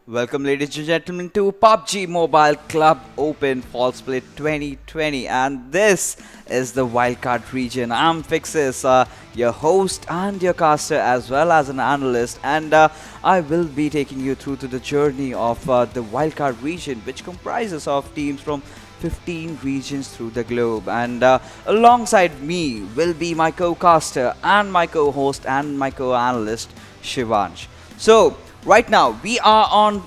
Welcome, ladies and gentlemen, to PUBG Mobile Club Open Fall Split 2020, and this is the Wildcard Region. I'm Fixis, your host and your caster, as well as an analyst, and I will be taking you through to the journey of the Wildcard Region, which comprises of teams from 15 regions through the globe. And alongside me will be my co-caster and my co-host and my co-analyst, Shivansh. So right now we are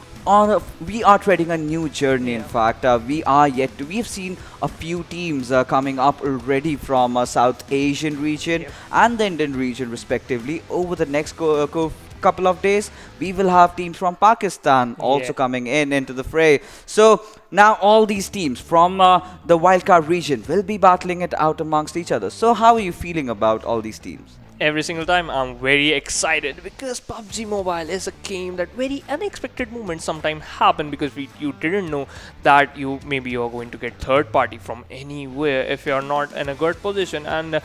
treading a new journey. In fact, we've seen a few teams coming up already from South Asian region and the Indian region respectively. Over the next couple of days we will have teams from Pakistan also coming into the fray. So now all these teams from the wildcard region will be battling it out amongst each other. So how are you feeling about all these teams? Every single time I'm very excited because PUBG Mobile is a game that very unexpected moments sometimes happen because you didn't know that you're going to get third party from anywhere if you're not in a good position, and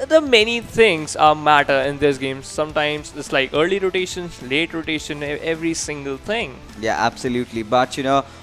the many things matter in this game. Sometimes it's like early rotations, late rotation, every single thing. Yeah, absolutely. But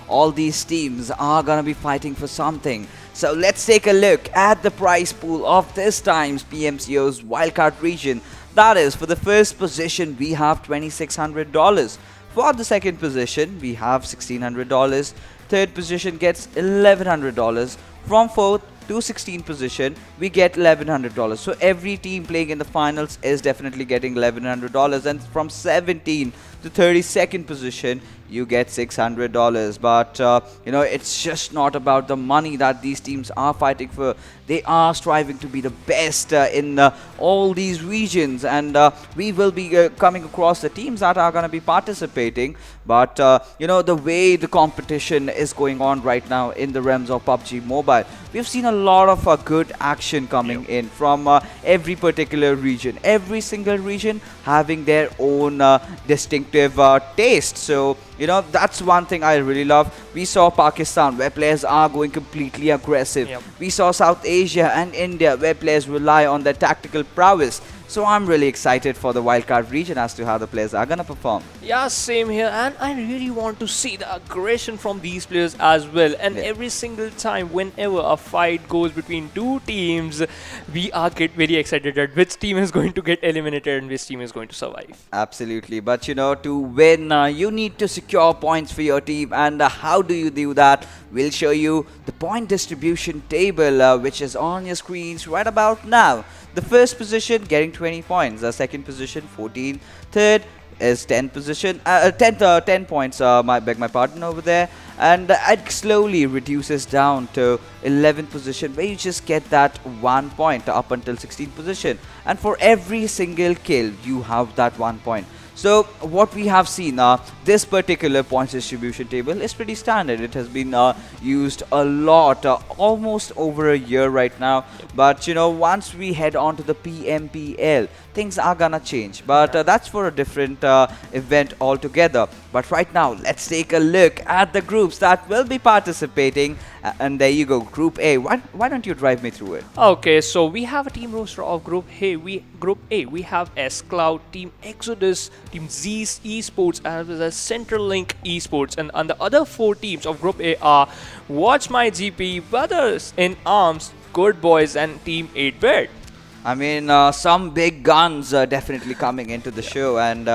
all these teams are gonna be fighting for something. So let's take a look at the prize pool of this time's PMCO's wildcard region. That is, for the first position we have $2,600. For the second position we have $1,600. Third position gets $1,100. From fourth to 16th position we get $1,100. So every team playing in the finals is definitely getting $1,100, and from 17th to 32nd position you get $600. But it's just not about the money that these teams are fighting for. They are striving to be the best in all these regions, and we will be coming across the teams that are going to be participating. But the way the competition is going on right now in the realms of PUBG Mobile, we've seen a lot of good action coming in from every particular region, every single region having their own distinctive taste. So that's one thing I really love. We saw Pakistan, where players are going completely aggressive. We saw South Asia and India, where players rely on their tactical prowess. So I'm really excited for the wildcard region as to how the players are gonna perform. Yeah, same here, and I really want to see the aggression from these players as well. And every single time whenever a fight goes between two teams, we are get very excited at which team is going to get eliminated and which team is going to survive. Absolutely. But to win, you need to secure points for your team. And how do you do that? We'll show you the point distribution table, which is on your screens right about now. The first position getting 20 points, the second position 14, third is 10 position, 10 points, beg my pardon over there, and it slowly reduces down to 11th position, where you just get that 1 point up until 16th position, and for every single kill you have that 1 point. So what we have seen, this particular points distribution table is pretty standard. It has been used a lot, almost over a year right now. But once we head on to the PMPL, things are gonna change. But that's for a different event altogether. But right now, let's take a look at the groups that will be participating. And there you go, Group A. Why don't you drive me through it? Okay, so we have a team roster of Group A. We have S Cloud, Team Exodus, Team Z Esports, as well as Centrelink Esports. And the other four teams of Group A are WatchMyGP, Brothers in Arms, GooDBoyS, and Team 8-Bit. I mean, some big guns definitely coming into the show, and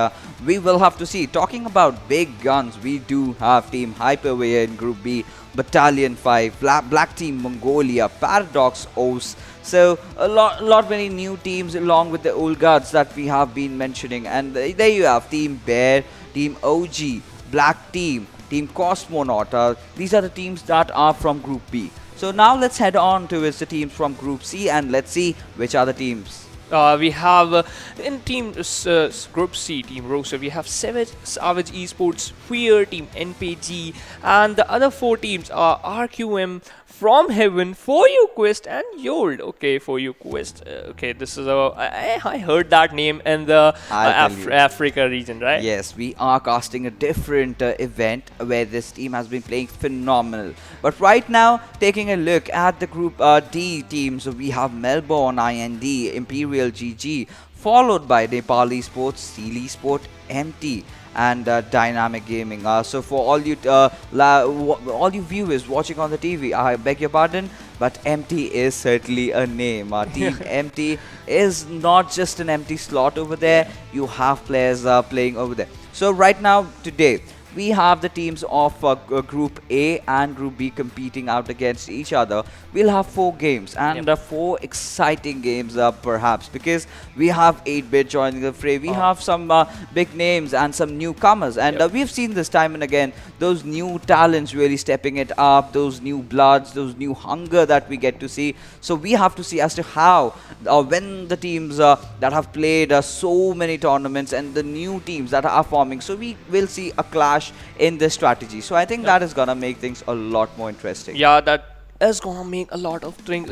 we will have to see. Talking about big guns, we do have Team Hyperware in Group B, Battalion 5, BlackTeamMongolia, Paradox OS. So a lot many new teams along with the old guards that we have been mentioning. And there you have Team Bear, Team OG, Black Team, Team COSMONAUT. These are the teams that are from Group B. So now let's head on to the teams from Group C, and let's see which are the teams. We have in Group C team roster, we have Savage Esports, Fear, Team NPG, and the other four teams are REQUIEM, FROMHEAVEN, For You Quest, and YOLO. Okay, For You Quest. Okay, this is I heard that name in the Africa region, right? Yes, we are casting a different event where this team has been playing phenomenal. But right now, taking a look at the Group D teams, we have MELBOURNEIND, Imperial GG, followed by Nepal Esports, Seal Esport, MT, and dynamic gaming. So for all you viewers watching on the TV, I beg your pardon, but empty is certainly a name. Team empty is not just an empty slot over there. You have players playing over there. So right now, today, we have the teams of Group A and Group B competing out against each other. We'll have 4 games and 4 exciting games perhaps, because we have 8-bit joining the fray. We have some big names and some newcomers, and we've seen this time and again those new talents really stepping it up, those new bloods, those new hunger that we get to see. So we have to see as to how when the teams that have played so many tournaments and the new teams that are forming, so we will see a clash in this strategy. So I think that is gonna make things a lot more interesting. Yeah, that is gonna make a lot of things.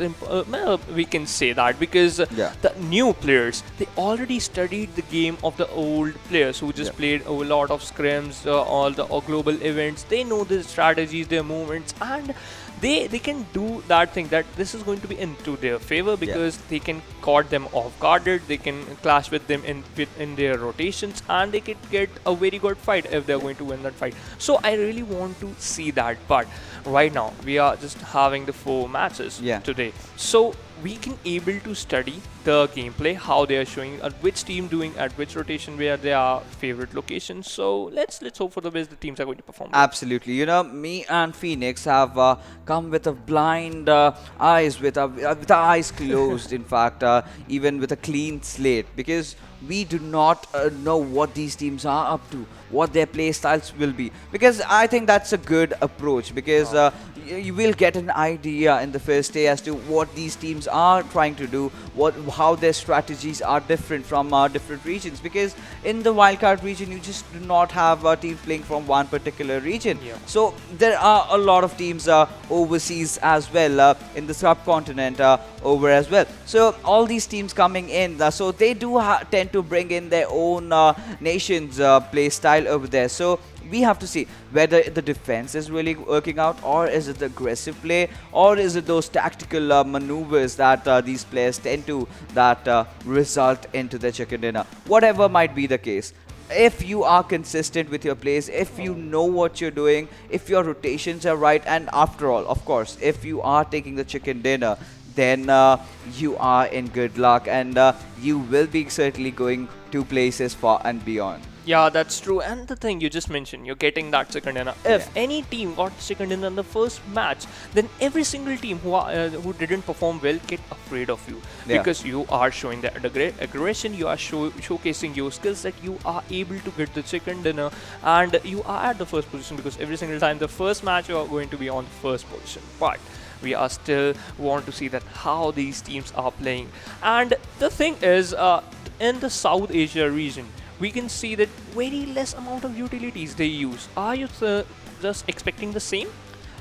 We can say that because the new players, they already studied the game of the old players who just played a lot of scrims, all the global events. They know the strategies, their movements, and they can do that thing that this is going to be into their favor, because they can caught them off guarded, they can clash with them in their rotations, and they could get a very good fight if they're going to win that fight. So I really want to see that. But right now we are just having the 4 matches today, so we can able to study the gameplay, how they are showing, which team doing at which rotation, where they are favorite locations. So let's hope for the best the teams are going to perform. Absolutely. You know, me and Phoenix have come with a blind eyes, with our eyes closed, in fact, even with a clean slate, because we do not know what these teams are up to, what their play styles will be, because I think that's a good approach, because you will get an idea in the first day as to what these teams are trying to do, how their strategies are different from different regions, because in the wildcard region you just do not have teams playing from one particular region. So there are a lot of teams overseas as well, in the subcontinent over as well. So all these teams coming in, so they do tend to bring in their own nation's play style over there. So we have to see whether the defense is really working out, or is it the aggressive play, or is it those tactical maneuvers that these players tend to result into the chicken dinner. Whatever might be the case, if you are consistent with your plays, if you know what you're doing, if your rotations are right, and after all, of course, if you are taking the chicken dinner, then you are in good luck, and you will be certainly going to places far and beyond. Yeah, that's true. And the thing you just mentioned, you're getting that second dinner. If any team got second dinner in the first match, then every single team who didn't perform well get afraid of you, because you are showing the aggression, you are showcasing your skills, that you are able to get the second dinner, and you are at the first position, because every single time the first match you are going to be on the first position. But we are still want to see that how these teams are playing. And the thing is, in the South Asia region, we can see that very less amount of utilities they use. Are you just expecting the same?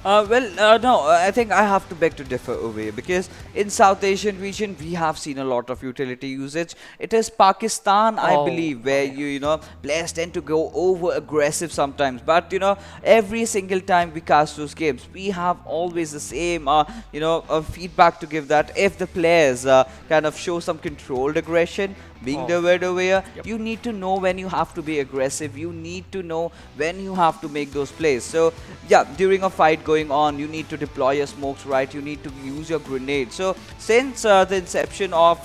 No, I think I have to beg to differ over here, because in South Asian region we have seen a lot of utility usage. It is Pakistan, I believe, where you know, players tend to go over aggressive sometimes, but you know, every single time we cast those games, we have always the same feedback to give, that if the players kind of show some controlled aggression, being the word over here, you need to know when you have to be aggressive, you need to know when you have to make those plays. So yeah, during a fight going on, you need to deploy your smokes right, you need to use your grenades. So since the inception of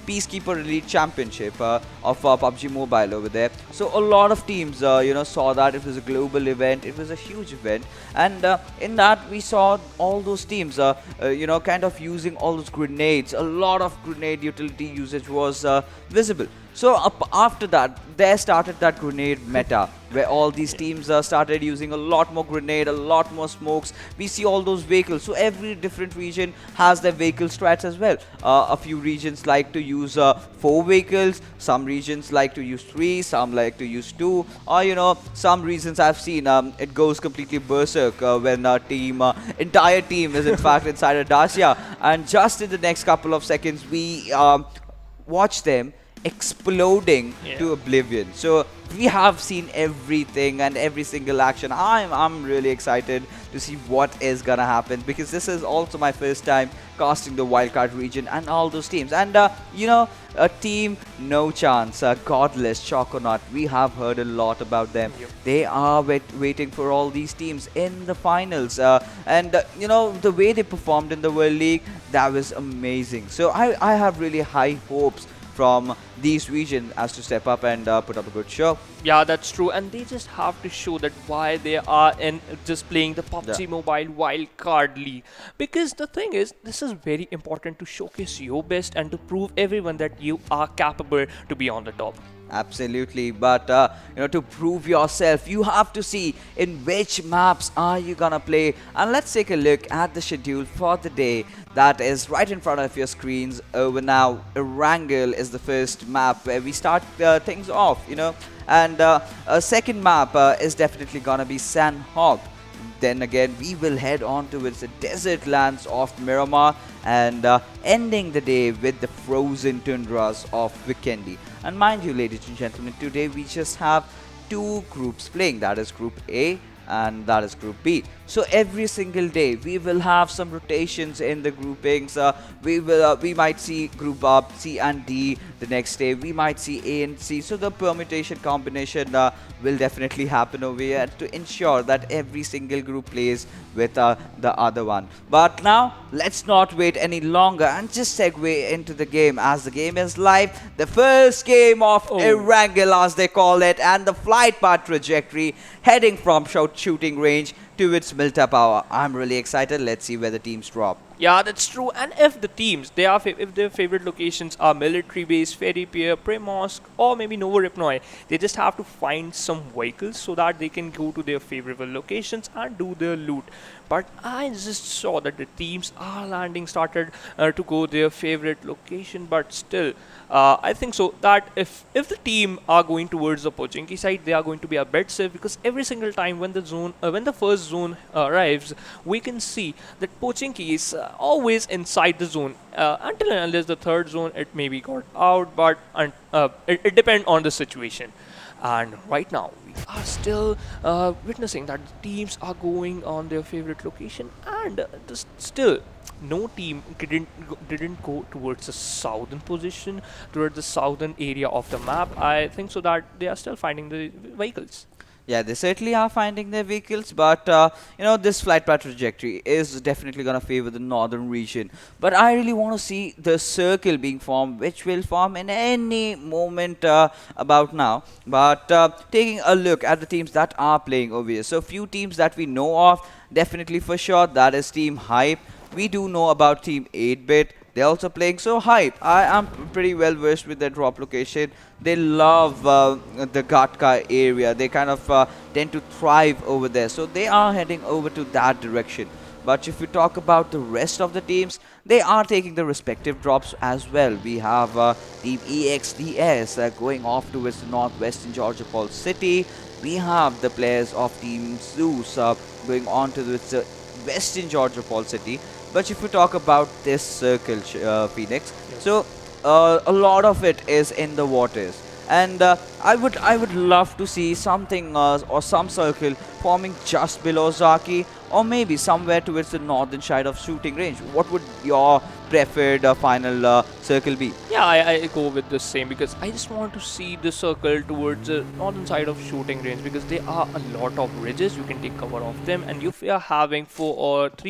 Peacekeeper Elite Championship of PUBG Mobile over there, so a lot of teams saw that it was a global event, it was a huge event, and in that we saw all those teams kind of using all those grenades. A lot of grenade utility usage was visible. So after that, there started that grenade meta, where all these teams started using a lot more grenade, a lot more smokes. We see all those vehicles. So every different region has their vehicle strats as well. A few regions like to use 4 vehicles, some regions like to use 3, some like to use 2, or some regions I've seen it goes completely berserk when a entire team is in fact inside a Dacia, and just in the next couple of seconds we watch them exploding to oblivion. So we have seen everything and every single action. I'm really excited to see what is gonna happen, because this is also my first time casting the wildcard region and all those teams. And a team no chance, Godless, Choconaut, we have heard a lot about them. Yep. They are waiting for all these teams in the finals, and the way they performed in the World League, that was amazing. So I have really high hopes from these regions as to step up and put up a good show. Yeah, that's true, and they just have to show that why they are in just playing the PUBG Mobile Wildcard League. Because the thing is, this is very important to showcase your best and to prove everyone that you are capable to be on the top. Absolutely, but to prove yourself, you have to see in which maps are you gonna play. And let's take a look at the schedule for the day that is right in front of your screens over now. Erangel is the first map where we start things off, and a second map is definitely gonna be Sanhok. Then again, we will head on towards the desert lands of Miramar and ending the day with the frozen tundras of Vikendi. And mind you, ladies and gentlemen, today we just have two groups playing. That is Group A and that is Group B. So every single day we will have some rotations in the groupings. We might see Group C and D. The next day we might see A and C. So the permutation combination will definitely happen over here to ensure that every single group plays with the other one. But now let's not wait any longer and just segue into the game, as the game is live. The first game of Erangel, as they call it, and the flight path trajectory heading from shooting range to its Milta power. I'm really excited. Let's see where the teams drop. Yeah, that's true. And if the teams, if their favorite locations are military base, ferry pier, Premosk, or maybe Novoripnoi, they just have to find some vehicles so that they can go to their favorable locations and do their loot. But I just saw that the teams are started to go their favorite location, but still, I think so that if the team are going towards the Pochinki side, they are going to be a bit safe, because every single time when the first zone arrives, we can see that Pochinki is always inside the zone until and unless the third zone it maybe got out, but it depends on the situation. And right now we are still witnessing that the teams are going on their favorite location, and still no team didn't go towards the southern position, towards the southern area of the map. I think so that they are still finding the vehicles. Yeah, they certainly are finding their vehicles, but this flight path trajectory is definitely going to favor the northern region. But I really want to see the circle being formed, which will form in any moment about now. But taking a look at the teams that are playing over here, so few teams that we know of, definitely for sure, that is Team Hype. We do know about Team 8-Bit. They're also playing so Hype. I am pretty well versed with their drop location. They love the Gatka area. They kind of tend to thrive over there. So they are heading over to that direction. But if we talk about the rest of the teams, they are taking the respective drops as well. We have Team EXDS going off towards the northwestern Georgia Falls City. We have the players of Team Zeus going on to the western Georgia Falls City. But if we talk about this circle, Phoenix, so a lot of it is in the waters, and I would love to see something or some circle forming just below Zaki, or maybe somewhere towards the northern side of shooting range. What would your preferred final circle be? Yeah, I go with the same, because I just want to see the circle towards the northern side of shooting range, because there are a lot of ridges. You can take cover of them, and if you are having 3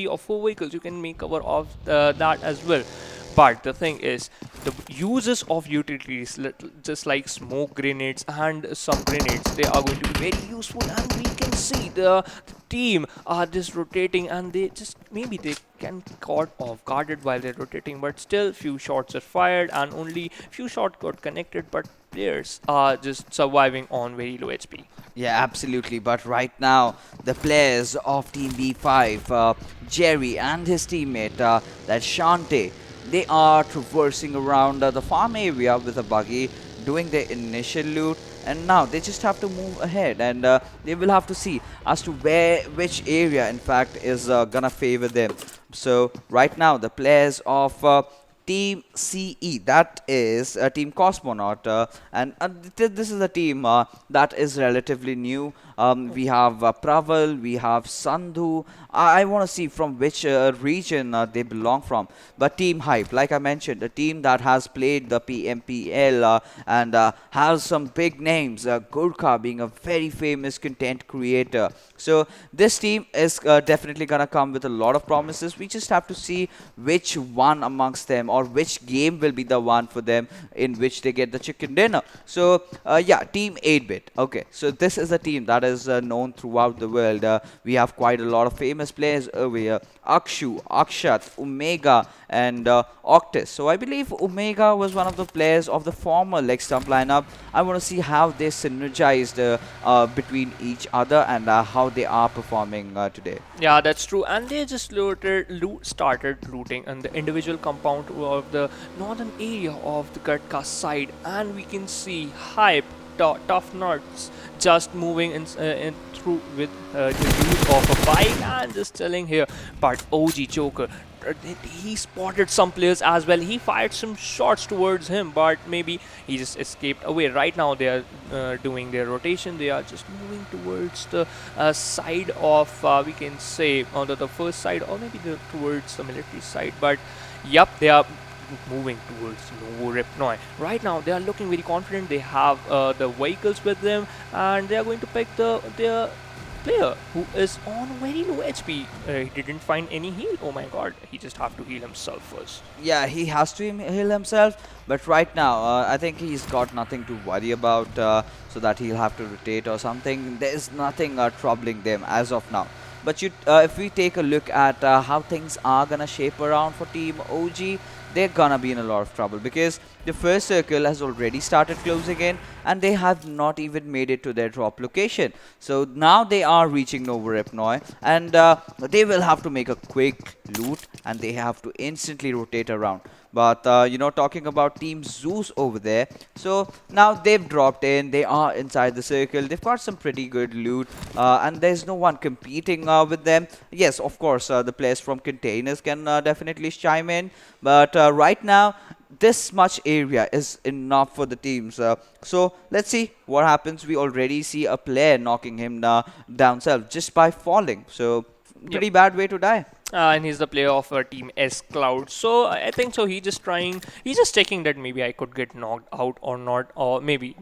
or 4 vehicles, you can make cover of that as well. But the thing is, the uses of utilities, just like smoke grenades and some grenades, they are going to be very useful. And we can see the team are just rotating, and they can caught off guarded while they're rotating. But still, few shots are fired, and only few shots got connected. But players are just surviving on very low HP. Yeah, absolutely. But right now, the players of Team B5, Jerry and his teammate, that Shante, they are traversing around the farm area with a buggy, doing their initial loot, and now they just have to move ahead, and they will have to see as to which area in fact is gonna favor them. So right now the players of Team CE, that is Team Cosmonaut, this is a team that is relatively new. We have Praval, we have Sandhu. I want to see from which region they belong from. But Team Hype, like I mentioned, a team that has played the PMPL and has some big names. Gurkha being a very famous content creator. So this team is definitely gonna come with a lot of promises. We just have to see which one amongst them or which game will be the one for them in which they get the chicken dinner. So yeah, Team 8-bit. Okay, so this is a team that is known throughout the world. We have quite a lot of famous players over here. Akshu, Akshat, Omega, and Octus. So I believe Omega was one of the players of the former leg stump lineup. I want to see how they synergized between each other and how they are performing today. Yeah, that's true. And they just started looting in the individual compound of the northern area of the Gatka side, and we can see Hype, Tough Nuts just moving in through with the use of a bike and just telling here. But OG Joker, he spotted some players as well. He fired some shots towards him, but maybe he just escaped away. Right now they are doing their rotation. They are just moving towards the side of we can say on the first side, or maybe towards the military side. But yep, they are moving towards NovoRaptor. Right now they are looking very confident. They have the vehicles with them, and they are going to pick their player who is on very low HP. He didn't find any heal. Oh my god, he just have to heal himself first. Yeah, he has to heal himself, but right now I think he's got nothing to worry about, so that he'll have to rotate or something. There's nothing troubling them as of now. But if we take a look at how things are gonna shape around for Team OG, they're gonna be in a lot of trouble because the first circle has already started closing in and they have not even made it to their drop location. So now they are reaching NovoRaptor and they will have to make a quick loot and they have to instantly rotate around. But talking about Team Zeus over there, so now they've dropped in, they are inside the circle, they've got some pretty good loot, and there's no one competing with them. Yes, of course, the players from containers can definitely chime in, but right now this much area is enough for the teams. So let's see what happens. We already see a player knocking him down self just by falling, so pretty bad way to die. And he's the player of Team S Cloud. So I think so. He's just checking that maybe I could get knocked out or not, or maybe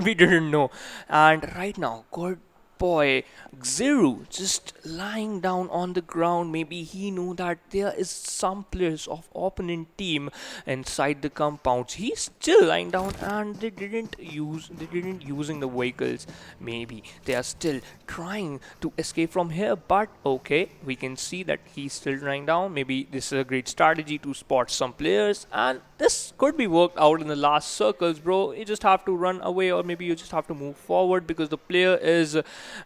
we didn't know. And right now, good boy Xiru just lying down on the ground. Maybe he knew that there is some players of opponent team inside the compounds. He's still lying down and they didn't using the vehicles. Maybe they are still trying to escape from here, but okay, we can see that he's still lying down. Maybe this is a great strategy to spot some players, and this could be worked out in the last circles, bro. You just have to run away, or maybe you just have to move forward because the player is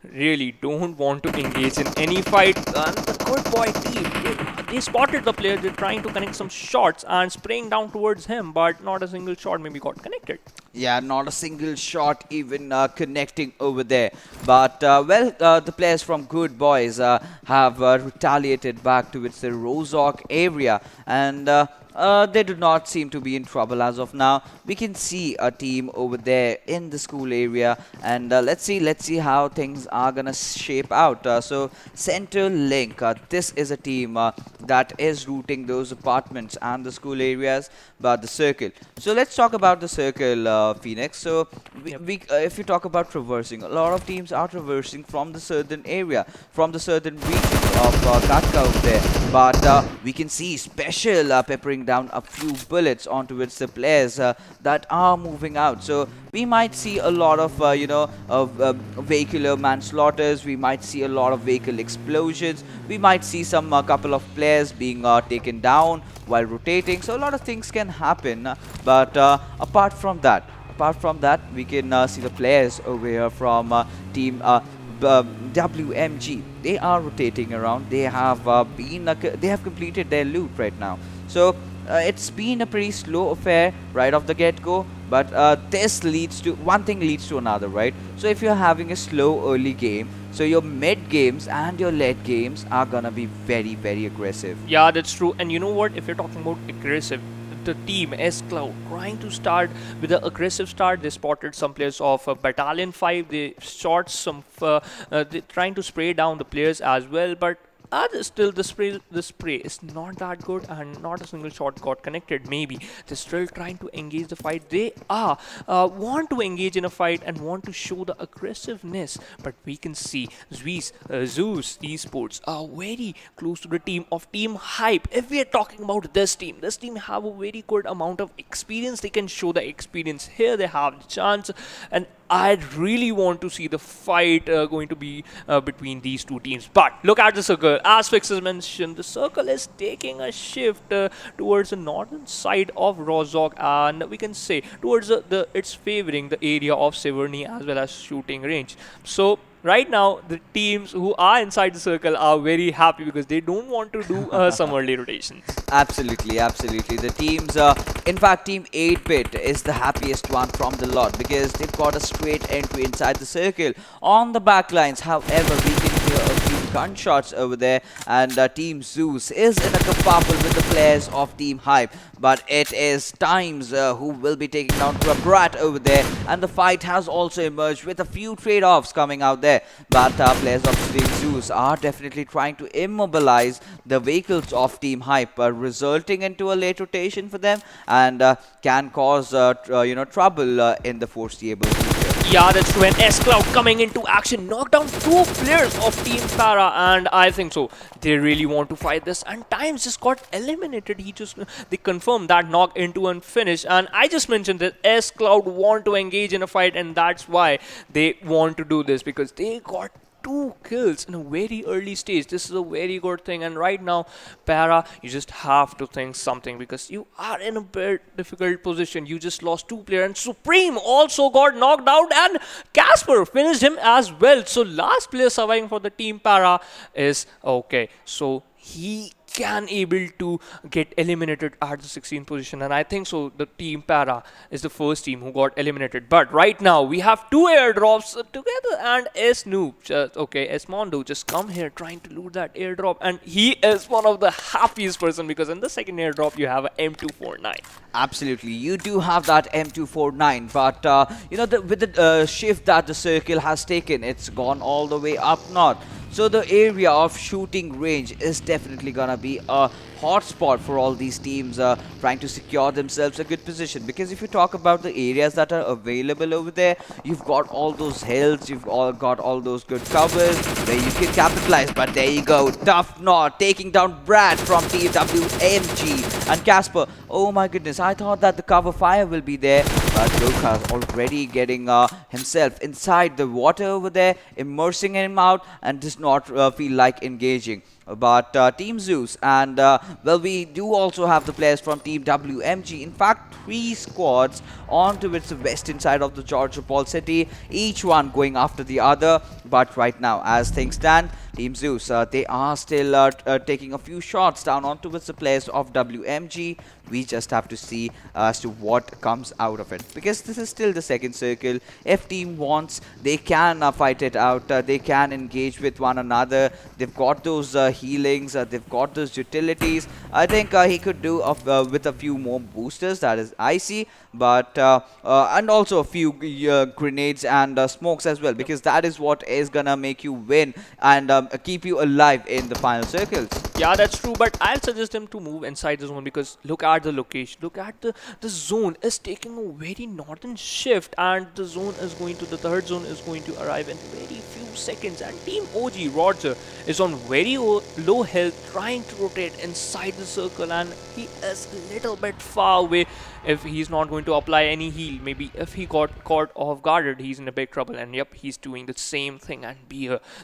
really don't want to engage in any fight. And the good boy team, they spotted the player. They're trying to connect some shots and spraying down towards him, but not a single shot maybe got connected. Yeah, not a single shot even connecting over there. But the players from GooDBoyS have retaliated back towards the Rozok area, and they do not seem to be in trouble as of now. We can see a team over there in the school area, and let's see how things are gonna shape out. So Centrelink, this is a team that is routing those apartments and the school areas, but the circle. So let's talk about the circle, Phoenix. So if you talk about traversing, a lot of teams are traversing from the southern area, from the southern region of Katka over there. But we can see Special peppering down a few bullets onto its the players that are moving out. So we might see a lot of vehicular manslaughters. We might see a lot of vehicle explosions. We might see some couple of players being taken down while rotating. So a lot of things can happen. But apart from that, we can see the players over here from team WMG. They are rotating around. They have they have completed their loot right now. So it's been a pretty slow affair right off the get-go, but this leads to one thing leads to another, right? So if you're having a slow early game, so your mid games and your late games are gonna be very, very aggressive. Yeah, that's true. And you know what? If you're talking about aggressive, the team S Cloud trying to start with an aggressive start. They spotted some players of Battalion 5. They shot some, they trying to spray down the players as well, but still the spray is not that good and not a single shot got connected. Maybe they're still trying to engage the fight. They are want to engage in a fight and want to show the aggressiveness, but we can see Zeus Esports are very close to the team of Team Hype. If we are talking about this team have a very good amount of experience. They can show the experience here. They have the chance, and I really want to see the fight going to be between these two teams. But look at the circle. As Fix has mentioned, the circle is taking a shift towards the northern side of Rozhok, and we can say towards it's favoring the area of Severny as well as shooting range. So right now, the teams who are inside the circle are very happy because they don't want to do some early rotations. Absolutely, absolutely. The teams, in fact, Team 8-Bit is the happiest one from the lot because they've got a straight entry inside the circle on the backlines. However, we can hear a few gunshots over there, and Team Zeus is in a kerfuffle with the players of Team Hype. But it is Times who will be taking down Brat over there, and the fight has also emerged with a few trade-offs coming out there. But players of Team Zeus are definitely trying to immobilize the vehicles of Team Hype, resulting into a late rotation for them, and can cause trouble in the foreseeable future. Yeah, that's true. And S-Cloud coming into action, knocked down 2 players of Team Para, and I think so. They really want to fight this, and Times just got eliminated. They confirmed that knock into and finish, and I just mentioned that S-Cloud want to engage in a fight, and that's why they want to do this, because they got 2 kills in a very early stage. This is a very good thing, and right now, Para, you just have to think something because you are in a very difficult position. You just lost 2 players, and Supreme also got knocked out, and Casper finished him as well. So last player surviving for the team Para is okay. So he can able to get eliminated at the 16th position, and I think so the team Para is the first team who got eliminated. But right now we have 2 airdrops together, and S-Noob, S-Mondo just come here trying to loot that airdrop, and he is one of the happiest person because in the second airdrop you have a M249. Absolutely, you do have that M249, but with the shift that the circle has taken, it's gone all the way up north. So the area of shooting range is definitely gonna be a hotspot for all these teams trying to secure themselves a good position. Because if you talk about the areas that are available over there, you've got all those hills, you've got all those good covers where you can capitalize. But there you go, Tough Knot taking down Brad from TWMG, and Casper. Oh my goodness, I thought that the cover fire will be there, but Luka's already getting himself inside the water over there, immersing him out, and does not feel like engaging. But Team Zeus and well, we do also have the players from Team WMG. In fact, 3 squads onto its western side of the Georgia Paul city, each one going after the other. But right now, as things stand, Team Zeus, they are still taking a few shots down onto the players of WMG. We just have to see as to what comes out of it, because this is still the second circle. If team wants, they can fight it out. They can engage with one another. They've got those healings. They've got those utilities. I think he could do with a few more boosters. That is icy, but and also a few grenades and smokes as well, because that is what is gonna make you win and keep you alive in the final circles. Yeah, that's true, but I'll suggest them to move inside the zone, because look at the location. Look at the zone is taking a very northern shift, and the third zone is going to arrive in very few seconds. And Team OG Roger is on very low health, trying to rotate inside the circle, and he is a little bit far away. If he's not going to apply any heal, maybe if he got caught off guarded, he's in a big trouble. And yep, he's doing the same thing. And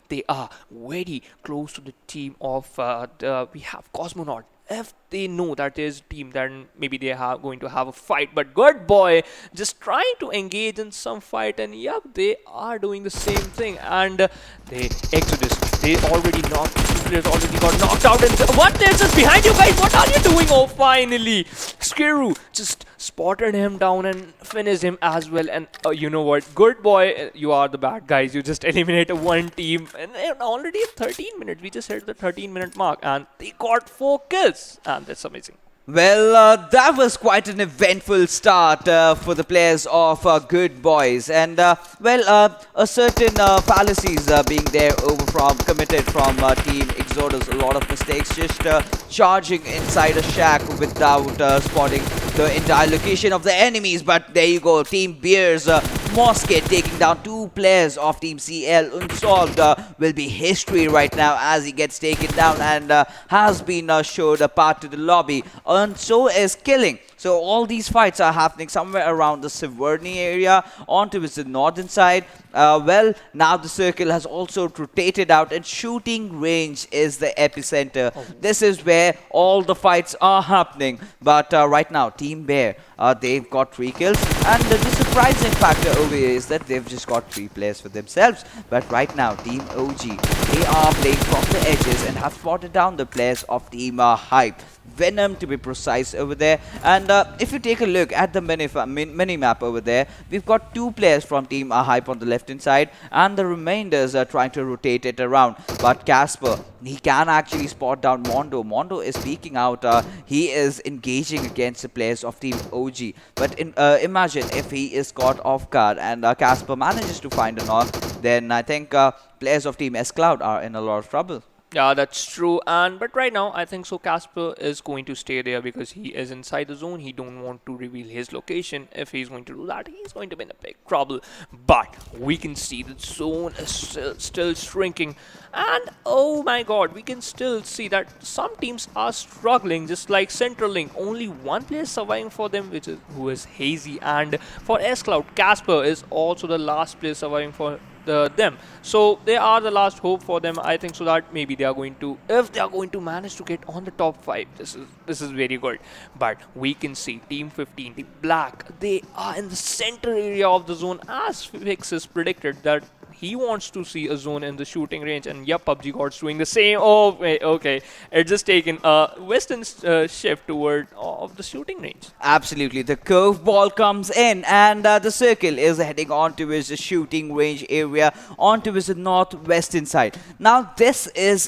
they are very close to the team of we have COSMONAUT. If they know that there's a team, then maybe they are going to have a fight. But GooDBoy just trying to engage in some fight, and yep, they are doing the same thing. And they Exodus, they already knocked, 2 players already got knocked out. And what? There's just behind you guys. What are you doing? Oh, finally, Skiru just spotted him down and finished him as well. And you know what, GooDBoy, you are the bad guys. You just eliminated 1 team, and already 13 minutes. We just hit the 13-minute mark, and they got 4 kills, and that's amazing. Well, that was quite an eventful start for the players of GooDBoyS, and a certain fallacies being there over from committed from Team Exodus. A lot of mistakes, just charging inside a shack without spotting the entire location of the enemies. But there you go, Team Beers. Mosket taking down two players of Team CL. Unsolved will be history right now as he gets taken down and has been showed a path to the lobby. And so is Killing. So all these fights are happening somewhere around the Severny area onto the northern side. Now the circle has also rotated out and shooting range is the epicenter. This is where all the fights are happening. But right now, Team Bear, they've got 3 kills. And the surprising factor over here is that they've just got 3 players for themselves. But right now, Team OG, they are playing from the edges and have spotted down the players of Team Hype. Venom to be precise over there. And if you take a look at the mini map over there, we've got 2 players from Team Hype on the left hand side and the remainders are trying to rotate it around. But Casper, he can actually spot down Mondo. Mondo is peeking out. He is engaging against the players of Team OG. But imagine if he is caught off guard and Casper manages to find a knock, then I think players of Team S-Cloud are in a lot of trouble. Yeah, that's true. But right now, I think so Casper is going to stay there because he is inside the zone. He don't want to reveal his location. If he's going to do that, he's going to be in a big trouble. But we can see the zone is still shrinking. And oh my god, we can still see that some teams are struggling, just like Centrelink. Only one player surviving for them, who is Hazy. And for S-Cloud, Casper is also the last player surviving for them. So they are the last hope for them. I think so that maybe they are going to, if they are going to manage to get on the top 5, this is very good. But we can see Team 15, the Black, they are in the center area of the zone as Fix is predicted that he wants to see a zone in the shooting range, and yep, PUBG God's doing the same. Oh, wait, okay. It's just taken a western shift toward of the shooting range. Absolutely. The curveball comes in, and the circle is heading on to his shooting range area, onto his northwestern side. Now, these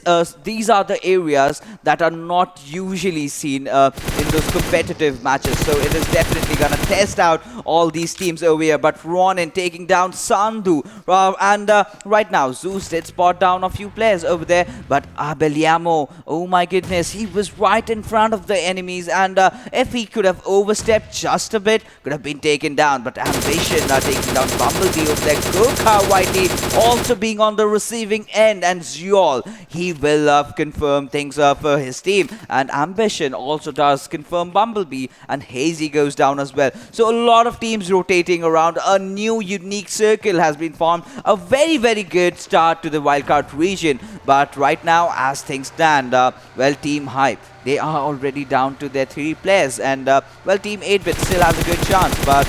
are the areas that are not usually seen in those competitive matches. So it is definitely gonna test out all these teams over here. But Ronin taking down Sandhu, and right now Zeus did spot down a few players over there, but Abeliamo, oh my goodness, he was right in front of the enemies, and if he could have overstepped just a bit, could have been taken down. But Ambition taking down Bumblebee over there. Gurkha Whitey also being on the receiving end, and Ziol, he will confirm things for his team, and Ambition also does confirm Bumblebee, and Hazy goes down as well. So a lot of teams rotating around. A new unique circle has been formed. A very, very good start to the Wildcard region. But right now, as things stand, Team Hype, they are already down to their 3 players. And, Team 8-Bit still has a good chance. But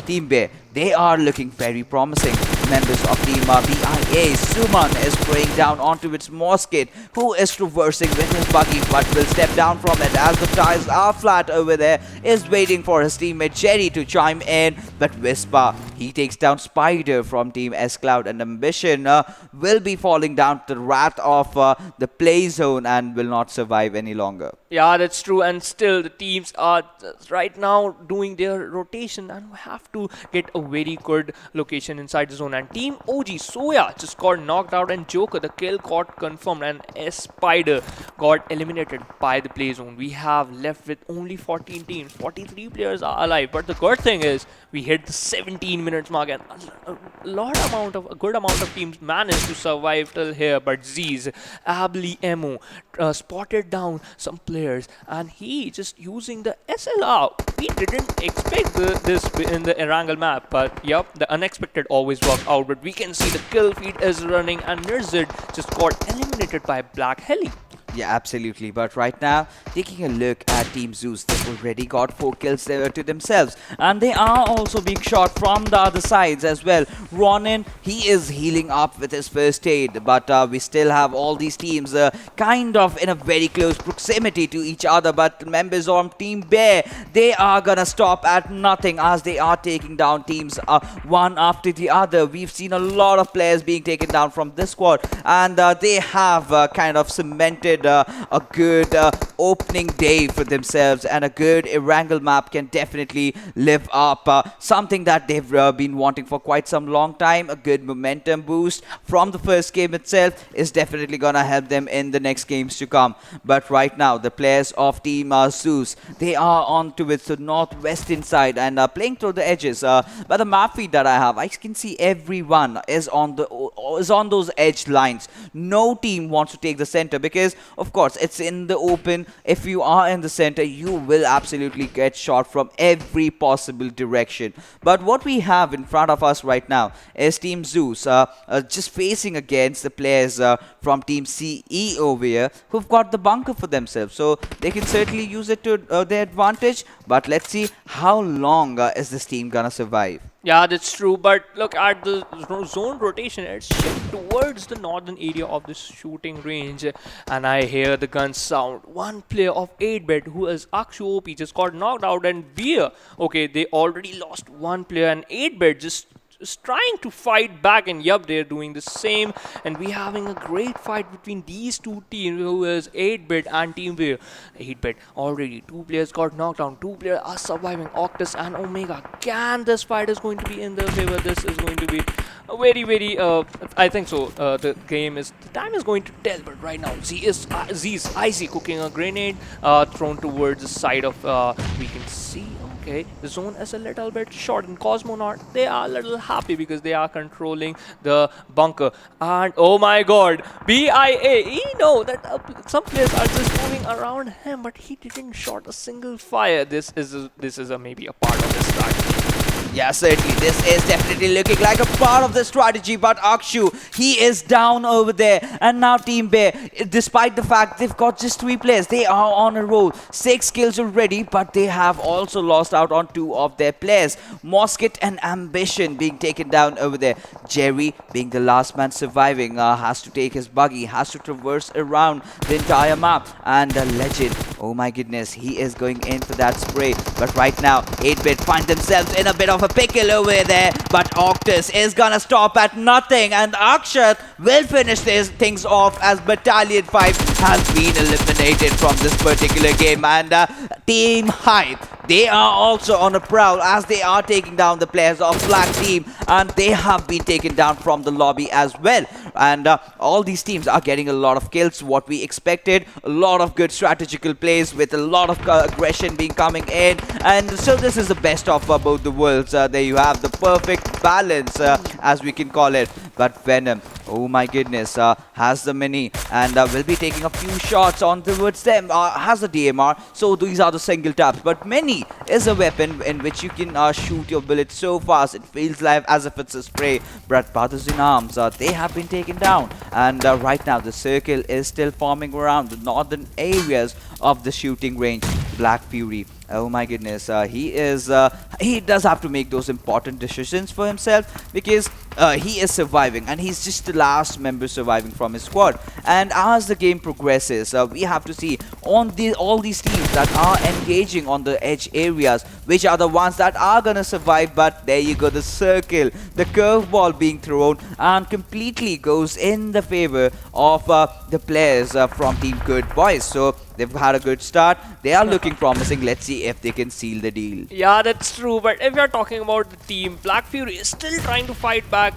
Team Bear, they are looking very promising. Members of Team BIA, Suman is spraying down onto its Mosket, who is traversing with his buggy but will step down from it as the tires are flat over there, is waiting for his teammate Jerry to chime in. But Whisper, he takes down Spider from Team S-Cloud, and Ambition will be falling down to the wrath of the play zone and will not survive any longer. Yeah, that's true. And still, the teams are right now doing their rotation, and we have to get a very good location inside the zone. And Team OG, Soya just got knocked out, and Joker, the kill got confirmed, and S-Spider got eliminated by the play zone. We have left with only 14 teams. 43 players are alive. But the good thing is, we hit the 17 minutes mark, and a good amount of teams managed to survive till here. But Z's, Abli Emo, spotted down some players, and he just using the SLR. We didn't expect this in the Erangel map, but yep, the unexpected always works out. But we can see the kill feed is running, and Nirzid just got eliminated by Black Heli. Yeah, absolutely. But right now, taking a look at Team Zeus, they've already got 4 kills there to themselves. And they are also being shot from the other sides as well. Ronin, he is healing up with his first aid. But we still have all these teams kind of in a very close proximity to each other. But members of Team Bear, they are gonna stop at nothing as they are taking down teams one after the other. We've seen a lot of players being taken down from this squad. And they have kind of cemented a good opening day for themselves, and a good Erangel map can definitely live up. Something that they've been wanting for quite some long time. A good momentum boost from the first game itself is definitely gonna help them in the next games to come. But right now, the players of Team Zeus, they are on towards the northwestern side and playing through the edges. By the map feed that I have, I can see everyone is on those edge lines. No team wants to take the center because, of course, it's in the open. If you are in the center, you will absolutely get shot from every possible direction. But what we have in front of us right now is Team Zeus just facing against the players from Team CE over here who've got the bunker for themselves. So they can certainly use it to their advantage. But let's see how long is this team gonna survive. Yeah, that's true. But look at the zone rotation. It's shifted towards the northern area of the shooting range. And I hear the gun sound. One player of 8-bit who is Akshu OP just got knocked out, and Beer. Okay, they already lost one player, and 8-bit just trying to fight back, and yup, they're doing the same, and we're having a great fight between these two teams, who is 8-bit and Team Beer. 8-bit already, two players got knocked down, two players are surviving, Octus and Omega. Can this fight is going to be in their favor? This is going to be a very I think so. The time is going to tell, but right now Z's icy cooking a grenade thrown towards the side of we can see. Okay, the zone is a little bit short, and COSMONAUT, they are a little happy because they are controlling the bunker. And oh my god, BIA, he know that some players are just moving around him, but he didn't shot a single fire. This is maybe a part of the strategy. Yeah, certainly. This is definitely looking like a part of the strategy, but Akshu, he is down over there. And now Team Bear, despite the fact they've got just 3 players, they are on a roll. 6 kills already, but they have also lost out on 2 of their players. Mosket and Ambition being taken down over there. Jerry, being the last man surviving, has to take his buggy, has to traverse around the entire map. And Legend, oh my goodness, he is going in for that spray. But right now, 8-bit find themselves in a bit of a pickle over there, but Octus is gonna stop at nothing, and Akshat will finish things off as Battalion 5 has been eliminated from this particular game. And Team Hype, they are also on a prowl as they are taking down the players of Black Team, and they have been taken down from the lobby as well. And all these teams are getting a lot of kills, what we expected, a lot of good strategical plays with a lot of aggression being coming in, and so this is the best of both the worlds. There you have the perfect balance, as we can call it. But Venom, oh my goodness, has the mini and will be taking a few shots on towards them, has the DMR, so these are the single taps. But mini is a weapon in which you can shoot your bullets so fast, it feels like as if it's a spray. But Brothers in Arms, they have been taken down, and right now the circle is still forming around the northern areas of the shooting range. Black Fury, oh my goodness, he does have to make those important decisions for himself because he is surviving, and he's just the last member surviving from his squad. And as the game progresses, we have to see on all these teams that are engaging on the edge areas, which are the ones that are gonna survive. But there you go, the circle, the curveball being thrown, and completely goes in the favor of the players from Team GooDBoyS. So they've had a good start. They are looking promising. Let's see if they can seal the deal. Yeah, that's true. But if you're talking about the team, Black Fury is still trying to fight back.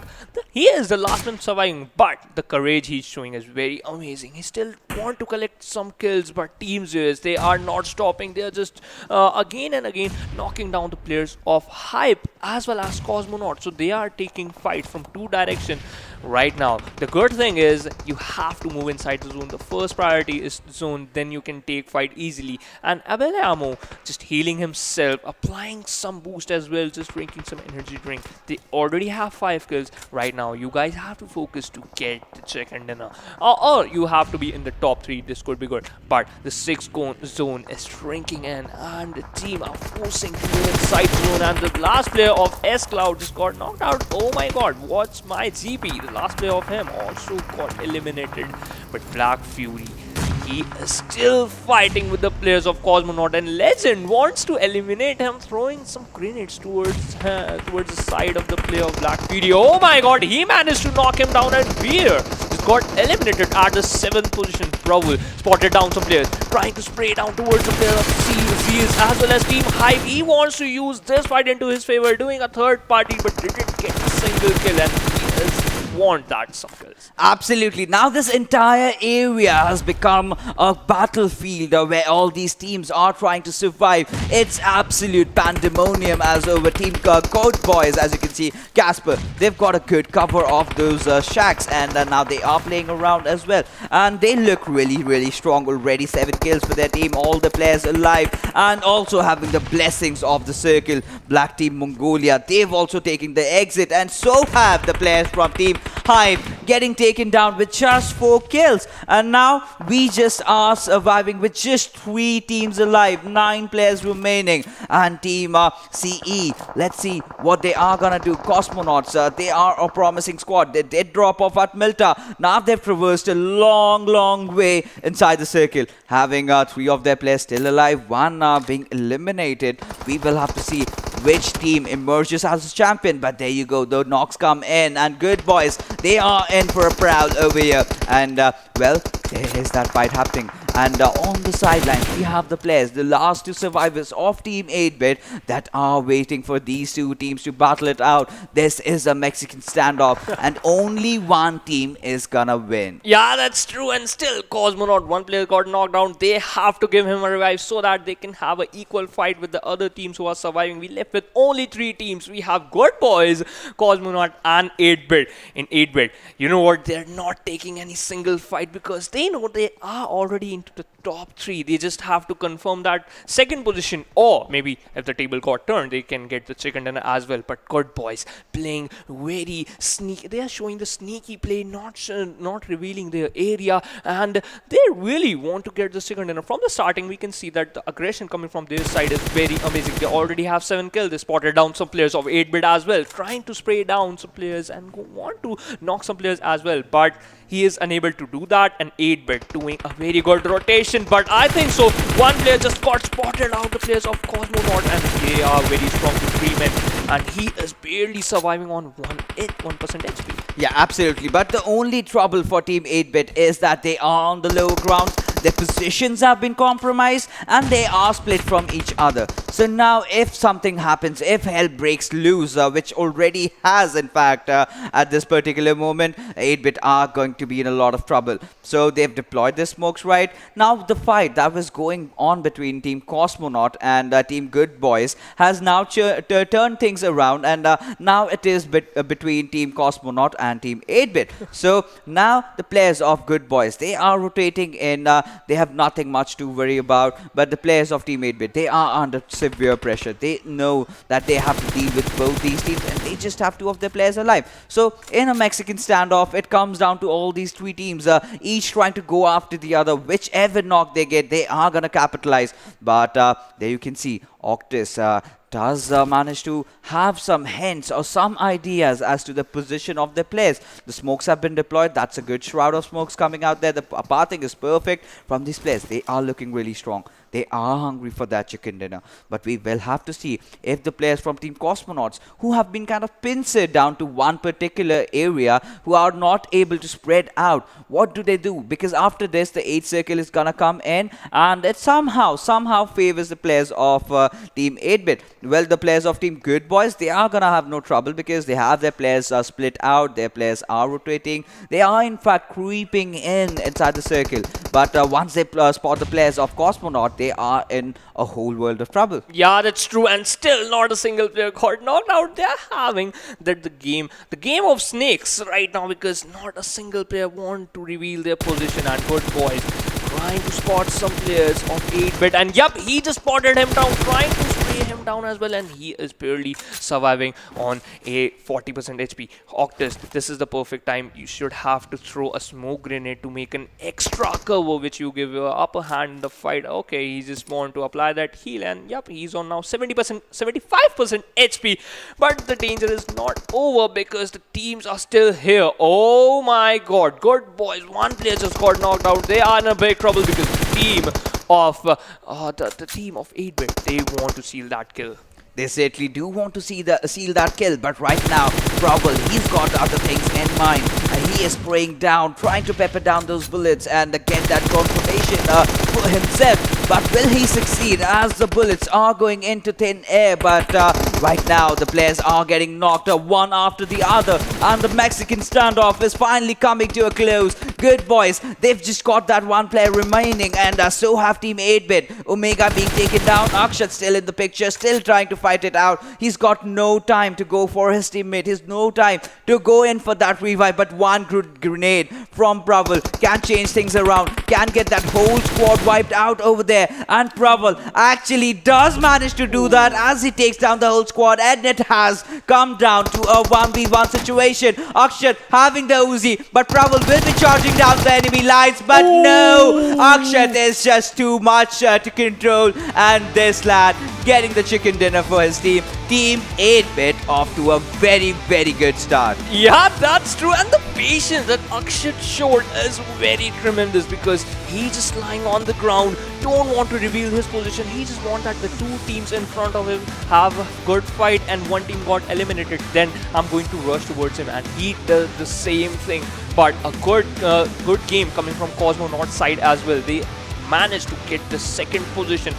He is the last man surviving, but the courage he's showing is very amazing. He still want to collect some kills, but Team Zeus, they are not stopping. They are just again and again knocking down the players of Hype as well as COSMONAUT. So they are taking fight from 2 directions right now. The good thing is you have to move inside the zone. The first priority is the zone, then you can take fight easily. And Abelamo just healing himself, applying some boost as well, just drinking some energy drink. They already have 5 kills right now. You guys have to focus to get the chicken dinner, or you have to be in the top 3. This could be good, but the 6th zone is shrinking in, and the team are forcing to go inside zone. And the last player of S Cloud just got knocked out. Oh my god, WatchMyGP, the last player of him, also got eliminated. But Black Fury, he is still fighting with the players of COSMONAUT, and Legend wants to eliminate him, throwing some grenades towards the side of the player of Black Fury. Oh my god, he managed to knock him down, and Beer just got eliminated at the 7th position. Bravo spotted down some players, trying to spray down towards the player of Zeals as well as Team Hype. He wants to use this fight into his favor, doing a third party, but didn't get a single kill, and he is want that some kills. Absolutely. Now this entire area has become a battlefield where all these teams are trying to survive. It's absolute pandemonium as over Team GooDBoyS, as you can see. Casper, they've got a good cover of those shacks, and now they are playing around as well. And they look really, really strong already. 7 kills for their team, all the players alive, and also having the blessings of the circle. BlackTeamMongolia, they've also taken the exit, and so have the players from Team Hype, getting taken down with just 4 kills. And now we just are surviving with just 3 teams alive, 9 players remaining. And Team CE, let's see what they are gonna do. COSMONAUTs, they are a promising squad. They did drop off at Milta. Now they've traversed a long way inside the circle, having 3 of their players still alive, 1 being eliminated. We will have to see which team emerges as a champion. But there you go, the knocks come in, and GooDBoyS, they are in for a proud over here. And well, there is that fight happening. And on the sidelines, we have the players, the last 2 survivors of Team 8-Bit, that are waiting for these 2 teams to battle it out. This is a Mexican standoff, and only one team is gonna win. Yeah, that's true. And still, COSMONAUT, one player got knocked down. They have to give him a revive so that they can have an equal fight with the other teams who are surviving. We left with only 3 teams. We have GooDBoyS, COSMONAUT, and 8-Bit. In 8-Bit, you know what? They're not taking any single fight because they know they are already into the top 3. They just have to confirm that 2nd position, or maybe if the table got turned, they can get the chicken dinner as well. But GooDBoyS playing very sneaky. They are showing the sneaky play, not revealing their area, and they really want to get the chicken dinner. From the starting, we can see that the aggression coming from their side is very amazing. They already have 7 kills. They spotted down some players of 8-Bit as well, trying to spray down some players and want to knock some players as well. But he is unable to do that, and 8-Bit doing a very good rotation. But I think so, one player just got spotted out, the players of COSMONAUT, and they are very strong to 3 men, and he is barely surviving on 1% HP. Yeah, absolutely. But the only trouble for Team 8-Bit is that they are on the lower grounds. Their positions have been compromised, and they are split from each other. So now if something happens, if hell breaks loose, which already has in fact at this particular moment, 8-Bit are going to be in a lot of trouble. So they've deployed their smokes right. Now the fight that was going on between Team COSMONAUT and Team GooDBoyS has now turned things around, and now it is between Team COSMONAUT and Team 8-Bit. So now the players of GooDBoyS, they are rotating in. They have nothing much to worry about. But the players of Team 8-Bit, they are under severe pressure. They know that they have to deal with both these teams, and they just have 2 of their players alive. So in a Mexican standoff, it comes down to all these 3 teams, each trying to go after the other. Whichever knock they get, they are going to capitalize. But there you can see Octus does manage to have some hints or some ideas as to the position of their players. The smokes have been deployed. That's a good shroud of smokes coming out there. The pathing is perfect from these players. They are looking really strong. They are hungry for that chicken dinner. But we will have to see if the players from Team COSMONAUTs, who have been kind of pincered down to one particular area, who are not able to spread out, what do they do? Because after this, the 8 circle is gonna come in, and it somehow favors the players of Team 8-Bit. Well, the players of Team GooDBoyS, they are gonna have no trouble because they have their players split out. Their players are rotating. They are in fact creeping inside the circle. But once they spot the players of COSMONAUT, they are in a whole world of trouble. Yeah, that's true, and still not a single player got knocked out. They're having that the game of snakes right now, because not a single player want to reveal their position. And GooDBoyS trying to spot some players of 8-Bit, and yep, he just spotted him down, trying to spray him down as well, and he is barely surviving on a 40% HP. Octus, this is the perfect time. You should have to throw a smoke grenade to make an extra cover, which you give your upper hand in the fight. Okay, he just want to apply that heal, and yep, he's on now 75% HP. But the danger is not over because the teams are still here. Oh my god, GooDBoyS, one player just got knocked out. They are in a big trouble because the team of 8-Bit, they want to seal that kill. They certainly do want to seal that kill, but right now, Probable, he's got other things in mind. He is spraying down, trying to pepper down those bullets and get that confirmation for himself. But will he succeed as the bullets are going into thin air? But right now, the players are getting knocked one after the other, and the Mexican standoff is finally coming to a close. GooDBoyS, they've just got that one player remaining, and so have Team 8-Bit. Omega being taken down, Akshat still in the picture, still trying to fight it out. He's got no time to go for his teammate. He's no time to go in for that revive, but one grenade from Praval can change things around, can get that whole squad wiped out over there, and Praval actually does manage to do that as he takes down the whole squad, and it has come down to a 1v1 situation. Akshat having the Uzi, but Praval will be charging down the enemy lines, but no, Akshat is just too much to control, and this lad getting the chicken dinner for his team. Team 8-Bit off to a very, very good start. Yeah, that's true. And the patience that Akshat showed is very tremendous, because he's just lying on the ground, don't want to reveal his position. He just wants that the two teams in front of him have a good fight, and one team got eliminated. Then I'm going to rush towards him, and he does the same thing. But a good game coming from COSMONAUT side as well. They managed to get the second position.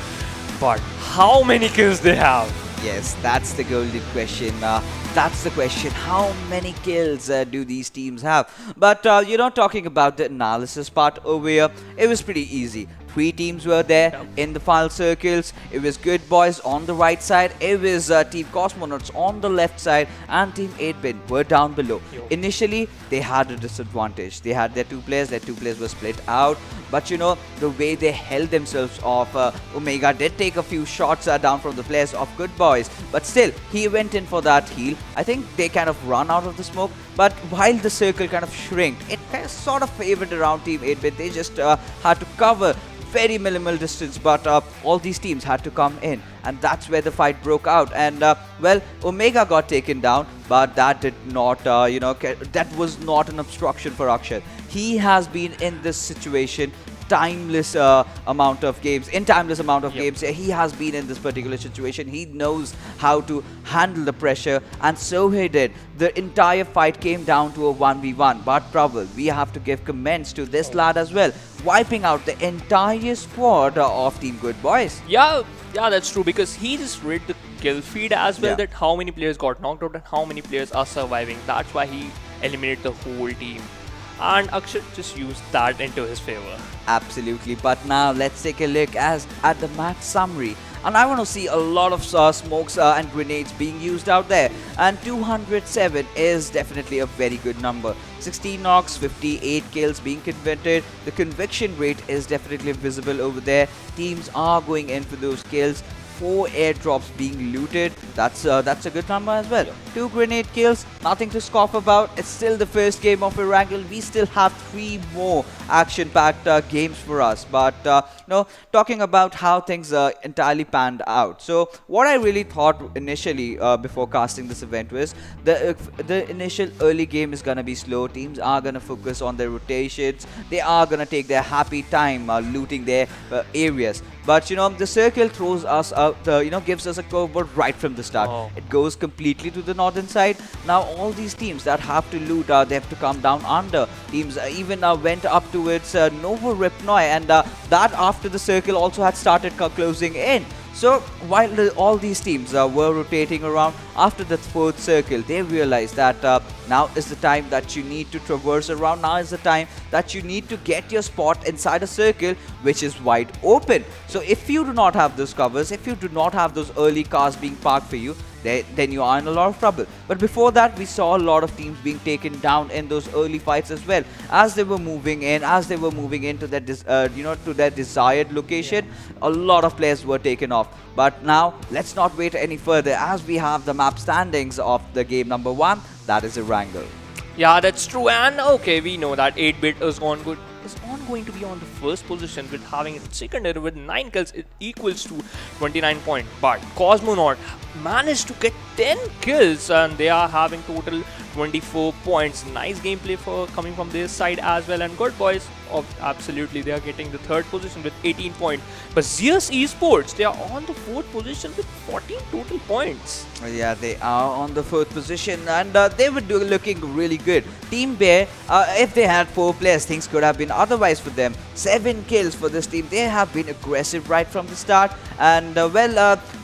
But how many kills they have? Yes, that's the golden question. That's the question. How many kills do these teams have? But, talking about the analysis part over here, it was pretty easy. 3 teams were there in the final circles. It was GooDBoyS on the right side. It was Team COSMONAUTS on the left side. And Team 8-Bit were down below. Initially, they had a disadvantage. They had their 2 players. Their 2 players were split out. But, the way they held themselves off, Omega did take a few shots down from the players of GooDBoyS. But still, he went in for that heal. I think they kind of run out of the smoke. But while the circle kind of shrinked, it kind of sort of favored around Team 8-Bit. They just had to cover very minimal distance, but all these teams had to come in, and that's where the fight broke out. And well, Omega got taken down, but that did not that was not an obstruction for Akshat. He has been in this situation timeless amount of games. He has been in this particular situation. He knows how to handle the pressure, and so he did. The entire fight came down to a 1v1, but Praval, we have to give commends to this lad as well, wiping out the entire squad of Team GooDBoyS. Yeah, that's true, because he just read the kill feed as well, that how many players got knocked out and how many players are surviving. That's why he eliminated the whole team. And Akshat just used that into his favor. Absolutely. But now let's take a look at the match summary. And I want to see a lot of smokes and grenades being used out there. And 207 is definitely a very good number. 16 knocks, 58 kills being converted. The conviction rate is definitely visible over there. Teams are going in for those kills. 4 airdrops being looted. That's a good number as well. 2 grenade kills, nothing to scoff about. It's still the first game of Erangel. We still have 3 more action-packed games for us. But talking about how things entirely panned out. So what I really thought initially before casting this event was the initial early game is gonna be slow. Teams are gonna focus on their rotations. They are gonna take their happy time looting their areas. But the circle throws us out, gives us a curveball right from the start. It goes completely to the northern side. Now all these teams that have to loot, they have to come down under. Teams even went up towards Novo Ripnoi, and that after the circle also had started closing in. So while all these teams were rotating around, after the 4th circle, they realized that now is the time that you need to traverse around. Now is the time that you need to get your spot inside a circle which is wide open. So if you do not have those covers, if you do not have those early cars being parked for you, then you are in a lot of trouble. But before that, we saw a lot of teams being taken down in those early fights as well. As they were moving into that to their desired location, a lot of players were taken off. But now let's not wait any further, as we have the map standings of the game number 1, that is Erangel. Yeah, that's true. And okay, we know that 8-Bit is going to be on the first position with having a secondary with 9 kills. It equals to 29 points. But COSMONAUT managed to get 10 kills, and they are having total 24 points. Nice gameplay for coming from this side as well. And GooDBoyS, absolutely, they are getting the third position with 18 points. But Zeus Esports, they are on the fourth position with 14 total points. Yeah, they are on the fourth position, and they were looking really good. Team Bear, if they had 4 players, things could have been otherwise for them. 7 kills for this team. They have been aggressive right from the start, and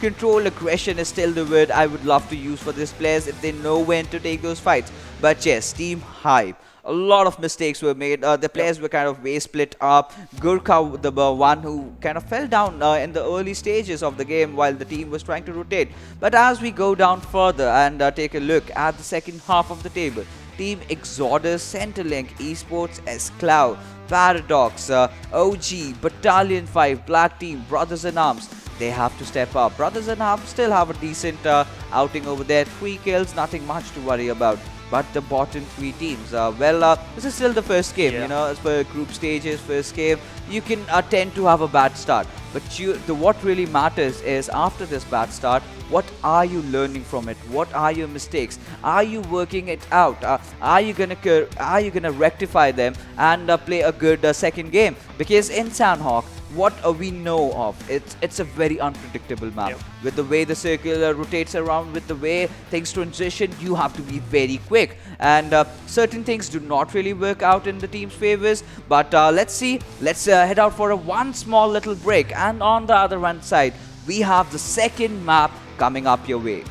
control aggression is still the word I would love to use for these players if they know when to take those fights. But yes, Team Hype. A lot of mistakes were made. The players were kind of way split up. Gurkha, the one who kind of fell down in the early stages of the game while the team was trying to rotate. But as we go down further and take a look at the second half of the table, Team Exodus, Centrelink Esports, S-Cloud, Paradox, OG, Battalion 5, Black Team, Brothers in Arms, they have to step up. Brothers in Arms still have a decent outing over there. 3 kills, nothing much to worry about. But the bottom 3 teams, this is still the first game, you know, as per group stages, first game, you can tend to have a bad start. But what really matters is after this bad start, what are you learning from it? What are your mistakes? Are you working it out? Are you gonna rectify them and play a good second game? Because in Sanhok, what we know of, it's a very unpredictable map. With the way the circle rotates around, with the way things transition, you have to be very quick, and certain things do not really work out in the team's favors. But let's see, let's head out for one small little break, and on the other hand side we have the second map coming up your way.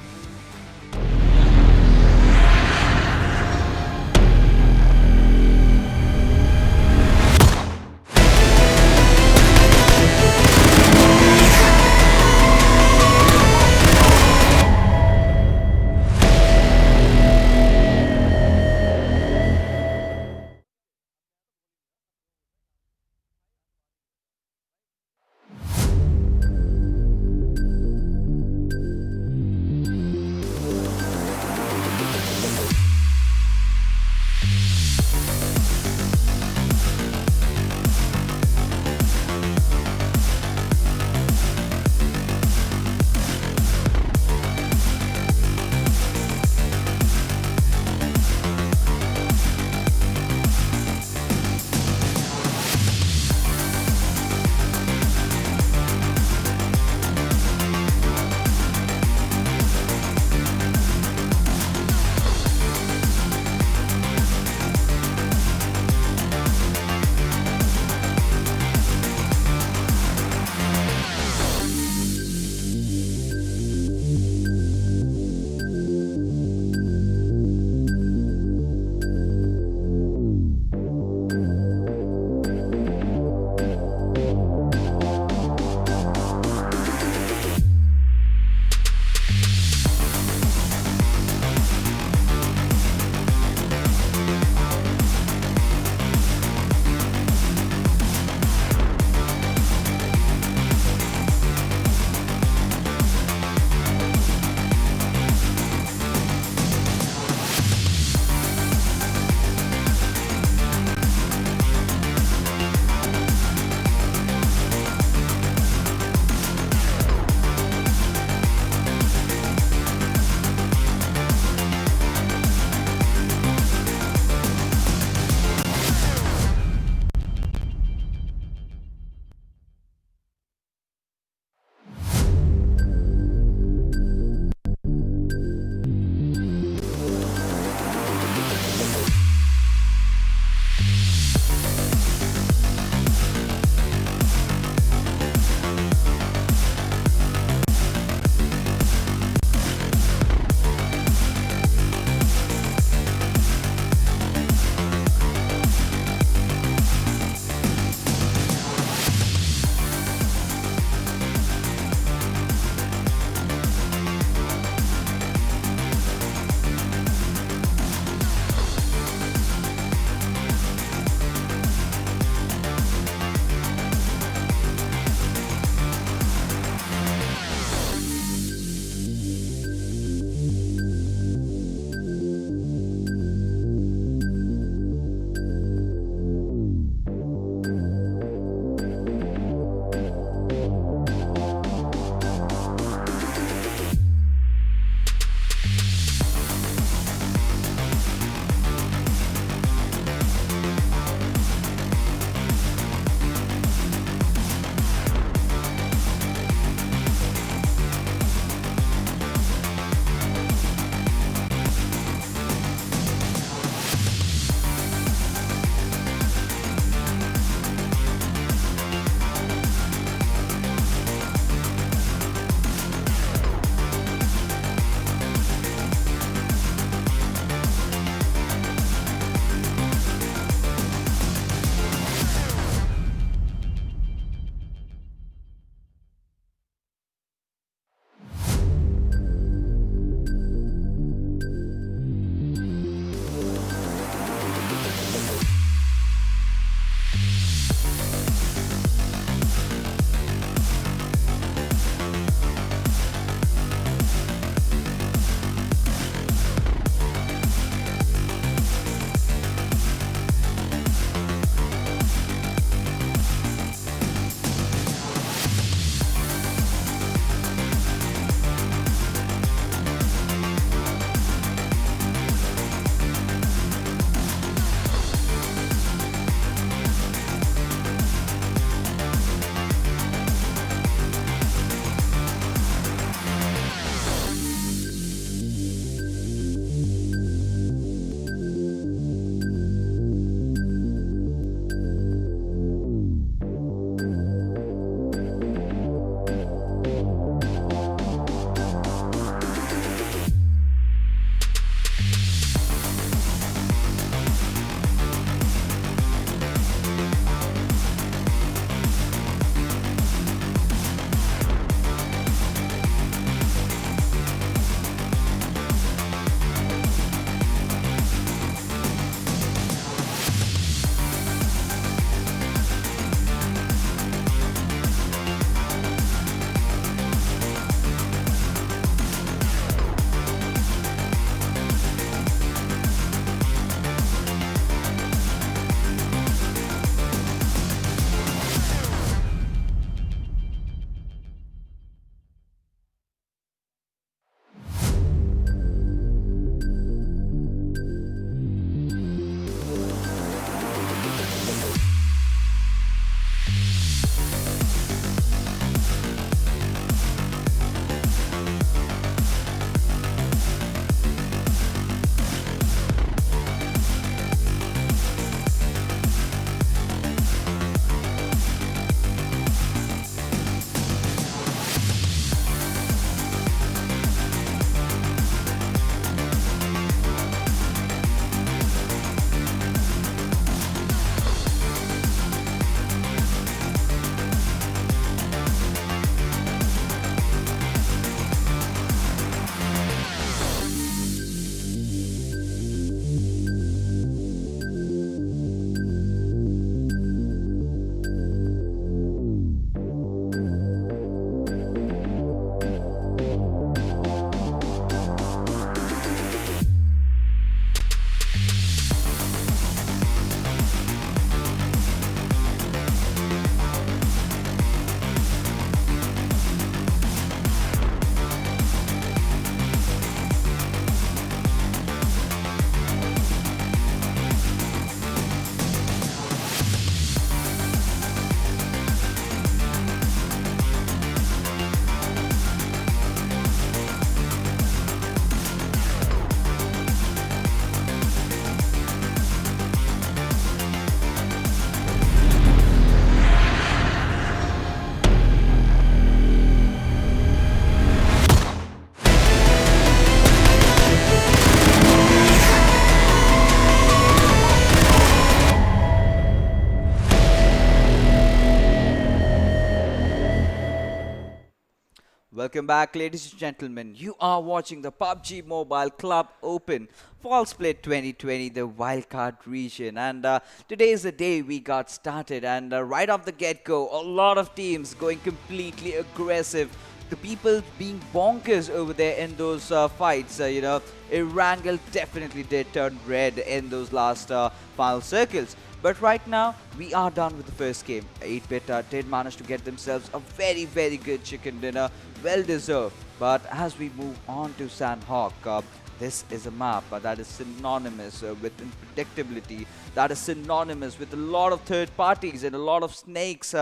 Welcome back, ladies and gentlemen. You are watching the PUBG Mobile Club Open Fall Split 2020, the Wildcard Region. And today is the day we got started. And right off the get-go, a lot of teams going completely aggressive. The people being bonkers over there in those fights. Erangel definitely did turn red in those last final circles. But right now, we are done with the first game. 8-Bit did manage to get themselves a very, very good chicken dinner. Well deserved. But as we move on to Sanhok, this is a map that is synonymous with unpredictability. That is synonymous with a lot of third parties and a lot of snakes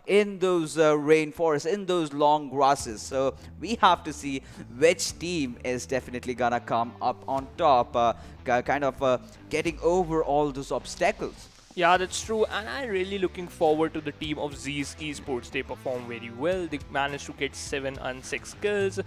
in those rainforests, in those long grasses. So we have to see which team is definitely gonna come up on top, getting over all those obstacles. Yeah, that's true, and I'm really looking forward to the team of Z's Esports. They performed very well. They managed to get 7 and 6 kills,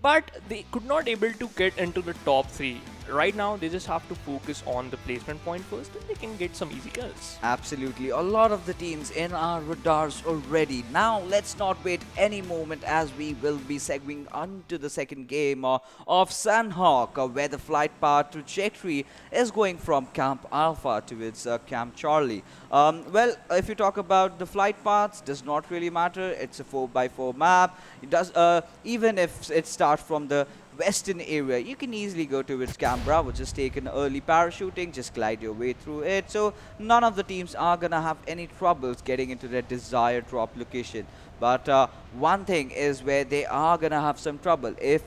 but they could not able to get into the top 3. Right now, they just have to focus on the placement point first, and they can get some easy kills. Absolutely, a lot of the teams in our radars already. Now, let's not wait any moment as we will be segueing onto the second game of Sanhok, where the flight path trajectory is going from Camp Alpha towards Camp Charlie. Well, if you talk about the flight paths, does not really matter. It's a 4x4 map. It does, even if it starts from the western area, you can easily go towards Camp Bravo, just take an early parachuting, just glide your way through it. So none of the teams are gonna have any troubles getting into their desired drop location. But one thing is where they are gonna have some trouble. If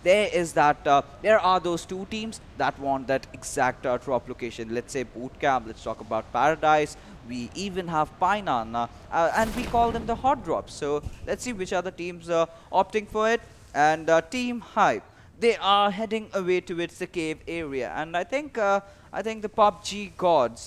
there is that there are those two teams that want that exact drop location. Let's say boot camp, let's talk about Paradise, we even have Painan, and we call them the hot drops. So let's see which are the teams opting for it. And Team Hype, they are heading away towards the cave area, and I think the PUBG gods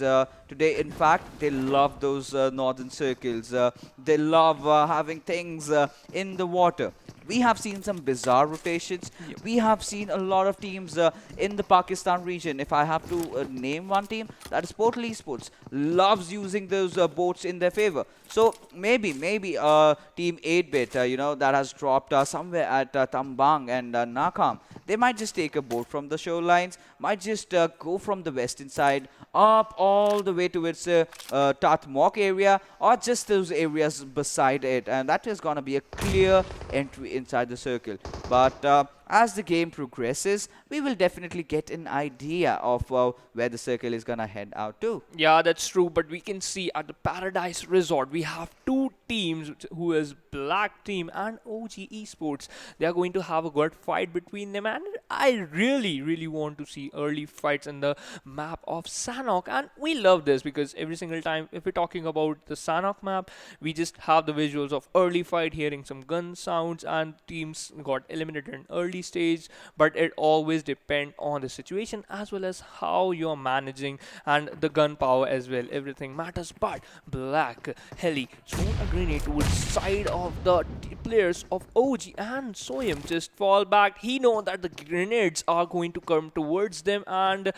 today, in fact, they love those northern circles. They love having things in the water. We have seen some bizarre rotations. Yep. We have seen a lot of teams in the Pakistan region. If I have to name one team, that is Portal Esports. Loves using those boats in their favor. So maybe Team 8-Bit, that has dropped somewhere at Tambang and Nakam. They might just take a boat from the shorelines, might just go from the western side up all the way towards Tatmok area, or just those areas beside it, and that is gonna be a clear entry inside the circle. But as the game progresses, we will definitely get an idea of where the circle is gonna head out to. Yeah, that's true, but we can see at the Paradise Resort, we have two teams, who is Black Team and OG Esports. They are going to have a good fight between them, and I really want to see early fights in the map of Sanhok. And we love this because every single time, if we're talking about the Sanhok map, we just have the visuals of early fight, hearing some gun sounds, and teams got eliminated in early stage. But it always depends on the situation as well as how you're managing, and the gun power as well. Everything matters. But Black Heli thrown a grenade towards side of the players of OG, and Soyam just fall back. He know that the grenades are going to come towards them, and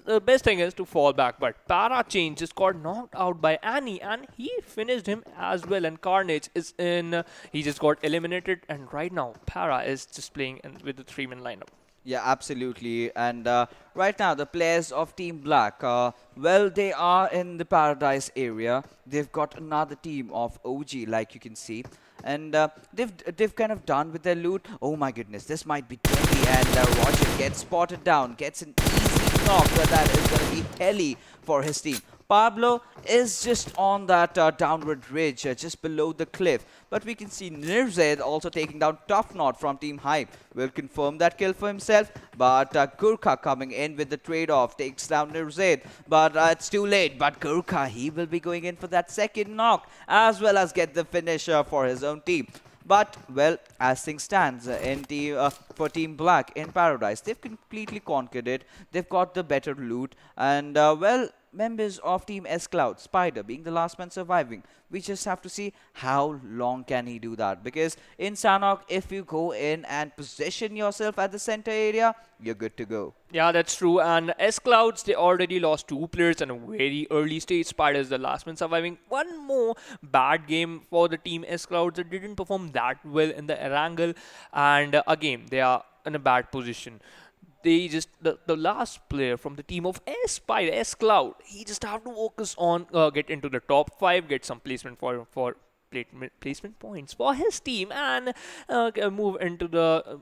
the best thing is to fall back. But Parachain just got knocked out by Annie, and he finished him as well. And Carnage is in. He just got eliminated, and right now Para is just playing with the 3-man lineup. Yeah, absolutely. And right now, the players of Team Black, well, they are in the Paradise area. They've got another team of OG, like you can see. And they've kind of done with their loot. Oh my goodness, this might be 20. And Roger gets spotted down, gets an easy knock. But that is going to be heli for his team. Pablo is just on that downward ridge, just below the cliff. But we can see Nirzed also taking down Tough Knot from Team Hype. Will confirm that kill for himself. But Gurkha coming in with the trade-off, takes down Nirzed. But it's too late. But Gurkha, he will be going in for that second knock, as well as get the finish for his own team. But, well, as things stands for Team Black in Paradise, they've completely conquered it. They've got the better loot. And, well, members of Team S Cloud, Spider being the last man surviving. We just have to see how long can he do that, because in Sanhok, if you go in and position yourself at the center area, you're good to go. Yeah, that's true. And S Clouds, they already lost 2 players in a very early stage. Spider is the last man surviving. One more bad game for the team S Clouds. They didn't perform that well in the Erangel, and again they are in a bad position. They just the last player from the team of S Spider S Cloud. He just have to focus on get into the top 5, get some placement placement points for his team, and move into the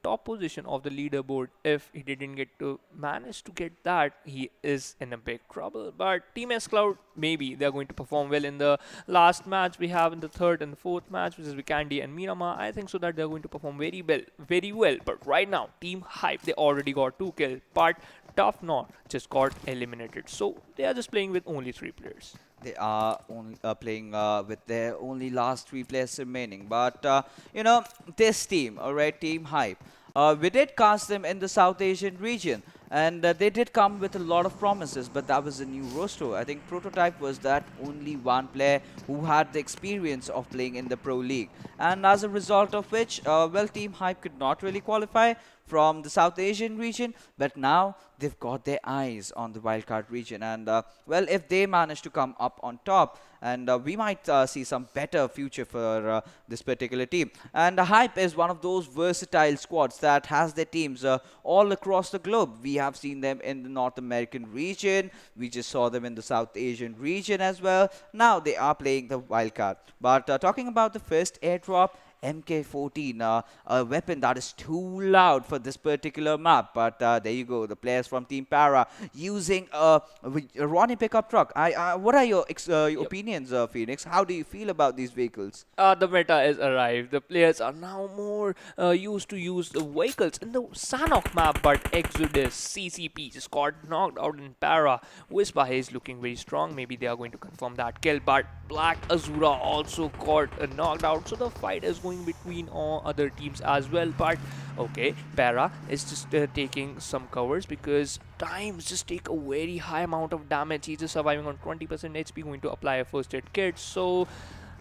top position of the leaderboard. If he didn't get to manage to get that, he is in a big trouble. But Team S Cloud, maybe they're going to perform well in the last match we have in the third and the fourth match, which is Vikendi and Miramar. I think so that they're going to perform very well. But right now, Team Hype, they already got 2 kills, but Tough Not just got eliminated. So they are just playing with only 3 players. They are only playing with their only last 3 players remaining. But, this team, alright, Team Hype, we did cast them in the South Asian region. And they did come with a lot of promises, but that was a new roster. I think prototype was that only one player who had the experience of playing in the Pro League. And as a result of which, well, Team Hype could not really qualify from the South Asian region, but now they've got their eyes on the wildcard region. And, well, if they manage to come up on top, and we might see some better future for this particular team. And Hype is one of those versatile squads that has their teams all across the globe. We have seen them in the North American region. We just saw them in the South Asian region as well. Now they are playing the wildcard. But talking about the first airdrop, MK14, a weapon that is too loud for this particular map. But there you go, the players from Team Para using a Ronnie pickup truck. What are your opinions, Phoenix? How do you feel about these vehicles? The meta is arrived. The players are now more used to use the vehicles in the Sanhok map, but Exodus, CCP just got knocked out in Para. Whisper is looking very strong. Maybe they are going to confirm that kill, but Black Azura also got knocked out. So the fight is going between all other teams as well. But okay, Para is just taking some covers because times just take a very high amount of damage. He's just surviving on 20% HP, going to apply a first aid kit. So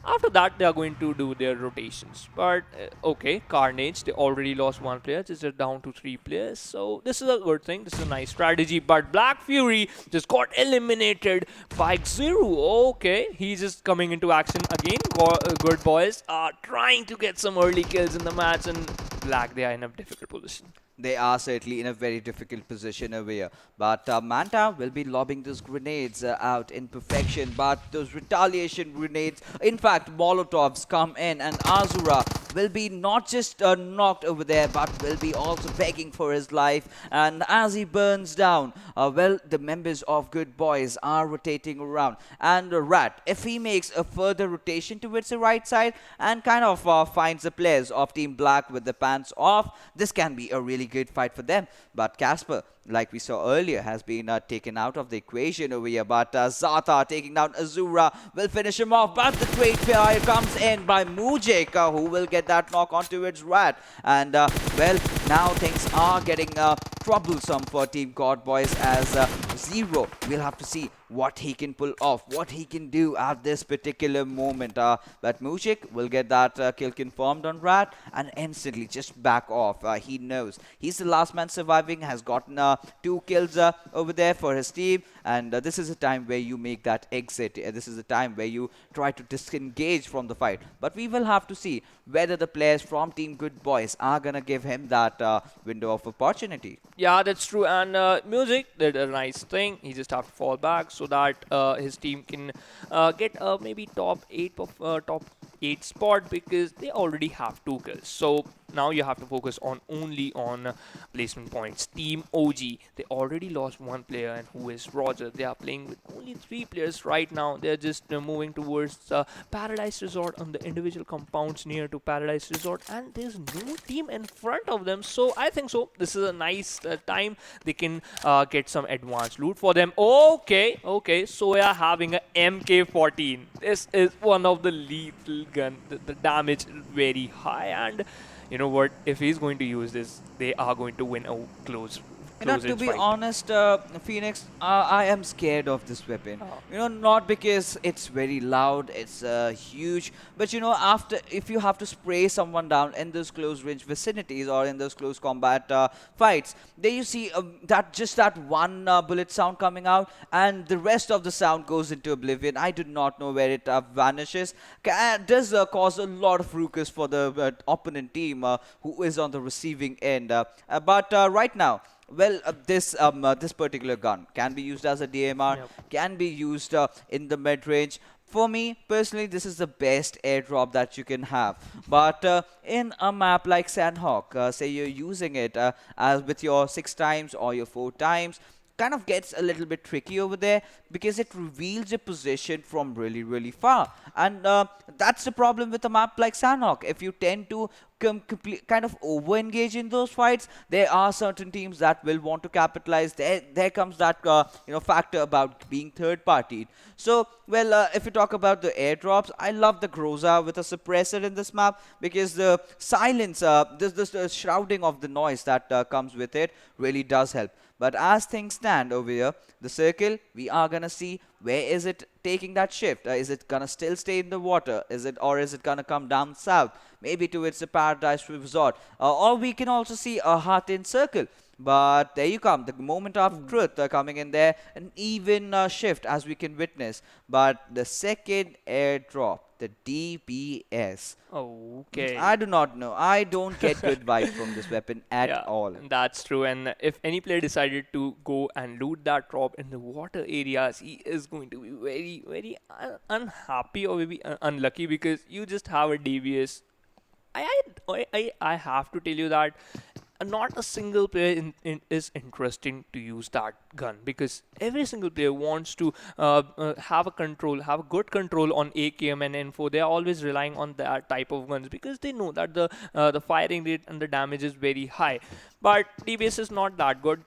after that, they are going to do their rotations. But okay, Carnage, they already lost 1 player. Just down to 3 players. So this is a good thing. This is a nice strategy. But Black Fury just got eliminated by Zero. Okay, he's just coming into action again. GooDBoyS are trying to get some early kills in the match, and Black, they are in a difficult position. They are certainly in a very difficult position over here. But Manta will be lobbing those grenades out in perfection. But those retaliation grenades, in fact, Molotovs come in, and Azura will be not just knocked over there, but will be also begging for his life. And as he burns down, well, the members of GooDBoyS are rotating around. And Rat, if he makes a further rotation towards the right side and kind of finds the players of Team Black with the pants off, this can be a really good fight for them. But Casper, like we saw earlier, has been taken out of the equation over here. But Zata taking down Azura will finish him off. But the great fire comes in by Mujik, who will get that knock onto its Rat. And well, now things are getting troublesome for Team GooDBoyS as Zero. We'll have to see what he can pull off, what he can do at this particular moment. But Mujik will get that kill confirmed on Rat and instantly just back off. He knows he's the last man surviving, has gotten 2 kills over there for his team, and this is a time where you make that exit. This is a time where you try to disengage from the fight. But we will have to see whether the players from Team GooDBoyS are gonna give him that window of opportunity. Yeah, that's true. And Mujik did a nice thing. He just have to fall back so that his team can get maybe top 8 spot, because they already have 2 kills. So now you have to focus only on placement points. Team OG, they already lost 1 player, and who is Roger. They are playing with only 3 players right now. They're just moving towards Paradise Resort on the individual compounds near to Paradise Resort, and there's no team in front of them. So I think so this is a nice time they can get some advanced loot for them. Okay, so we are having a MK14. This is one of the lethal gun. The damage is very high, and you know what, if he's going to use this, they are going to win a close close To range be fight. honest, Phoenix, I am scared of this weapon. Oh. Not because it's very loud, it's huge, but after if you have to spray someone down in those close range vicinities or in those close combat fights, there you see that just that one bullet sound coming out, and the rest of the sound goes into oblivion. I do not know where it vanishes. Does cause a lot of ruckus for the opponent team who is on the receiving end. But right now, well, this particular gun can be used as a DMR, Yep. can be used in the mid range. For me personally, this is the best airdrop that you can have. But in a map like Sanhok, say you're using it as with your 6 times or your 4 times, kind of gets a little bit tricky over there because it reveals your position from really, really far. And that's the problem with a map like Sanhok. If you tend to kind of over-engage in those fights, there are certain teams that will want to capitalize. There comes that factor about being third-party. So, well, if you talk about the airdrops, I love the Groza with a suppressor in this map because the silence, this shrouding of the noise that comes with it really does help. But as things stand over here, the circle, we are gonna see where is it taking that shift. Is it gonna still stay in the water? Is it gonna come down south? Maybe towards the Paradise Resort. Or we can also see a heart in circle. But there you come, the moment of truth coming in there, an even shift as we can witness. But the second airdrop, the DBS. Okay. I do not know. I don't get good vibes from this weapon at Yeah, all. that's true. And if any player decided to go and loot that drop in the water areas, he is going to be very, very unhappy or maybe unlucky because you just have a DBS. I have to tell you that not a single player is interesting to use that gun because every single player wants to have a good control on AKM and Info. They are always relying on that type of guns because they know that the firing rate and the damage is very high. But DBS is not that good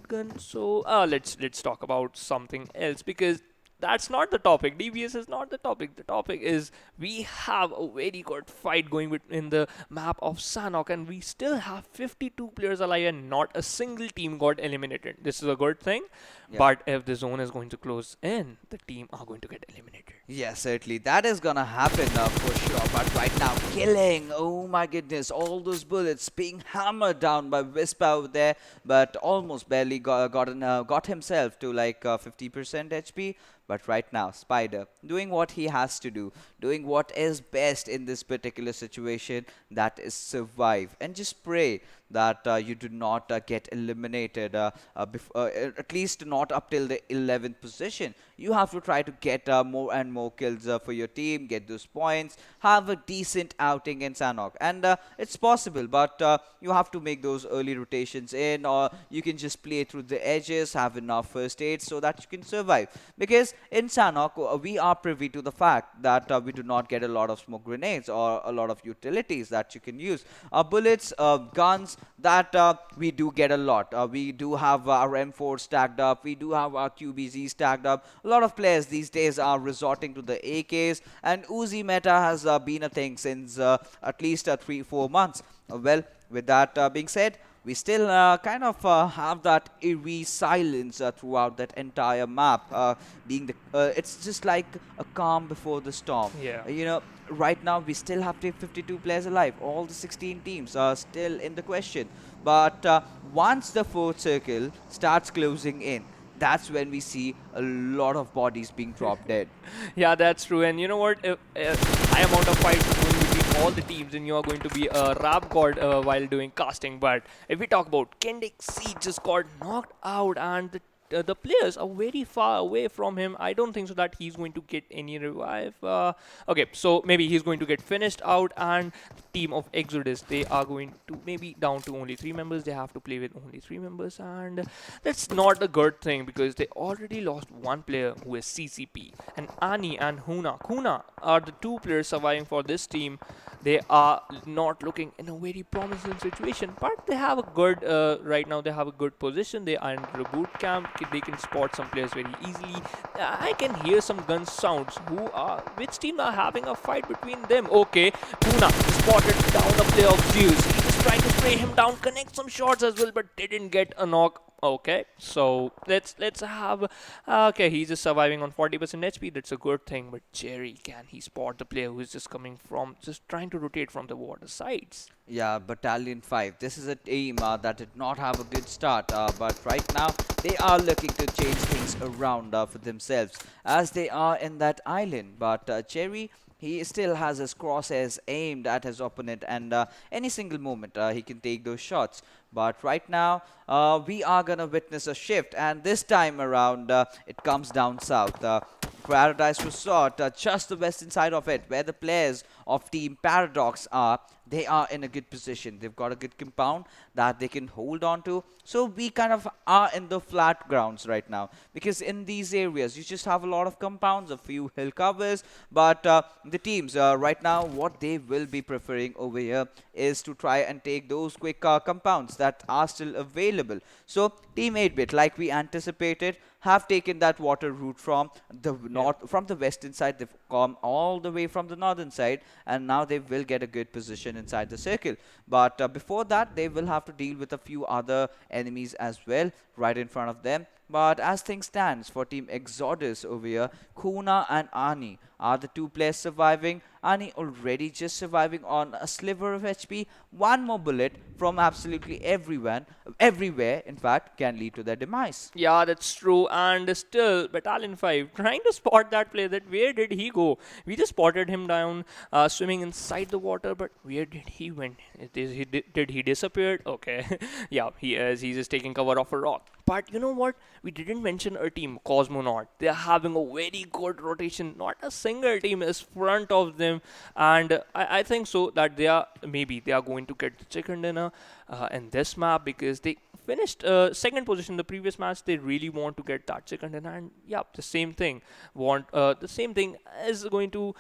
gun. So let's talk about something else because that's not the topic. DBS is not the topic. The topic is we have a very good fight going in the map of Sanhok, and we still have 52 players alive, and not a single team got eliminated. This is a good thing. Yeah. But if the zone is going to close in, the team are going to get eliminated. Yeah, certainly. That is gonna happen for sure. But right now, killing. Oh my goodness. All those bullets being hammered down by Wispa over there. But almost barely got himself to like 50% HP. But right now, Spider doing what he has to do. Doing what is best in this particular situation. That is survive. And just pray that you do not get eliminated. At least not up till the 11th position. You have to try to get more and more kills for your team, get those points, have a decent outing in Sanhok. And it's possible, but you have to make those early rotations in, or you can just play through the edges, have enough first aid so that you can survive. Because in Sanhok, we are privy to the fact that we do not get a lot of smoke grenades or a lot of utilities that you can use. Bullets, guns, that we do get a lot. We do have our M4 stacked up, we do have our QBZ stacked up. A lot of players these days are resorting to the AKs, and Uzi meta has been a thing since at least 3-4 months. Well, with that being said, we still kind of have that eerie silence throughout that entire map. It's just like a calm before the storm. Yeah. Right now we still have 52 players alive. All the 16 teams are still in the question. But once the fourth circle starts closing in, that's when we see a lot of bodies being dropped dead. Yeah, that's true. And you know what? High amount of fights is going between all the teams, and you are going to be a rap god while doing casting. But if we talk about Kendic, C just got knocked out, and the players are very far away from him. I don't think so that he's going to get any revive. Okay, so maybe he's going to get finished out, and the team of Exodus, they are going to maybe down to only 3 members. They have to play with only 3 members, and that's not a good thing because they already lost 1 player who is CCP. And Ani and Kuna are the 2 players surviving for this team. They are not looking in a very promising situation, but they have a good, right now they have a good position. They are in the boot camp. They can spot some players very easily. I can hear some gun sounds. Which team are having a fight between them? Okay, Kuna spotted down a player of Zeus. He just trying to spray him down, connect some shots as well, but didn't get a knock. Okay, so let's have. Okay, he's just surviving on 40% HP. That's a good thing. But Jerry, can he spot the player who's just coming from, just trying to rotate from the water sides? Yeah, Battalion 5. This is a team that did not have a good start, but right now they are looking to change things around for themselves as they are in that island. But Cherry, he still has his crosshairs aimed at his opponent, and any single moment he can take those shots. But right now, we are gonna witness a shift, and this time around, it comes down south. Paradise Resort, just the western side of it, where the players of Team Paradox are. They are in a good position. They've got a good compound that they can hold on to. So we kind of are in the flat grounds right now, because in these areas you just have a lot of compounds, a few hill covers. But the teams right now, what they will be preferring over here is to try and take those quick compounds that are still available. So Team 8-bit, like we anticipated, have taken that water route from the north, from the western side. They've come all the way from the northern side, and now they will get a good position inside the circle. But before that, they will have to deal with a few other enemies as well right in front of them. But as things stands for Team Exodus over here, Kuna and Ani are the two players surviving. Ani already just surviving on a sliver of HP. One more bullet from absolutely everywhere, in fact, can lead to their demise. Yeah, that's true. And still, Battalion 5 trying to spot that player. That where did he go? We just spotted him down, swimming inside the water. But where did he went? Did he disappeared? Okay, yeah, he is. He's just taking cover of a rock. But you know what? We didn't mention our team, COSMONAUT. They're having a very good rotation. Not a single team is front of them, and I think so that they are going to get the chicken dinner in this map, because they finished second position the previous match. They really want to get that chicken dinner, and yeah, the same thing. The same thing is going to.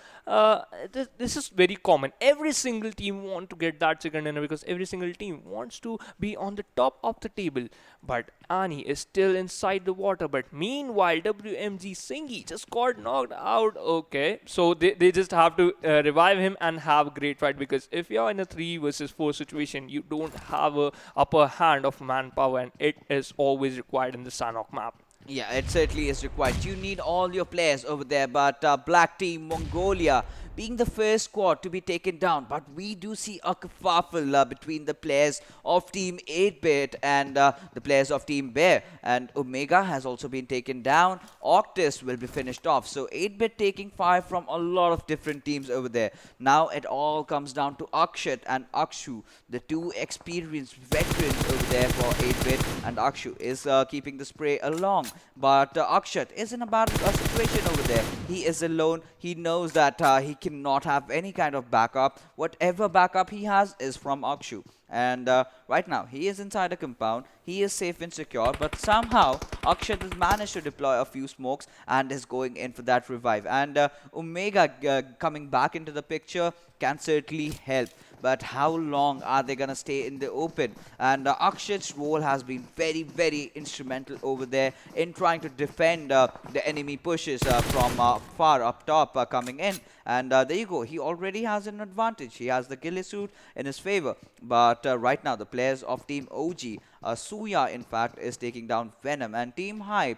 This is very common. Every single team want to get that chicken dinner, because every single team wants to be on the top of the table. But Ani is still inside the water. But meanwhile, WMG Singy just got knocked out. Okay, so they just have to revive him and have great fight, because if you're in a 3 versus 4 situation, you don't have a upper hand of manpower, and it is always required in the Sanhok map. Yeah, it certainly is required. You need all your players over there, but Black Team Mongolia being the first squad to be taken down. But we do see a kerfuffle between the players of Team 8-bit and the players of Team Bear. And Omega has also been taken down. Octus will be finished off. So 8-bit taking fire from a lot of different teams over there. Now it all comes down to Akshat and Akshu, the two experienced veterans over there for 8-bit. And Akshu is keeping the spray along. But Akshat is in a bad situation over there. He is alone. He knows that he cannot have any kind of backup. Whatever backup he has is from Akshu. And right now, he is inside a compound. He is safe and secure. But somehow, Akshat has managed to deploy a few smokes and is going in for that revive. And Omega coming back into the picture can certainly help. But how long are they going to stay in the open? And Akshat's role has been very, very instrumental over there in trying to defend the enemy pushes from far up top coming in. And there you go. He already has an advantage. He has the ghillie suit in his favor. But right now, the players of Team OG, Suya, in fact, is taking down Venom. And Team Hype,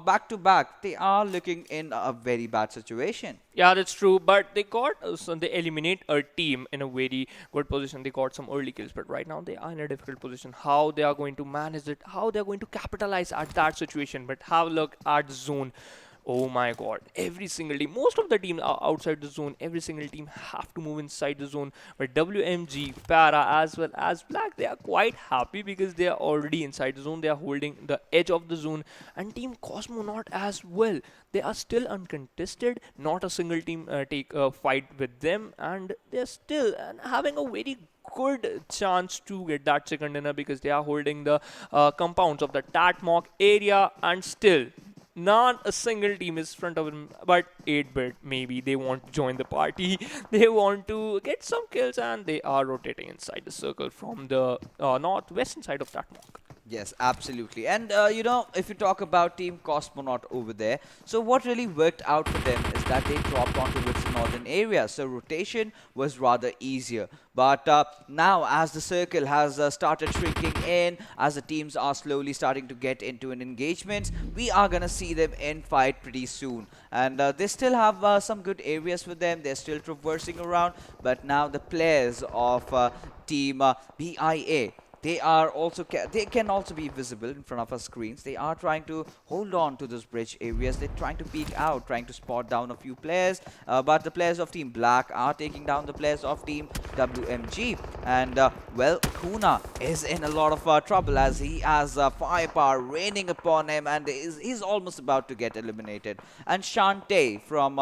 back to back, they are looking in a very bad situation. Yeah, that's true. But they got they eliminate a team in a very good position. They got some early kills, but right now they are in a difficult position. How they are going to manage it? How they are going to capitalize at that situation? But have a look at the zone. Oh my god, every single team, most of the teams are outside the zone. Every single team have to move inside the zone. But WMG, Para, as well as Black, they are quite happy because they are already inside the zone. They are holding the edge of the zone. And Team COSMONAUT as well. They are still uncontested. Not a single team take a fight with them. And they are still having a very good chance to get that chicken dinner, because they are holding the compounds of the Tatmok area, and still not a single team is front of them. But 8-bit, maybe they want to join the party. They want to get some kills, and they are rotating inside the circle from the northwestern side of Tatmok. Yes, absolutely. And you know, if you talk about Team Cosmonaut over there, so what really worked out for them is that they dropped onto its northern area, so rotation was rather easier. But now, as the circle has started shrinking in, as the teams are slowly starting to get into an engagement, we are gonna see them in fight pretty soon. And they still have some good areas for them. They're still traversing around, but now the players of Team BIA, they can also be visible in front of our screens. They are trying to hold on to those bridge areas. They're trying to peek out, trying to spot down a few players. But the players of Team Black are taking down the players of Team WMG. And well, Kuna is in a lot of trouble as he has firepower raining upon him, and he's almost about to get eliminated. And Shantae from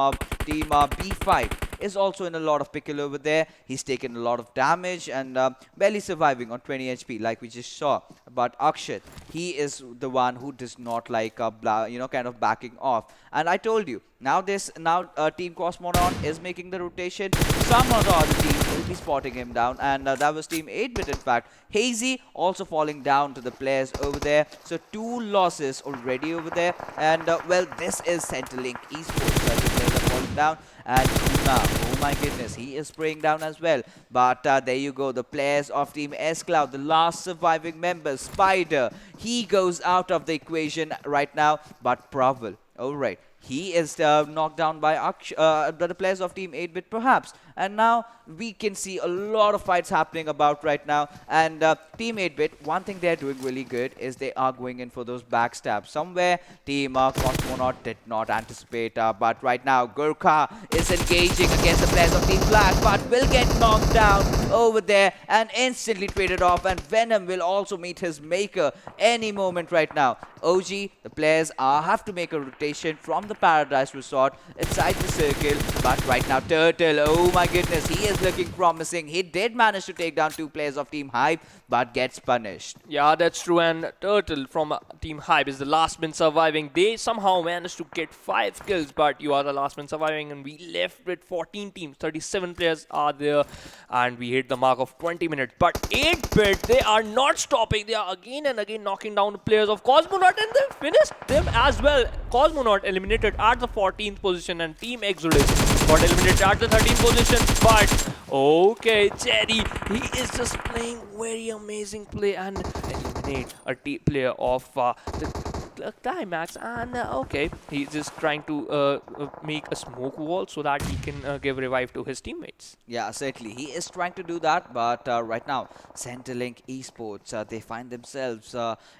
Team B5 is also in a lot of pickle over there. He's taken a lot of damage and barely surviving on 20 HP like we just saw. But Akshat, he is the one who does not like kind of backing off. And I told you, now Team Cosmonaut is making the rotation. Some of the other teams will be spotting him down, and that was Team 8-bit in fact. Hazy also falling down to the players over there. So 2 losses already over there. And well, this is Centrelink Esports. The players are falling down. And Kuna, oh my goodness, he is spraying down as well. But there you go, the players of Team S-Cloud, the last surviving member, Spider, he goes out of the equation right now. But Praval, alright, he is knocked down by the players of Team 8-bit perhaps. And now we can see a lot of fights happening about right now. And Team 8-bit, one thing they're doing really good is they are going in for those backstabs. Somewhere Team Cosmonaut did not anticipate, but right now Gurkha is engaging against the players of Team Black, but will get knocked down over there and instantly traded off. And Venom will also meet his maker any moment right now. OG, the players have to make a rotation from the Paradise Resort inside the circle. But right now Turtle, oh my goodness, he is looking promising. He did manage to take down 2 players of Team Hype, but gets punished. Yeah, that's true. And Turtle from Team Hype is the last man surviving. They somehow managed to get 5 kills, but you are the last man surviving. And we left with 14 teams. 37 players are there. And we hit the mark of 20 minutes. But 8-bit, they are not stopping. They are again and again knocking down the players of Cosmonaut, and they finished them as well. Cosmonaut eliminated at the 14th position, and Team Exodus got eliminated at the 13th position. But okay, Jerry, he is just playing very amazing play and eliminate a player of the climax. And okay, he's just trying to make a smoke wall so that he can give revive to his teammates. Yeah, certainly. He is trying to do that, but right now, Centrelink Esports, they find themselves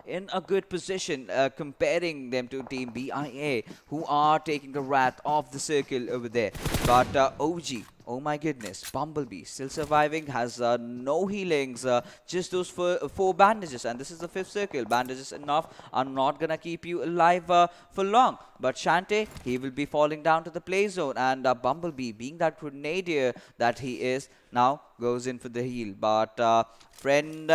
in a good position, comparing them to Team BIA, who are taking the wrath of the circle over there. But OG, oh my goodness, Bumblebee still surviving, has no healings, just those 4 bandages, and this is the 5th circle. Bandages enough are not gonna keep you alive for long. But Shantae, he will be falling down to the play zone, and Bumblebee, being that grenadier that he is, now goes in for the heal. But friend,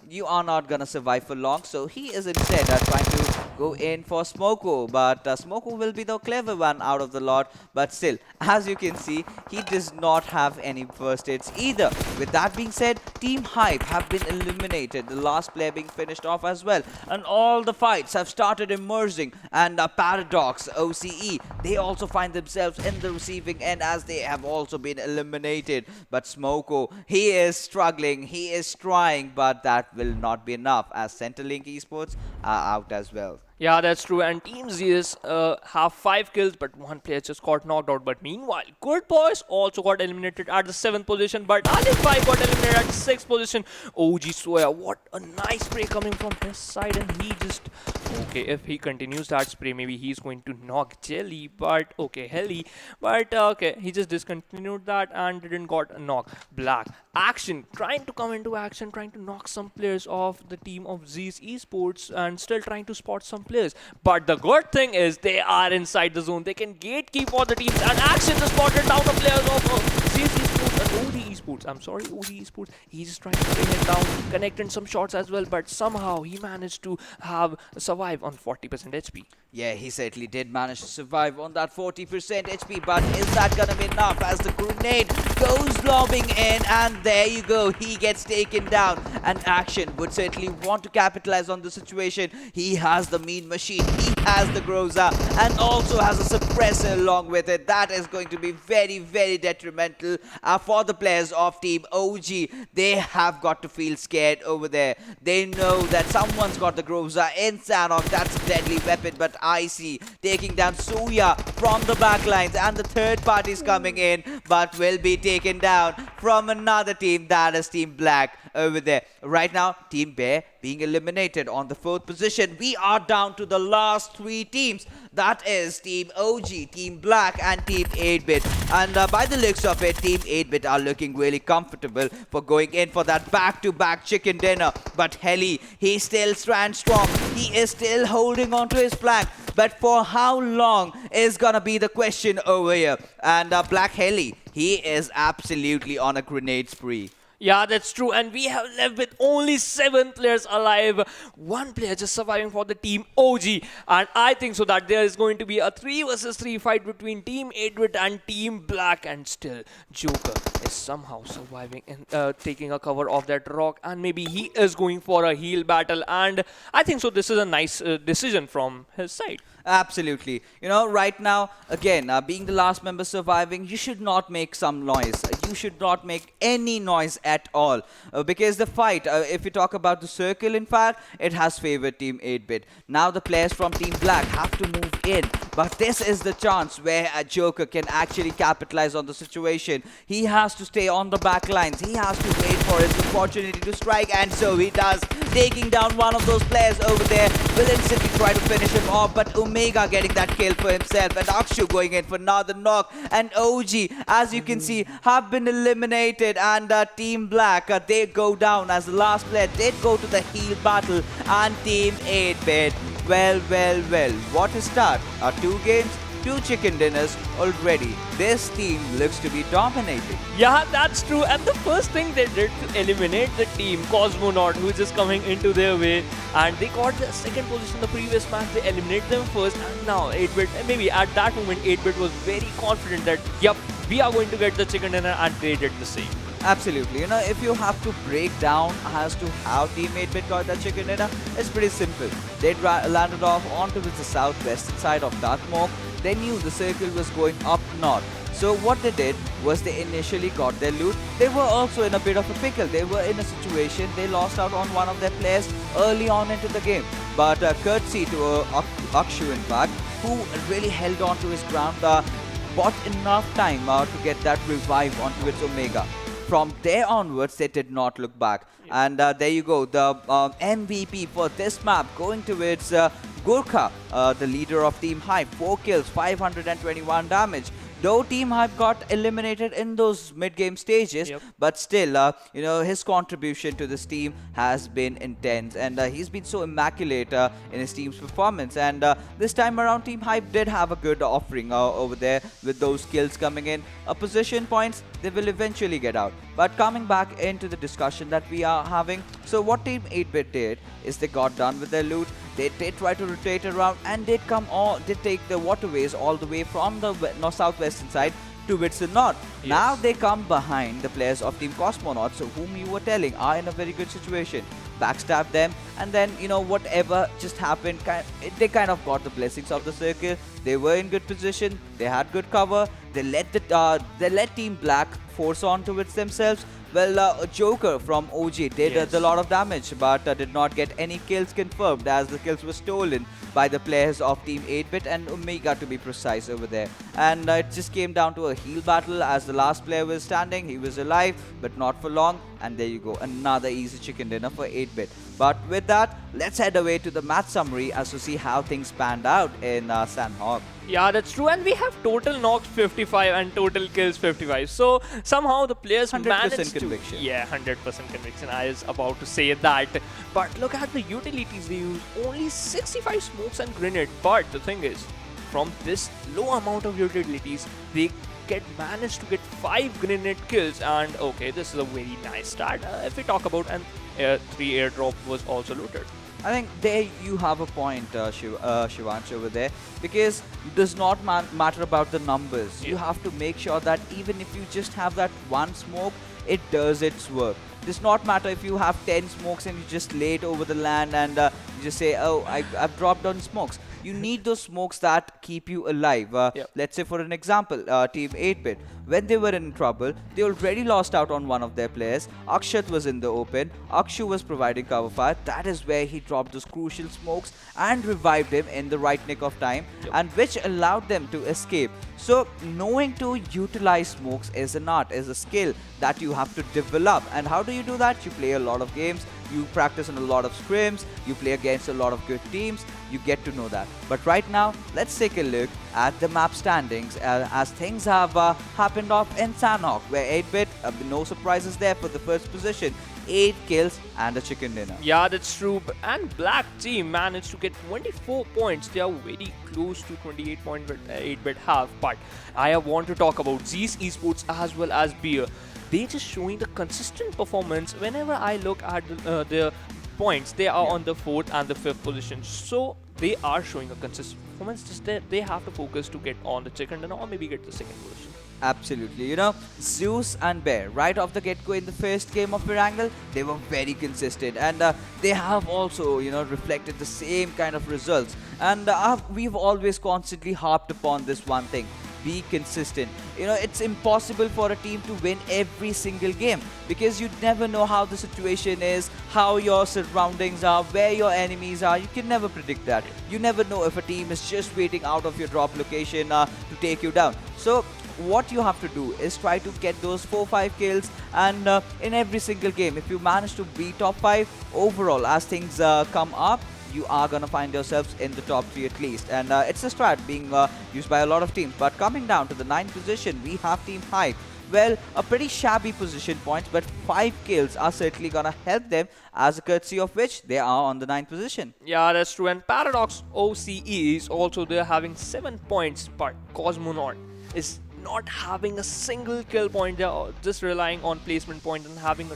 you are not gonna survive for long, so he is instead trying to go in for Smoko. But Smoko will be the clever one out of the lot. But still, as you can see, he does not have any first hits either. With that being said, Team Hype have been eliminated, the last player being finished off as well. And all the fights have started emerging. And Paradox, OCE, they also find themselves in the receiving end as they have also been eliminated. But Smoko, he is struggling, he is trying, but that will not be enough as Centrelink Esports are out as well. Yeah, that's true. And Team ZS have 5 kills, but 1 player just got knocked out. But meanwhile, GooDBoyS also got eliminated at the 7th position. But Alif 5 got eliminated at the 6th position. OG Soya, what a nice spray coming from his side. And he just... Okay, if he continues that spray, maybe he's going to knock Jelly. But, okay, Helly. But, okay, he just discontinued that and didn't got a knock. Black. Action. Trying to come into action, trying to knock some players off the team of Z's Esports and still trying to spot some players. But the good thing is they are inside the zone. They can gatekeep all the teams, and Action just spotted down the players of Z's Esports and OD Esports. I'm sorry, OD Esports. He's just trying to bring him down, connecting some shots as well, but somehow he managed to have survive on 40% HP. Yeah, he certainly did manage to survive on that 40% HP, but is that gonna be enough as the grenade goes lobbing in, and there you go, he gets taken down. And Action would certainly want to capitalize on the situation. He has the mean machine, he has the Groza, and also has a suppressor along with it. That is going to be very, very detrimental for the players of Team OG. They have got to feel scared over there. They know that someone's got the Groza in Sanhok. That's a deadly weapon, but Icy taking down Suya from the backlines, and the third party is coming in, but will be taken down from another team, that is Team Black over there. Right now, Team Bear being eliminated on the 4th position. We are down to the last 3 teams. That is Team OG, Team Black, and Team 8-Bit. And by the looks of it, Team 8-Bit are looking really comfortable for going in for that back-to-back chicken dinner. But Heli, he still stands strong. He is still holding on to his flank. But for how long is gonna be the question over here. And Black Heli, he is absolutely on a grenade spree. Yeah, that's true, and we have left with only 7 players alive. 1 player just surviving for the Team OG, and I think so that there is going to be a 3 versus 3 fight between Team 8-Bit and Team Black, and still Joker is somehow surviving and taking a cover of that rock, and maybe he is going for a heal battle, and I think so this is a nice decision from his side. Absolutely. You know, right now, again, being the last member surviving, you should not make some noise. You should not make any noise at all. Because the fight, if we talk about the circle, in fact, it has favored Team 8-Bit. Now the players from Team Black have to move in. But this is the chance where a Joker can actually capitalize on the situation. He has to stay on the back lines. He has to wait for his opportunity to strike, and so he does. Taking down one of those players over there. Will instantly try to finish him off, but Omega getting that kill for himself, and Akshu going in for another knock. And OG, as you can see, have been eliminated, and Team Black, they go down as the last player did go to the heal battle. And Team 8-Bit, well, what a start. 2 games, 2 chicken dinners already. This team looks to be dominating. Yeah, that's true. And the first thing they did to eliminate the team, COSMONAUT, who is just coming into their way, and they got the 2nd position in the previous match. They eliminated them first, and now 8-Bit, maybe at that moment, 8-Bit was very confident that, yep, we are going to get the chicken dinner, and they did the same. Absolutely. You know, if you have to break down as to how Team 8-Bit got that chicken dinner, it's pretty simple. They landed off onto the southwestern side of Dartmoor. They knew the circle was going up north. So what they did was they initially got their loot. They were also in a bit of a pickle. They were in a situation, they lost out on one of their players early on into the game. But courtesy to Akshu, in fact, who really held on to his ground, bought enough time to get that revive onto its Omega. From there onwards, they did not look back. And there you go, the MVP for this map going towards Gurkha, the leader of Team Hype. 4 kills, 521 damage. Though Team Hype got eliminated in those mid-game stages, but still, you know, his contribution to this team has been intense, and he's been so immaculate in his team's performance. And this time around, Team Hype did have a good offering over there with those kills coming in. Position points, they will eventually get out. But coming back into the discussion that we are having, so what Team 8-Bit did is they got done with their loot. They did try to rotate around, and did take the waterways all the way from the southwestern side towards the north. Yes. Now they come behind the players of Team COSMONAUT, so whom you were telling are in a very good situation. Backstab them, and then, you know, whatever just happened, they kind of got the blessings of the circle. They were in good position. They had good cover. They let Team Black force on towards themselves. Well, Joker from OG did a lot of damage, but did not get any kills confirmed, as the kills were stolen by the players of Team 8-Bit and Omega, to be precise, over there. And it just came down to a heal battle, as the last player was standing. He was alive, but not for long. And there you go, another easy chicken dinner for 8-Bit. But with that, let's head away to the match summary as to see how things panned out in Sanhok. Yeah, that's true, and we have total knocks 55 and total kills 55. So somehow the players managed conviction. to... Yeah, 100% conviction. I was about to say that. But look at the utilities they use. Only 65 smokes and grenade. But the thing is, from this low amount of utilities, they managed to get 5 grenade kills. And okay, this is a very nice start. If we talk about, and 3 airdrop was also looted. I think there you have a point, Shivansh, over there, because it does not matter about the numbers. You have to make sure that even if you just have that one smoke, it does its work. It does not matter if you have 10 smokes and you just lay it over the land and you just say, oh, I've dropped on smokes. You need those smokes that keep you alive. Let's say, for an example, Team 8-Bit, when they were in trouble, they already lost out on one of their players. Akshat was in the open. Akshu was providing cover fire. That is where he dropped those crucial smokes and revived him in the right nick of time, and which allowed them to escape. So knowing to utilize smokes is an art, is a skill that you have to develop. And how do you do that? You play a lot of games, you practice on a lot of scrims, you play against a lot of good teams, you get to know that. But right now, let's take a look at the map standings as things have happened off in Sanhok, where 8-Bit, no surprises there for the first position. 8 kills and a chicken dinner. Yeah, that's true. And Black Team managed to get 24 points. They are very close to 28 points with 8-Bit have. But I want to talk about Z's Esports as well as Beer. They just showing the consistent performance. Whenever I look at their points, they are on the 4th and the 5th position. So they are showing a consistent performance. Just they have to focus to get on the chicken dinner or maybe get the 2nd position. Absolutely. You know, Zeus and Bear, right off the get-go in the first game of Erangel, they were very consistent, and they have also, you know, reflected the same kind of results. And we've always constantly harped upon this one thing: be consistent. You know, it's impossible for a team to win every single game because you never know how the situation is, how your surroundings are, where your enemies are. You can never predict that. You never know if a team is just waiting out of your drop location to take you down. So what you have to do is try to get those 4-5 kills, and in every single game, if you manage to be top 5 overall as things come up, you are gonna find yourselves in the top 3 at least. And it's a strat being used by a lot of teams. But coming down to the 9th position, we have Team Hype. Well, a pretty shabby position points, but 5 kills are certainly gonna help them, as a courtesy of which they are on the 9th position. Yeah, that's true. And Paradox OCE is also there having 7 points, but COSMONAUT is not having a single kill point. They are just relying on placement point and having a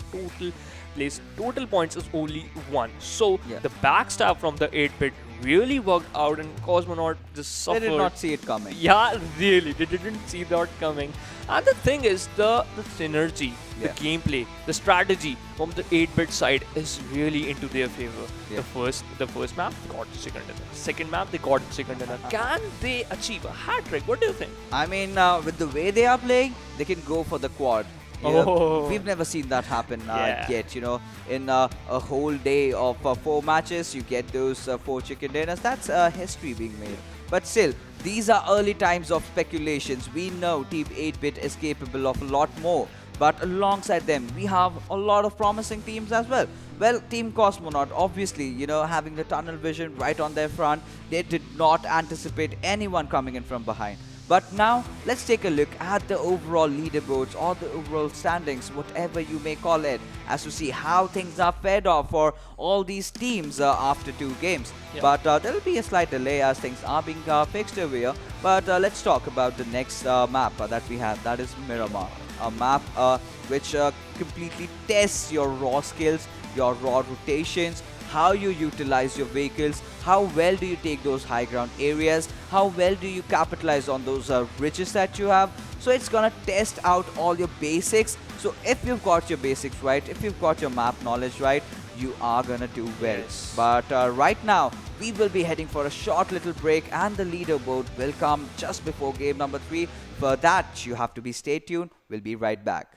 total points is only 1. So the backstab from the 8-Bit really worked out, and COSMONAUT just suffered. They did not see it coming. Yeah, really, they didn't see that coming. And the thing is, the synergy, the gameplay, the strategy from the 8-Bit side is really into their favor. The first map, they got the second dinner. Second map, they got the second dinner. Can they achieve a hat trick? What do you think? I mean, with the way they are playing, they can go for the quad. We've never seen that happen yet. You know, in a whole day of 4 matches, you get those 4 chicken dinners. That's history being made. But still, these are early times of speculations. We know Team 8-Bit is capable of a lot more. But alongside them, we have a lot of promising teams as well. Well, Team COSMONAUT, obviously, you know, having the tunnel vision right on their front, they did not anticipate anyone coming in from behind. But now, let's take a look at the overall leaderboards or the overall standings, whatever you may call it, as to see how things are fared off for all these teams after 2 games. But there will be a slight delay as things are being fixed over here. But let's talk about the next map that we have, that is Miramar. A map which completely tests your raw skills, your raw rotations, how you utilize your vehicles, how well do you take those high ground areas, how well do you capitalize on those ridges that you have. So it's gonna test out all your basics. So if you've got your basics right, if you've got your map knowledge right, you are gonna do well. But right now, we will be heading for a short little break, and the leaderboard will come just before game number 3. For that, you have to be stay tuned. We'll be right back.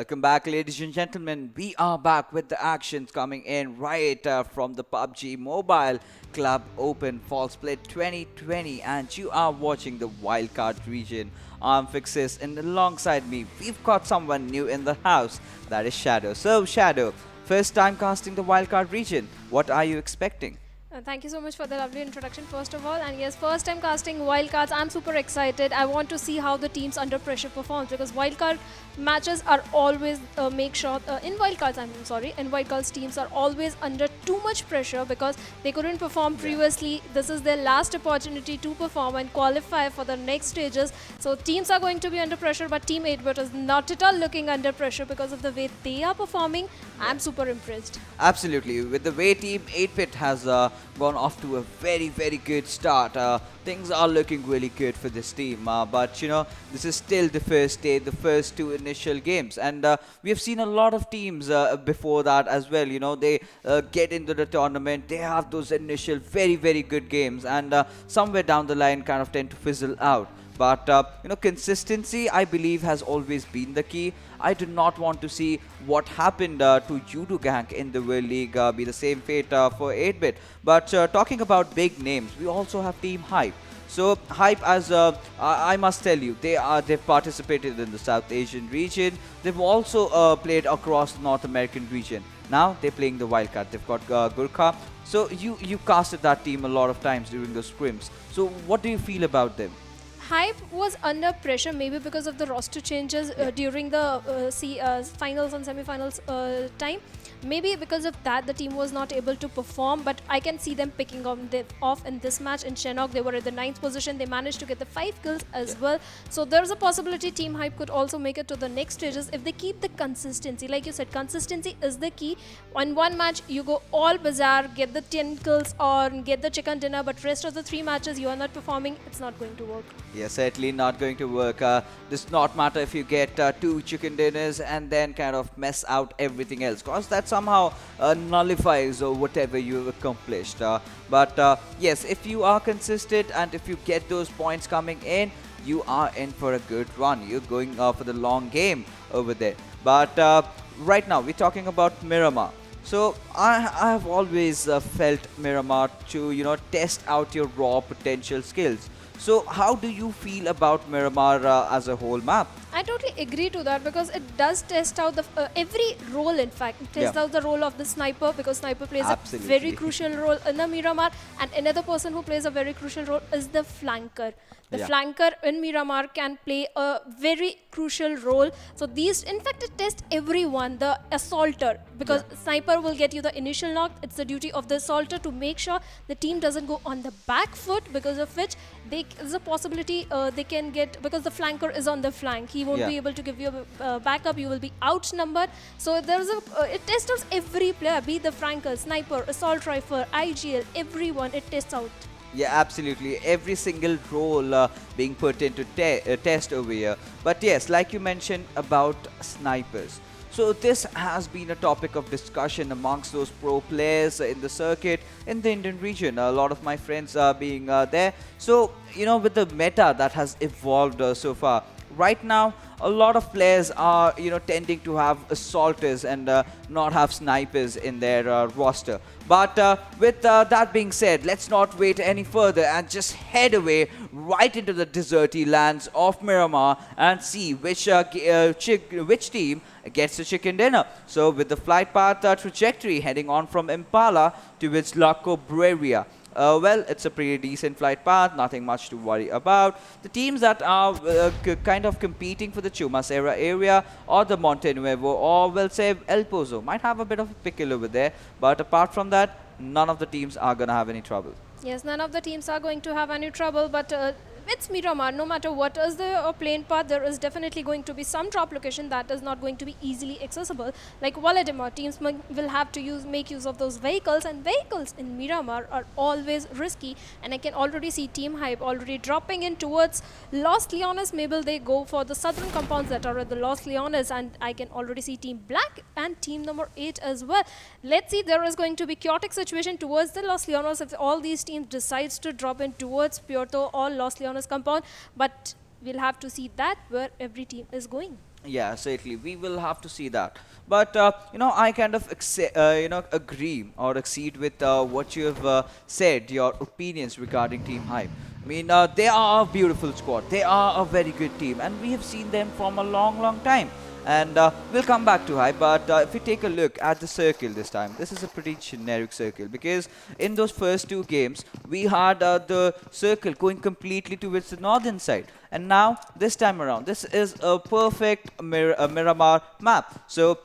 Welcome back, ladies and gentlemen. We are back with the actions coming in right from the PUBG Mobile Club Open Fall Split 2020, and you are watching the Wildcard Region. I'm Fixis, and alongside me, we've got someone new in the house. That is Shadow. So, Shadow, first time casting the Wildcard Region. What are you expecting? Thank you so much for the lovely introduction, first of all. And yes, first time casting wildcards. I'm super excited. I want to see how the teams under pressure performs, because wildcard matches are always make sure in wildcards. I'm sorry, in wildcards teams are always under too much pressure because they couldn't perform previously. This is their last opportunity to perform and qualify for the next stages. So teams are going to be under pressure, but Team 8-Bit is not at all looking under pressure because of the way they are performing. I'm super impressed. Absolutely. With the way Team 8-Bit has gone off to a very, very good start, things are looking really good for this team. But, you know, this is still the first day, the first two initial games. And we have seen a lot of teams before that as well. You know, they get into the tournament, they have those initial very, very good games. And somewhere down the line kind of tend to fizzle out. But, you know, consistency, I believe, has always been the key. I do not want to see what happened to Judo Gang in the World League be the same fate for 8-Bit. But talking about big names, we also have Team Hype. So Hype, as I must tell you, they've participated in the South Asian region. They've also played across the North American region. Now they're playing the Wildcard. They've got Gurkha. So you casted that team a lot of times during those scrims. So what do you feel about them? Hype was under pressure maybe because of the roster changes during the finals and semi-finals time. Maybe because of that the team was not able to perform, but I can see them picking off in this match. In Sanhok, they were at the 9th position. They managed to get the 5 kills as well. So there's a possibility Team Hype could also make it to the next stages if they keep the consistency. Like you said, consistency is the key. On one match, you go all bazaar, get the 10 kills or get the chicken dinner, but rest of the 3 matches you are not performing, it's not going to work. Yeah, certainly not going to work. Does not matter if you get 2 chicken dinners and then kind of mess out everything else, because that somehow nullifies whatever you've accomplished. But yes, if you are consistent and if you get those points coming in, you are in for a good run. You're going for the long game over there. But right now, we're talking about Miramar. So I have always felt Miramar to, you know, test out your raw potential skills. So how do you feel about Miramar as a whole map? I totally agree to that, because it does test out the every role. In fact, it tests out the role of the sniper, because sniper plays a very crucial role in the Miramar, and another person who plays a very crucial role is the flanker. The flanker in Miramar can play a very crucial role. So these, in fact, it tests everyone. The assaulter, because sniper will get you the initial knock. It's the duty of the assaulter to make sure the team doesn't go on the back foot, because of which there's a possibility they can get, because the flanker is on the flank. He won't be able to give you a backup. You will be outnumbered. So there's it tests out every player, be the flanker, sniper, assault rifle, IGL, everyone. It tests out. Yeah, absolutely. Every single role being put into test over here. But yes, like you mentioned about snipers. So this has been a topic of discussion amongst those pro players in the circuit in the Indian region. A lot of my friends are being there. So, you know, with the meta that has evolved so far, right now, a lot of players are, you know, tending to have assaulters and not have snipers in their roster. But with that being said, let's not wait any further and just head away right into the deserty lands of Miramar and see which team gets the chicken dinner. So with the flight path trajectory heading on from Impala towards La Cobreria. Well, it's a pretty decent flight path, nothing much to worry about. The teams that are kind of competing for the Chumacera area or the Monte Nuevo or, we'll say, El Pozo might have a bit of a pickle over there. But apart from that, none of the teams are going to have any trouble. Yes, none of the teams are going to have any trouble, but it's Miramar. No matter what is the plane path, there is definitely going to be some drop location that is not going to be easily accessible. Like Valadimir, teams will have to make use of those vehicles, and vehicles in Miramar are always risky. And I can already see Team Hype already dropping in towards Los Leones. Maybe they go for the southern compounds that are at the Los Leones, and I can already see Team Black and team number 8 as well. Let's see, there is going to be chaotic situation towards the Los Leones if all these teams decides to drop in towards Puerto or Los Leones compound, but we'll have to see that where every team is going. Yeah, certainly. We will have to see that. But I kind of agree or accede with what you have said, your opinions regarding Team Hype. I mean, they are a beautiful squad. They are a very good team, and we have seen them from a long, long time. And we'll come back to Hype, but if we take a look at the circle this time, this is a pretty generic circle because in those first two games, we had the circle going completely towards the northern side. And now, this time around, this is a perfect Miramar map. So,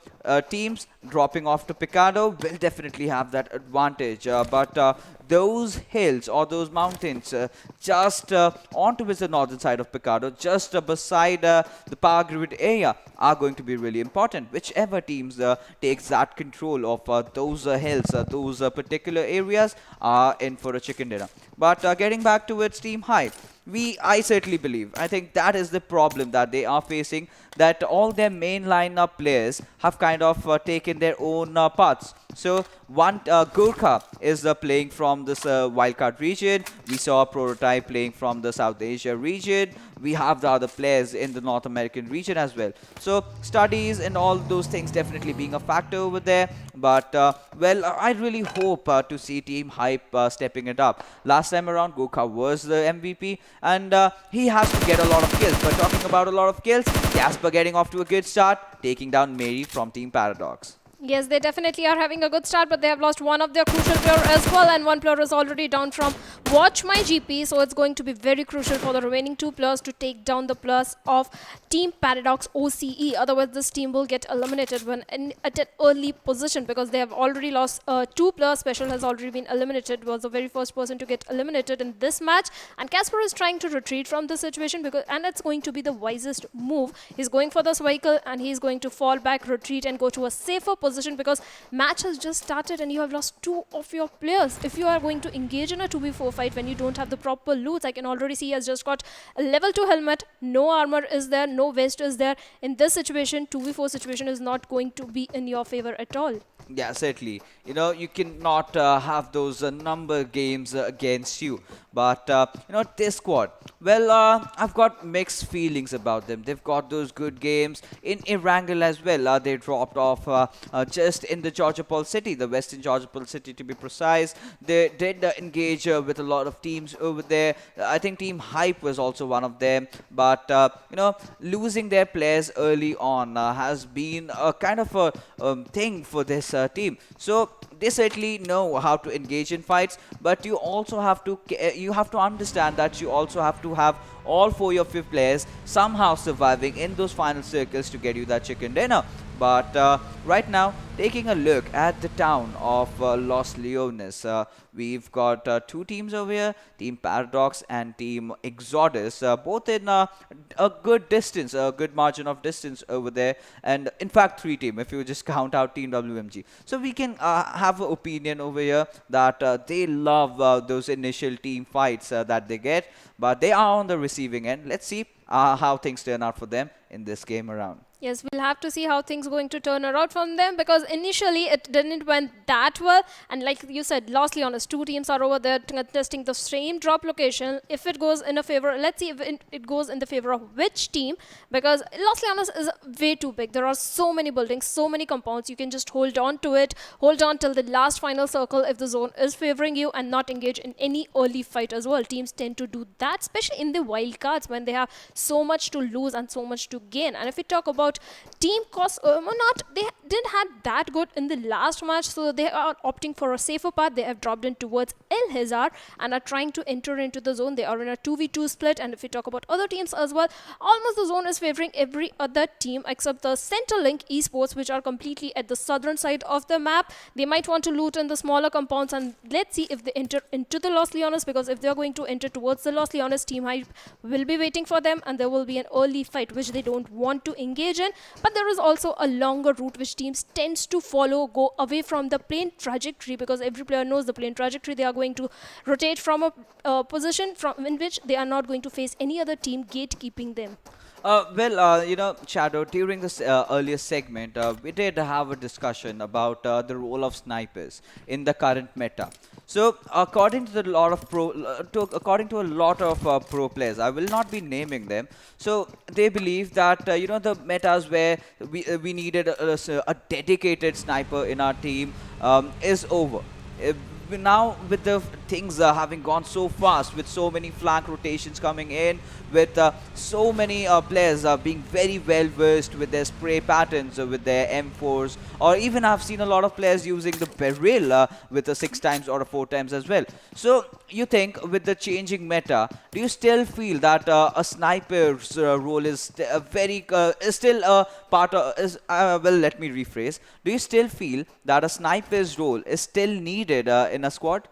teams dropping off to Picado will definitely have that advantage. But those hills or those mountains just on towards the northern side of Picado, just beside the power grid area, are going to be really important. Whichever teams takes that control of those hills, those particular areas, are in for a chicken dinner. But getting back to its team high, I certainly believe, I think that is the problem that they are facing, that all their main lineup players have kind of taken their own paths. So one Gurkha is playing from this wildcard region. We saw a prototype playing from the South Asia region. We have the other players in the North American region as well. So studies and all those things definitely being a factor over there. But well, I really hope to see Team Hype stepping it up. Last time around, Gurkha was the MVP, and he has to get a lot of kills. But talking about a lot of kills, Casper getting off to a good start, taking down Mary from Team Paradox. Yes, they definitely are having a good start, but they have lost one of their crucial player as well, and one player is already down from WatchMyGP, so it's going to be very crucial for the remaining two players to take down the plus of Team Paradox OCE. Otherwise, this team will get eliminated when at an early position because they have already lost two players. Special has already been eliminated, was the very first person to get eliminated in this match, and Casper is trying to retreat from the situation and it's going to be the wisest move. He's going for this vehicle and he's going to fall back, retreat, and go to a safer position because match has just started and you have lost two of your players. If you are going to engage in a 2v4 fight when you don't have the proper loots, I can already see he has just got a level 2 helmet, no armor is there, no vest is there. In this situation, 2v4 situation is not going to be in your favor at all. Yeah, certainly. You cannot have those number games against you. But, this squad, well, I've got mixed feelings about them. They've got those good games in Erangel as well. They dropped off just in the Georgiapol city, the western Georgiapol city to be precise. They did engage with a lot of teams over there. I think Team Hype was also one of them. But, losing their players early on has been a kind of a thing for this team. So they certainly know how to engage in fights, but you also have to understand that you also have to have all 4 of your players somehow surviving in those final circles to get you that chicken dinner. But right now, taking a look at the town of Los Leones, we've got 2 teams over here, Team Paradox and Team Exodus, both in a good distance, a good margin of distance over there. And in fact, 3 teams, if you just count out Team WMG. So we can have an opinion over here that they love those initial team fights that they get. But they are on the receiving end. Let's see how things turn out for them in this game around. Yes, we'll have to see how things going to turn around from them because initially it didn't went that well. And like you said, Los Leones, 2 teams are over there testing the same drop location. If it goes in a favor, let's see if it goes in the favor of which team, because Los Leones is way too big. There are so many buildings, so many compounds. You can just hold on to it, hold on till the last final circle if the zone is favoring you and not engage in any early fight as well. Teams tend to do that, especially in the wildcards when they have so much to lose and so much to gain. And if we talk about Team COSMONAUT, they didn't had that good in the last match, so they are opting for a safer path. They have dropped in towards El Hizar and are trying to enter into the zone. They are in a 2v2 split, and if we talk about other teams as well, almost the zone is favoring every other team except the Centrelink Esports, which are completely at the southern side of the map. They might want to loot in the smaller compounds, and let's see if they enter into the Los Leones, because if they are going to enter towards the Los Leones, Team Hype will be waiting for them, and there will be an early fight which they don't want to engage in. But there is also a longer route which teams tends to follow, go away from the plane trajectory, because every player knows the plane trajectory. They are going to rotate from a position in which they are not going to face any other team gatekeeping them. Shadow, during this earlier segment, we did have a discussion about the role of snipers in the current meta. So, according to according to a lot of pro players, I will not be naming them. So, they believe that the metas where we needed a dedicated sniper in our team is over. Now with the things having gone so fast, with so many flank rotations coming in, with so many players being very well versed with their spray patterns, with their M4s, or even I've seen a lot of players using the barrel with a 6 times or a 4 times as well. So you think with the changing meta, do you still feel that a sniper's role is is still a part of well, let me rephrase, do you still feel that a sniper's role is still needed in a squad?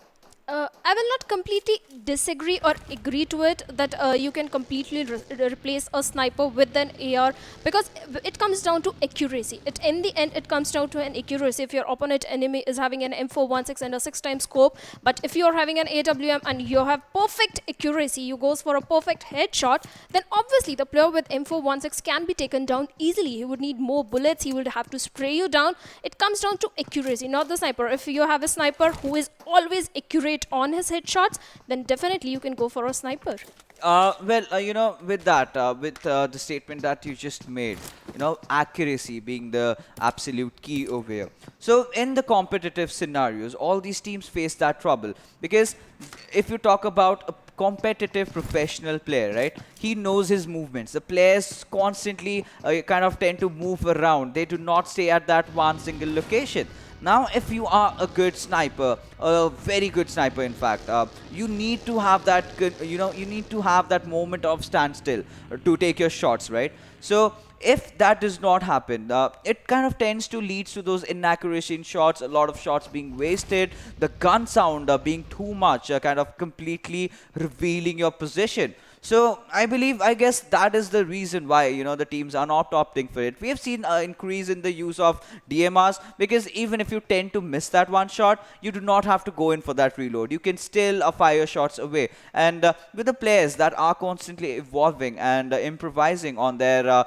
I will not completely disagree or agree to it that you can completely replace a sniper with an AR, because it comes down to accuracy. In the end, it comes down to an accuracy. If your opponent enemy is having an M416 and a 6 times scope, but if you're having an AWM and you have perfect accuracy, you goes for a perfect headshot, then obviously the player with M416 can be taken down easily. He would need more bullets. He would have to spray you down. It comes down to accuracy, not the sniper. If you have a sniper who is always accurate on his headshots, then definitely you can go for a sniper. With that, with the statement that you just made, accuracy being the absolute key over here. So in the competitive scenarios, all these teams face that trouble, because if you talk about a competitive professional player, right, he knows his movements. The players constantly kind of tend to move around. They do not stay at that one single location. Now, if you are a good sniper, a very good sniper, in fact, you need to have that good, you need to have that moment of standstill to take your shots, right? So, if that does not happen, it kind of tends to lead to those inaccuracy in shots, a lot of shots being wasted, the gun sound being too much, kind of completely revealing your position. So I guess that is the reason why the teams are not opting for it. We have seen an increase in the use of DMRs, because even if you tend to miss that one shot, you do not have to go in for that reload. You can still fire shots away. And with the players that are constantly evolving and improvising on their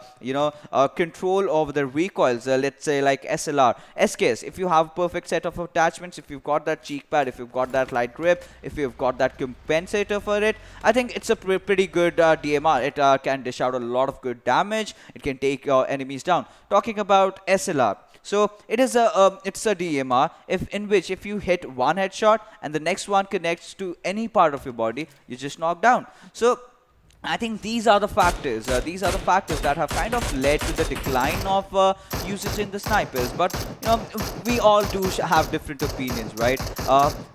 control over the recoils, let's say like SLR, SKS, if you have a perfect set of attachments, if you've got that cheek pad, if you've got that light grip, if you've got that compensator for it, I think it's a pretty good DMR. It can dish out a lot of good damage. It can take your enemies down. Talking about SLR, so it's a DMR in which if you hit one headshot and the next one connects to any part of your body, you just knock down. So I think these are the factors. These are the factors that have kind of led to the decline of usage in the snipers. But we all do have different opinions, right?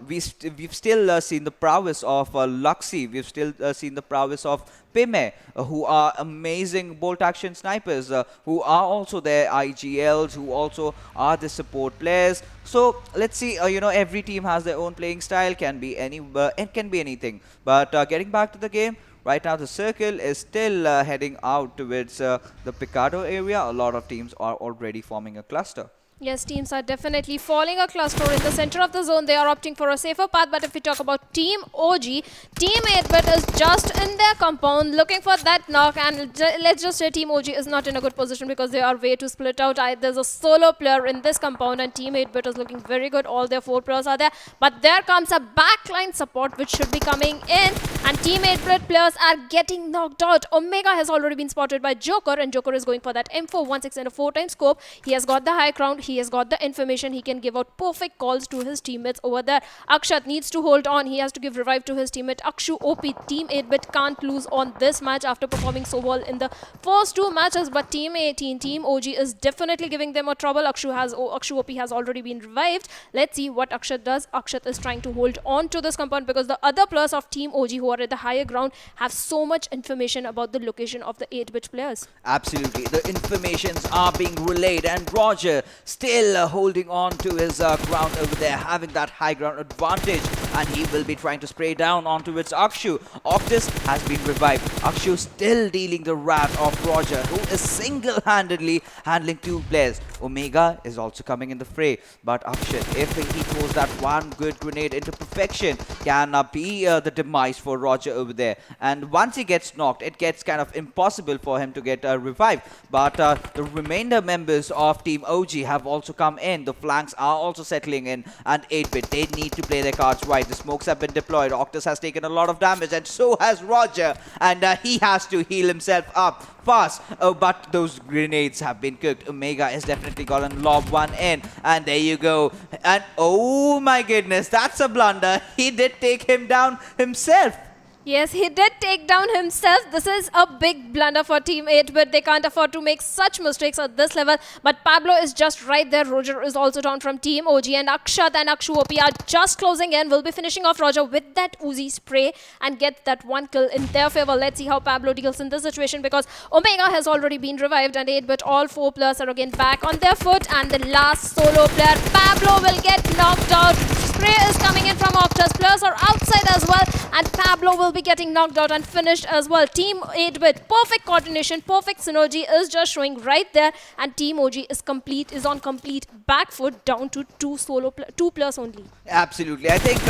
We've still seen the prowess of Luxy. We've still seen the prowess of Pime, who are amazing bolt action snipers, who are also their IGLs, who also are the support players. So let's see. Every team has their own playing style. It can be anything. But getting back to the game. Right now, the circle is still heading out towards the Picado area. A lot of teams are already forming a cluster. Yes, teams are definitely falling a cluster in the center of the zone. They are opting for a safer path. But if we talk about Team OG, Team 8-bit is just in their compound looking for that knock. And let's just say Team OG is not in a good position because they are way too split out. There's a solo player in this compound and Team 8-bit is looking very good. All their 4 players are there. But there comes a backline support which should be coming in. And Team 8-bit players are getting knocked out. Omega has already been spotted by Joker. And Joker is going for that M416 and a 4 times scope. He has got the high ground. He has got the information. He can give out perfect calls to his teammates over there. Akshat needs to hold on. He has to give revive to his teammate. Akshu OP, Team 8-bit can't lose on this match after performing so well in the first 2 matches. But Team 18, Team OG is definitely giving them a trouble. Akshu OP has already been revived. Let's see what Akshat does. Akshat is trying to hold on to this compound because the other players of Team OG who are at the higher ground have so much information about the location of the 8-bit players. Absolutely. The informations are being relayed and Roger still holding on to his ground over there, having that high ground advantage. and he will be trying to spray down onto its Akshu. Octus has been revived. Akshu still dealing the wrath of Roger, who is single-handedly handling 2 players. Omega is also coming in the fray, but Akshat, if he throws that one good grenade into perfection, can be the demise for Roger over there. And once he gets knocked, it gets kind of impossible for him to get revived. But the remainder members of Team OG have also come in. The flanks are also settling in, and 8-bit, they need to play their cards right. The smokes have been deployed. Octus has taken a lot of damage, and so has Roger, and he has to heal himself up fast. Oh, but those grenades have been cooked. Omega is definitely gonna lob one in, and there you go. And oh my goodness, that's a blunder. He did take him down himself. Yes, he did take down himself. This is a big blunder for Team 8, but they can't afford to make such mistakes at this level. But Pablo is just right there. Roger is also down from Team OG, and Akshat and Akshu OP are just closing in. Will be finishing off Roger with that Uzi spray and get that 1 kill in their favor. Let's see how Pablo deals in this situation, because Omega has already been revived, and 8-bit, all 4 players are again back on their foot. And the last solo player, Pablo, will get knocked out. Spray is coming in from Octus. Players are outside as well, and Pablo will be getting knocked out and finished as well. Team 8-bit, perfect coordination, perfect synergy is just showing right there, and Team OG is on complete back foot, down to 2 players only. Absolutely. I think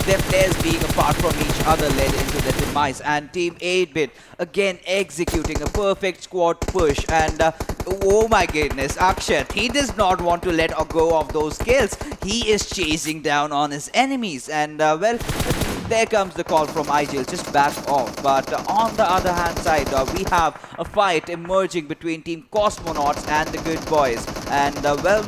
their players being apart from each other led into their demise, and Team 8-bit again executing a perfect squad push. And oh my goodness, Akshat, he does not want to let go of those kills. He is chasing down on his enemies, and well, there comes the call from IGL, just back off. But on the other hand side, we have a fight emerging between Team COSMONAUTs and the GooDBoyS. And well,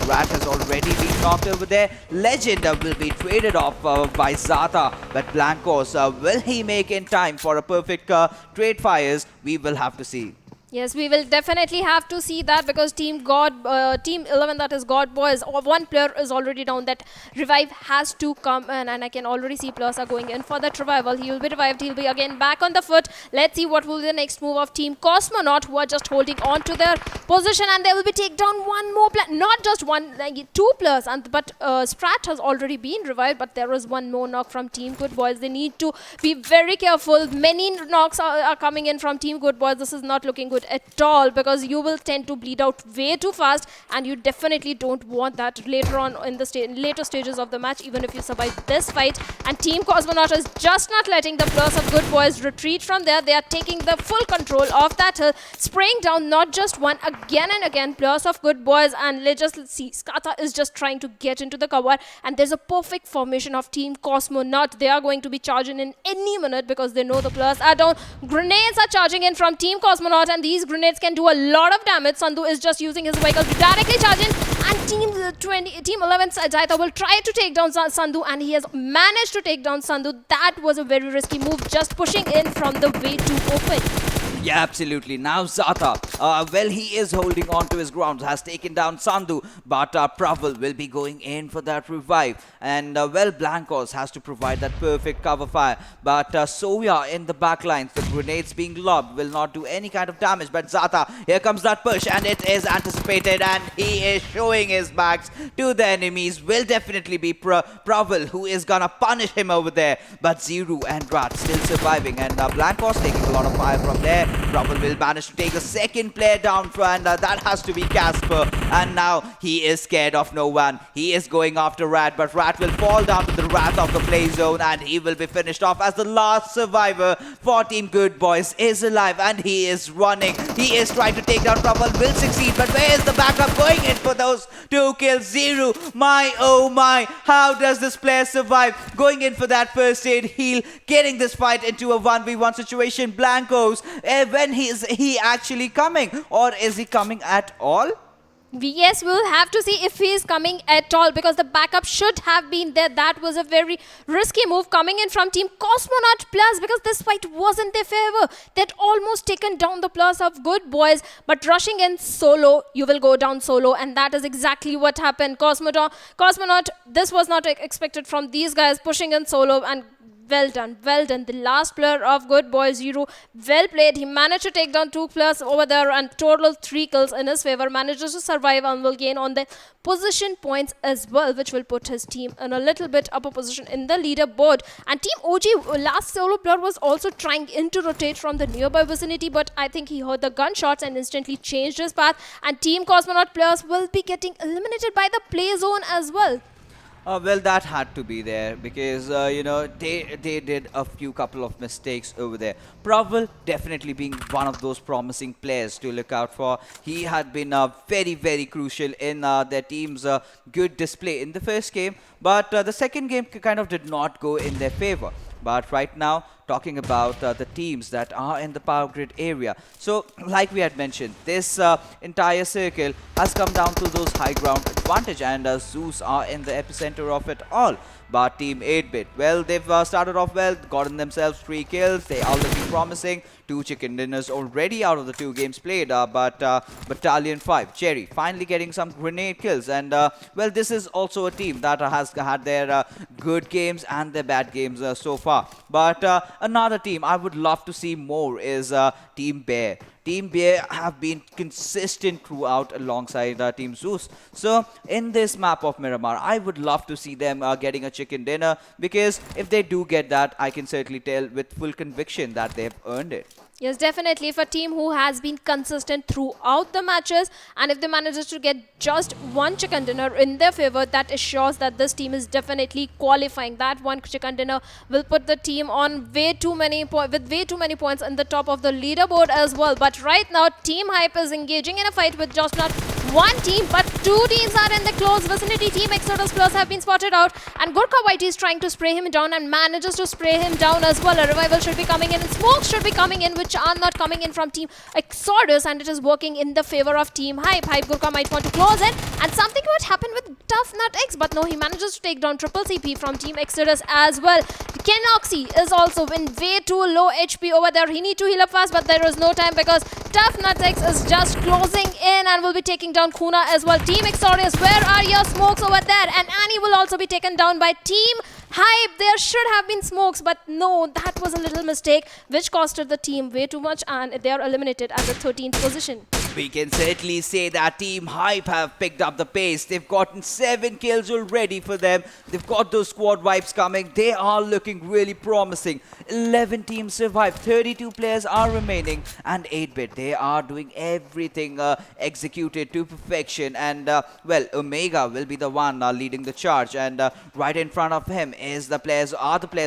Rat has already been knocked over there. Legend will be traded off by Zata, but Blancos, will he make in time for a perfect trade fires? We will have to see. Yes, we will definitely have to see that, because Team 11, that is GooDBoyS, 1 player is already down. That revive has to come in, and I can already see players are going in for that revival. He will be revived. He'll be again back on the foot. Let's see what will be the next move of Team COSMONAUT, who are just holding on to their position, and they will be take down 1 more player. Not just 1, like 2 players, but Sprat has already been revived, but there is 1 more knock from Team GooDBoyS. They need to be very careful. Many knocks are coming in from Team GooDBoyS. This is not looking good at all, because you will tend to bleed out way too fast, and you definitely don't want that later on in the later stages of the match, even if you survive this fight. And Team COSMONAUT is just not letting the players of GooDBoyS retreat from there. They are taking the full control of that hill, spraying down not just 1, again and again players of GooDBoyS. And let's just see, Skata is just trying to get into the cover, and there's a perfect formation of Team COSMONAUT. They are going to be charging in any minute, because they know the players are down. Grenades are charging in from Team COSMONAUT, and these grenades can do a lot of damage. Sandhu is just using his vehicle to directly charge in, and Team 11 Jaita will try to take down Sandhu, and he has managed to take down Sandhu. That was a very risky move, just pushing in from the way too open. Yeah, absolutely. Now Zata, well, he is holding on to his ground, has taken down Sandhu, but Praval will be going in for that revive. And well, Blancos has to provide that perfect cover fire, but Soya in the backlines, the grenades being lobbed will not do any kind of damage. But Zata, here comes that push, and it is anticipated, and he is showing his backs to the enemies. Will definitely be Praval who is gonna punish him over there, but Ziru and Rat still surviving, and Blancos taking a lot of fire from there. Praval will manage to take a second player down, and that has to be Casper. And now he is scared of no one. He is going after Rat, but Rat will fall down to the wrath of the play zone, and he will be finished off as the last survivor for Team GooDBoyS is alive, and he is running. He is trying to take down Praval, will succeed, but where is the backup going in for those 2 kills? Zero. My, oh my, how does this player survive? Going in for that first aid heal, getting this fight into a 1v1 situation. Blancos, when is he actually coming, or is he coming at all? Yes, we'll have to see if he is coming at all, because the backup should have been there. That was a very risky move coming in from Team COSMONAUT Plus, because this fight wasn't their favor. They'd almost taken down the plus of GooDBoyS, but rushing in solo, you will go down solo, and that is exactly what happened. COSMONAUT, this was not expected from these guys, pushing in solo, and Well done, well done. The last player of GooDBoyS 0, well played. He managed to take down 2 players over there and total 3 kills in his favor. Manages to survive and will gain on the position points as well, which will put his team in a little bit upper position in the leaderboard. And Team OG, last solo player, was also trying to rotate from the nearby vicinity, but I think he heard the gunshots and instantly changed his path. And Team COSMONAUT players will be getting eliminated by the play zone as well. Well, that had to be there because, you know, they did a couple of mistakes over there. Provel definitely being one of those promising players to look out for. He had been very, very crucial in their team's good display in the first game. But the second game kind of did not go in their favor. But right now, talking about the teams that are in the power grid area. So, like we had mentioned, this entire circle has come down to those high ground advantage, and Zeus are in the epicenter of it all. But Team 8-Bit, well, they've started off well, gotten themselves 3 kills. They are looking promising. 2 chicken dinners already out of the 2 games played. But Battalion 5, Cherry, finally getting some grenade kills. And, well, this is also a team that has had their good games and their bad games so far. But another team I would love to see more is Team Bear. Team Bear have been consistent throughout alongside Team Zeus. So in this map of Miramar, I would love to see them getting a chicken dinner, because if they do get that, I can certainly tell with full conviction that they have earned it. Yes, definitely. For a team who has been consistent throughout the matches, and if they manages to get just 1 chicken dinner in their favor, that assures that this team is definitely qualifying. That 1 chicken dinner will put the team on way too many points in the top of the leaderboard as well. But right now, Team Hype is engaging in a fight with just not 1 team, but 2 teams are in the close vicinity. Team Exodus players have been spotted out, and Gurkha Whitey is trying to spray him down and manages to spray him down as well. A revival should be coming in, and smokes should be coming in, which are not coming in from Team Exodus, and it is working in the favor of Team Hype. Hype Gurkha might want to close in, and something would happen with Tough Nut X, but no, he manages to take down Triple CP from Team Exodus as well. Kenoxy is also in way too low HP over there. He needs to heal up fast, but there is no time because Tough Nut X is just closing in and will be taking down Kuna as well. Team Exodus, where are your smokes over there? And Annie will also be taken down by Team Hype. There should have been smokes, but no, that was a little mistake which costed the team way too much, and they are eliminated at the 13th position. We can certainly say that Team Hype have picked up the pace. They've gotten 7 kills already for them. They've got those squad wipes coming. They are looking really promising. 11 teams survived. 32 players are remaining. And 8-Bit, they are doing everything executed to perfection. And, well, Omega will be the one leading the charge. And right in front of him is the players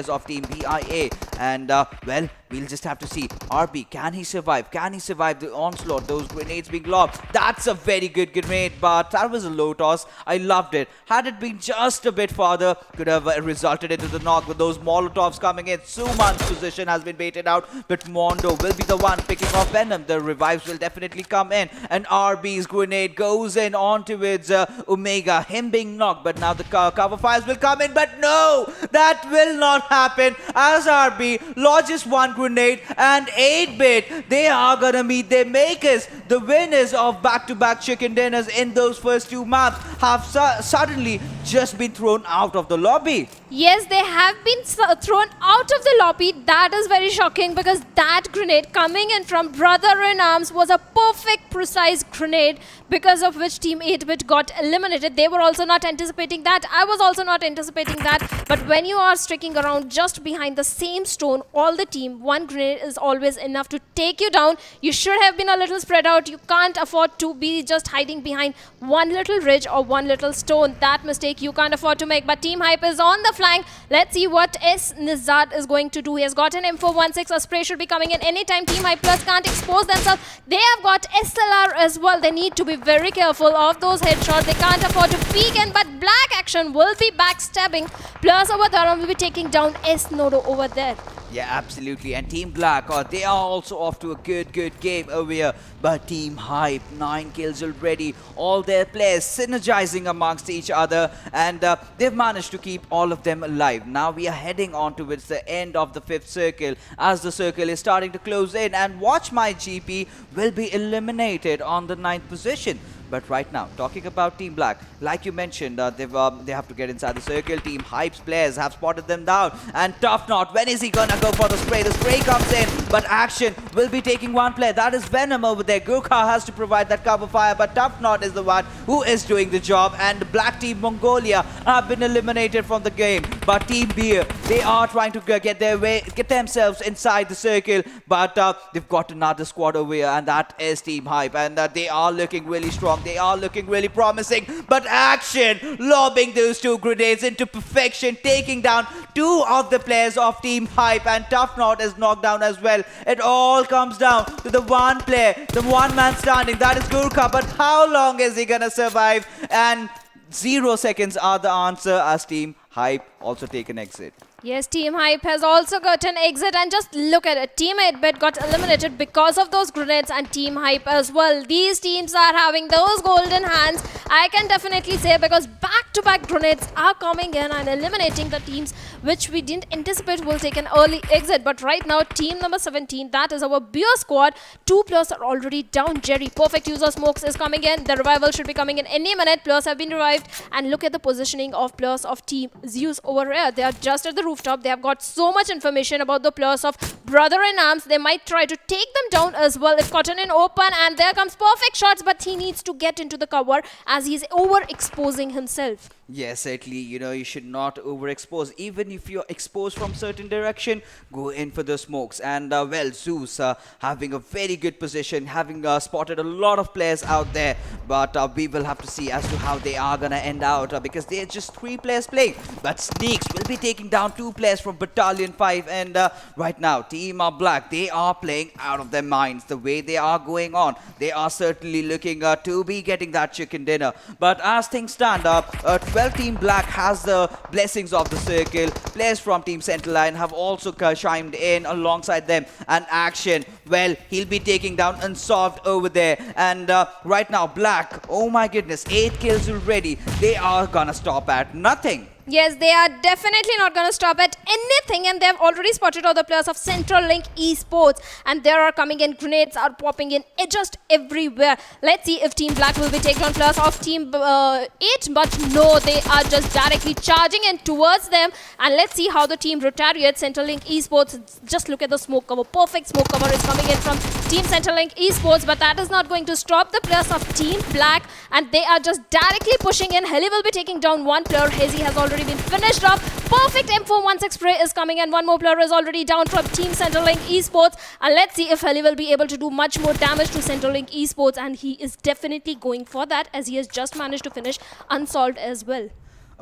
of Team BIA. And, well, we'll just have to see. RB, can he survive? Can he survive the onslaught? Those grenades being lobbed. That's a very good grenade, but that was a low toss. I loved it. Had it been just a bit farther, could have resulted into the knock with those Molotovs coming in. Suman's position has been baited out, but Mondo will be the one picking off Venom. The revives will definitely come in, and RB's grenade goes in onto its Omega, him being knocked, but now the cover fires will come in, but no! That will not happen as RB lodges 1 grenade, and 8-Bit, they are gonna meet their makers. The winners of back-to-back chicken dinners in those first 2 maps have suddenly just been thrown out of the lobby. Yes, they have been thrown out of the lobby. That is very shocking because that grenade coming in from Brother in Arms was a perfect, precise grenade because of which Team 8-Bit got eliminated. They were also not anticipating that. I was also not anticipating that. But when you are sticking around just behind the same stone, all the team, 1 grenade is always enough to take you down. You should have been a little spread out. You can't afford to be just hiding behind 1 little ridge or 1 little stone. That mistake you can't afford to make. But Team Hype is on the flank. Let's see what S. Nizad is going to do. He has got an M416. A spray should be coming in anytime. Team Hype Plus can't expose themselves. They have got SLR as well. They need to be very careful of those headshots. They can't afford to peek in, but Black Action will be backstabbing. Plus over there will be taking down S. Nodo over there. Yeah, absolutely. And Team Black, they are also off to a good game over here. But Team Hype, 9 kills already. All their players synergizing amongst each other. And they've managed to keep all of them alive. Now we are heading on towards the end of the 5th circle as the circle is starting to close in. And WatchMyGP will be eliminated on the 9th position. But right now, talking about Team Black, like you mentioned, they have to get inside the circle. Team Hype's players have spotted them down. And ToughNot, when is he gonna go for the spray? The spray comes in, but Action will be taking one player. That is Venom over there. Gurkha has to provide that cover fire, but ToughNot is the one who is doing the job. And BlackTeamMongolia have been eliminated from the game. But Team Beer, they are trying to get themselves inside the circle, but they've got another squad over here, and that is Team Hype, and they are looking really strong. They are looking really promising, but Action lobbing those two grenades into perfection, taking down two of the players of Team Hype, and ToughNot is knocked down as well. It all comes down to the one player, the one man standing, that is Gurkha, but how long is he gonna survive? And 0 seconds are the answer as Team Hype also take an exit. Yes, Team Hype has also got an exit, and just look at it. Team 8-Bit got eliminated because of those grenades, and Team Hype as well. These teams are having those golden hands, I can definitely say, because back-to-back grenades are coming in and eliminating the teams which we didn't anticipate will take an early exit. But right now, team number 17, that is our Beer squad, 2 players are already down. Jerry, perfect user smokes is coming in. The revival should be coming in any minute. Players have been revived, and look at the positioning of players of Team Zeus over here. They are just at the rooftop. They have got so much information about the players of Brother in Arms. They might try to take them down as well if caught in open, and there comes perfect shots, but he needs to get into the cover as he's overexposing himself. Yes, certainly, you should not overexpose. Even if you're exposed from certain direction, go in for the smokes. And, well, Zeus having a very good position, having spotted a lot of players out there. But we will have to see as to how they are going to end out because they're just 3 players playing. But Sneaks will be taking down 2 players from Battalion 5. And right now, Team Black, they are playing out of their minds. The way they are going on, they are certainly looking to be getting that chicken dinner. But as things stand up, well, Team Black has the blessings of the circle. Players from Team Centrelink have also chimed in alongside them. And Action, well, he'll be taking down Unsolved over there. And right now, Black, oh my goodness, 8 kills already. They are gonna stop at nothing. Yes, they are definitely not going to stop at anything, and they have already spotted all the players of Centrelink Esports, and there are coming in, grenades are popping in just everywhere. Let's see if Team Black will be taking on players of Team 8, but no, they are just directly charging in towards them. And let's see how the team retaliates. Centrelink Esports, just look at the smoke cover. Perfect smoke cover is coming in from Team Centrelink Esports, but that is not going to stop the players of Team Black, and they are just directly pushing in. Heli will be taking down one player. Hazy has already been finished off. Perfect M416 spray is coming, and one more player is already down from Team Centrelink Esports. And let's see if Heli will be able to do much more damage to Centrelink Esports, and he is definitely going for that as he has just managed to finish Unsolved as well.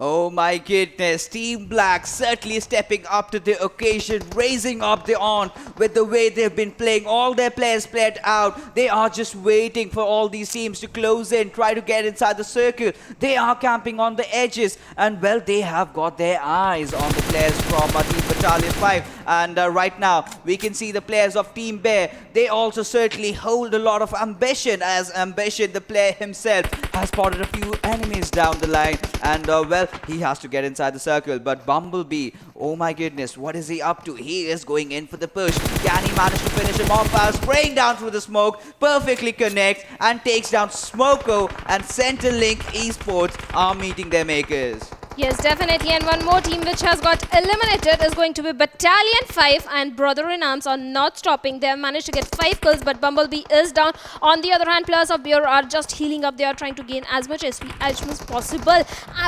Oh my goodness, Team Black certainly stepping up to the occasion, raising up the on with the way they've been playing. All their players played out. They are just waiting for all these teams to close in, try to get inside the circle. They are camping on the edges, and well, they have got their eyes on the players from Team Battalion 5. And right now, we can see the players of Team Bear. They also certainly hold a lot of ambition, as Ambition, the player himself, has spotted a few enemies down the line. And well, he has to get inside the circle. But Bumblebee, oh my goodness, what is he up to? He is going in for the push. Can he manage to finish him off by spraying down through the smoke? Perfectly connects and takes down Smoko, and Centrelink Esports are meeting their makers. Yes, definitely. And one more team which has got eliminated is going to be Battalion 5, and Brother in Arms are not stopping. They have managed to get 5 kills, but Bumblebee is down. On the other hand, players of Beer are just healing up. They are trying to gain as much SP as possible.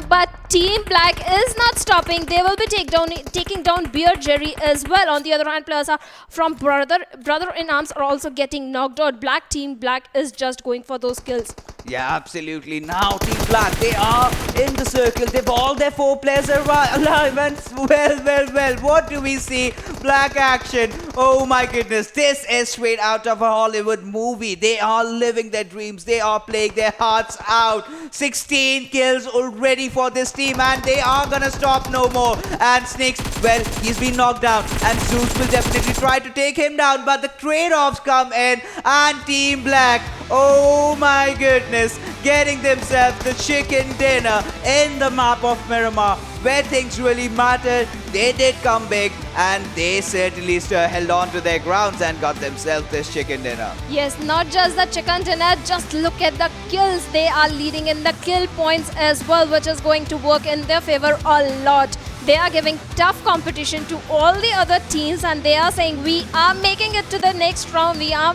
But Team Black is not stopping. They will be taking down Beer Jerry as well. On the other hand, players are from Brother in Arms are also getting knocked out. Team Black is just going for those kills. Yeah, absolutely. Now Team Black, they are in the circle. They've all their 4 players alive, and well, what do we see? Black Action. Oh my goodness, this is straight out of a Hollywood movie. They are living their dreams. They are playing their hearts out. 16 kills already for this team, and they are gonna stop no more. And Snakes, well, he's been knocked down, and Zeus will definitely try to take him down, but the trade-offs come in, and Team Black, oh my goodness, getting themselves the chicken dinner in the map of Miramar. where things really mattered, they did come big, and they certainly held on to their grounds and got themselves this chicken dinner. Yes, not just the chicken dinner, just look at the kills. They are leading in the kill points as well, which is going to work in their favor a lot. They are giving tough competition to all the other teams, and they are saying we are making it to the next round. We are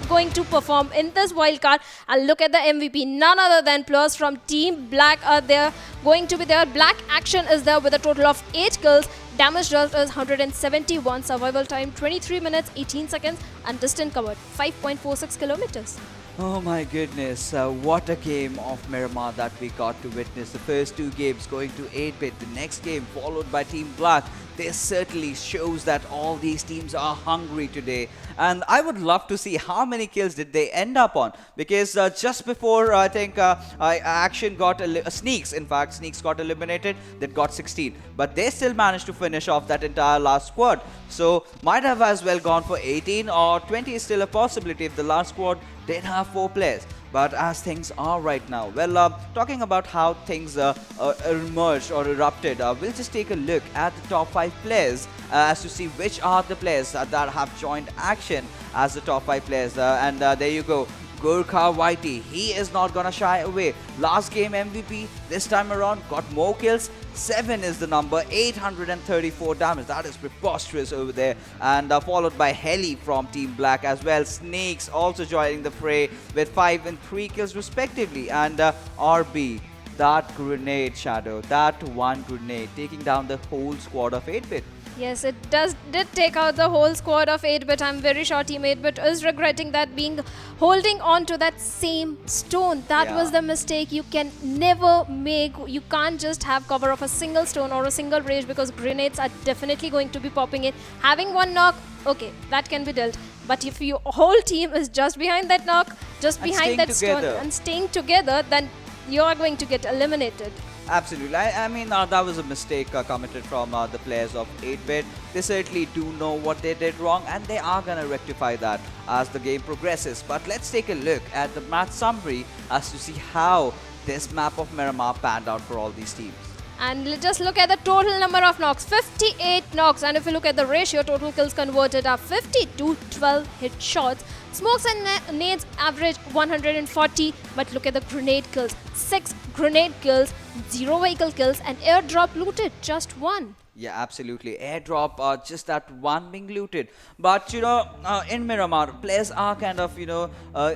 going to perform in this wildcard. And look at the MVP, none other than players from Team Black are there, going to be there. BlackxTEAM is there with a total of 8 kills. Damage dealt is 171, survival time 23 minutes 18 seconds, and distance covered 5.46 kilometers. Oh my goodness, what a game of Miramar that we got to witness. The first 2 games going to 8-bit, the next game followed by Team Black. This certainly shows that all these teams are hungry today. And I would love to see how many kills did they end up on. Because just before, I think, Action got Sneaks, in fact, Sneaks got eliminated. They got 16. But they still managed to finish off that entire last squad. So, might have as well gone for 18 or 20 is still a possibility if the last squad did have 4 players. But as things are right now, well, talking about how things emerged or erupted, we'll just take a look at the top 5 players as to see which are the players that have joined Action as the top 5 players. And there you go. Gurkha Whitey, he is not gonna shy away. Last game MVP, this time around got more kills. 7 is the number, 834 damage. That is preposterous over there. And followed by Heli from Team Black as well. Snakes also joining the fray with 5 and 3 kills respectively. And RB, that grenade Shadow, that one grenade taking down the whole squad of 8-bit. Yes, it did take out the whole squad of 8-bit. I'm very sure Team 8-bit is regretting that, holding on to that same stone. That was the mistake you can never make. You can't just have cover of a single stone or a single rage, because grenades are definitely going to be popping in. Having one knock, okay, that can be dealt. But if your whole team is just behind that knock, just behind that stone and staying together, then you are going to get eliminated. Absolutely. I mean, that was a mistake committed from the players of 8-bit. They certainly do know what they did wrong, and they are going to rectify that as the game progresses. But let's take a look at the match summary as to see how this map of Miramar panned out for all these teams. And just look at the total number of knocks, 58 knocks. And if you look at the ratio, total kills converted are 50 to 12 hit shots. Smokes and nades average 140, but look at the grenade kills. 6 grenade kills, 0 vehicle kills, and airdrop looted, just 1. Yeah, absolutely. Airdrop, just that one being looted. But, you know, in Miramar, players are kind of, you know,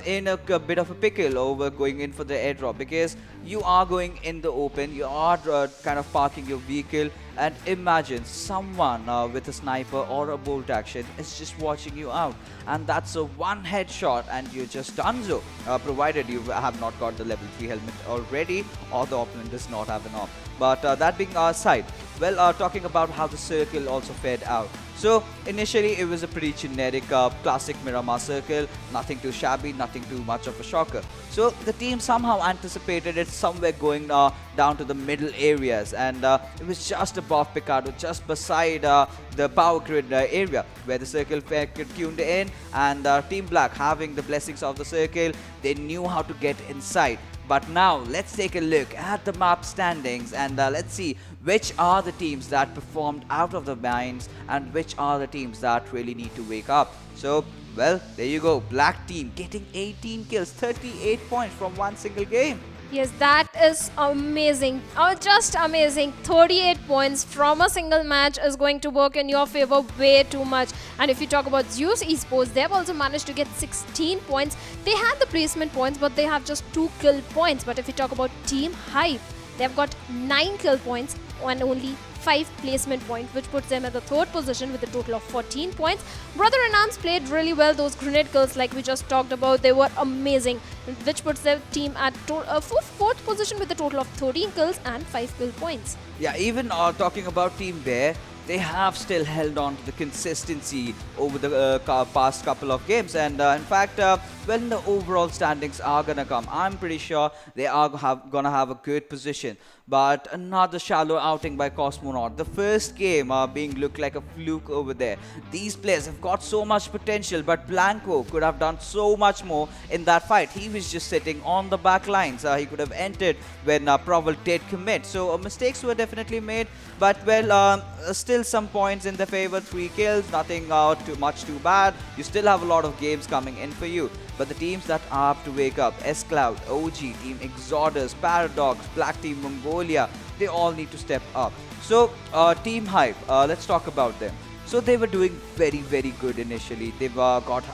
in a bit of a pickle over going in for the airdrop, because you are going in the open, you are kind of parking your vehicle, and imagine someone with a sniper or a bolt action is just watching you out. And that's a one headshot and you're just done so, provided you have not got the level 3 helmet already or the opponent does not have an op. But that being our side, well, talking about how the circle also fared out. So initially it was a pretty generic classic Miramar circle, nothing too shabby, nothing too much of a shocker. So the team somehow anticipated it somewhere going down to the middle areas, and it was just above Picardo, just beside the power grid area where the circle tuned in, and Team Black, having the blessings of the circle, they knew how to get inside. But now let's take a look at the map standings, and let's see which are the teams that performed out of the mines and which are the teams that really need to wake up. So, well, there you go. Black team getting 18 kills, 38 points from one single game. Yes, that is amazing. Just amazing. 38 points from a single match is going to work in your favor way too much. And if you talk about Zeus Esports, they've also managed to get 16 points. They had the placement points, but they have just 2 kill points. But if you talk about Team Hype, they've got 9 kill points and only 5 placement points, which puts them at the 3rd position with a total of 14 points. Brother and Arms played really well. Those grenade kills, like we just talked about, they were amazing, which puts their team at 4th position with a total of 13 kills and 5 kill points. Yeah, even talking about Team Bear, they have still held on to the consistency over the past couple of games, and in fact when the overall standings are gonna come, I'm pretty sure they are gonna have a good position. But another shallow outing by COSMONAUT. The first game being looked like a fluke over there. These players have got so much potential, but Blanco could have done so much more in that fight. He was just sitting on the back lines. He could have entered when Provel did commit. So mistakes were definitely made, but well, still some points in their favor. 3 kills, nothing too bad. You still have a lot of games coming in for you. But the teams that are up to wake up, S-Cloud, OG, Team Exodus, Paradox, BlackTeamMongolia, they all need to step up. So Team Hype, let's talk about them. So they were doing very, very good initially. They've got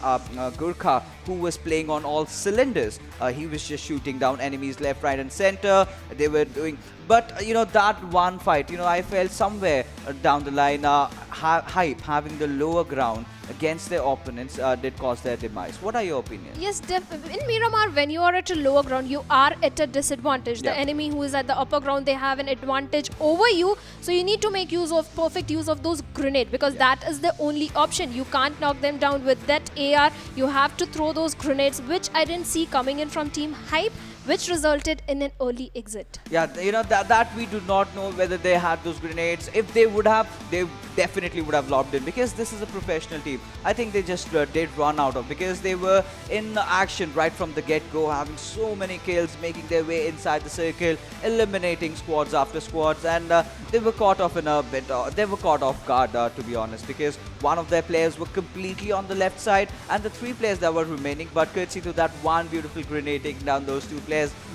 Gurkha, who was playing on all cylinders. He was just shooting down enemies left, right and center. They were doing... But, that one fight, I felt somewhere down the line, Hype having the lower ground against their opponents did cause their demise. What are your opinions? Yes, in Miramar, when you are at a lower ground, you are at a disadvantage. The enemy who is at the upper ground, they have an advantage over you. So you need to make perfect use of those grenades, because that is the only option. You can't knock them down with that AR. You have to throw those grenades, which I didn't see coming in from Team Hype, which resulted in an early exit. Yeah, that we do not know whether they had those grenades. If they would have, they definitely would have lobbed in, because this is a professional team. I think they just did run out of, because they were in action right from the get-go, having so many kills, making their way inside the circle, eliminating squads after squads, and they were caught off in a bit. They were caught off guard, to be honest, because one of their players were completely on the left side, and the 3 players that were remaining, but courtesy to that one beautiful grenade taking down those 2 players,